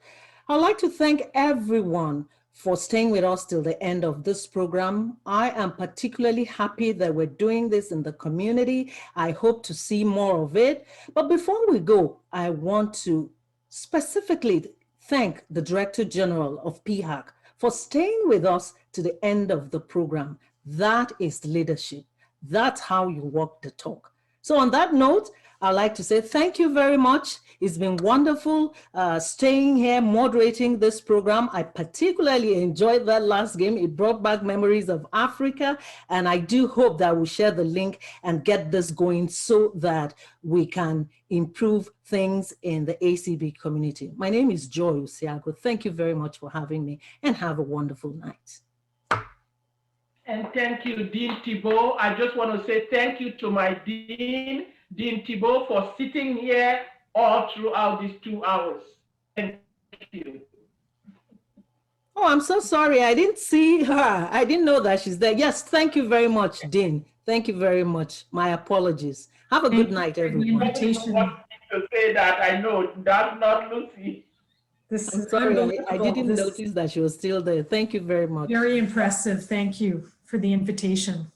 I'd like to thank everyone for staying with us till the end of this program. I am particularly happy that we're doing this in the community. I hope to see more of it. But before we go, I want to specifically thank the Director General of PHAC for staying with us to the end of the program. That is leadership. That's how you walk the talk. So on that note, I'd like to say thank you very much. It's been wonderful staying here, moderating this program. I particularly enjoyed that last game. It brought back memories of Africa. And I do hope that we'll share the link and get this going so that we can improve things in the ACB community. My name is Joy Usiago. Thank you very much for having me, and have a wonderful night. And thank you, Dean Thibault. I just want to say thank you to my Dean Thibault, for sitting here all throughout these 2 hours. Thank you. Oh, I'm so sorry. I didn't see her. I didn't know that she's there. Yes, thank you very much, Dean. Thank you very much. My apologies. Have a good night, everyone. I to say that I know that's not Lucy. This I'm is sorry, I didn't notice that she was still there. Thank you very much. Very impressive. Thank you for the invitation.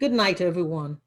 Good night, everyone.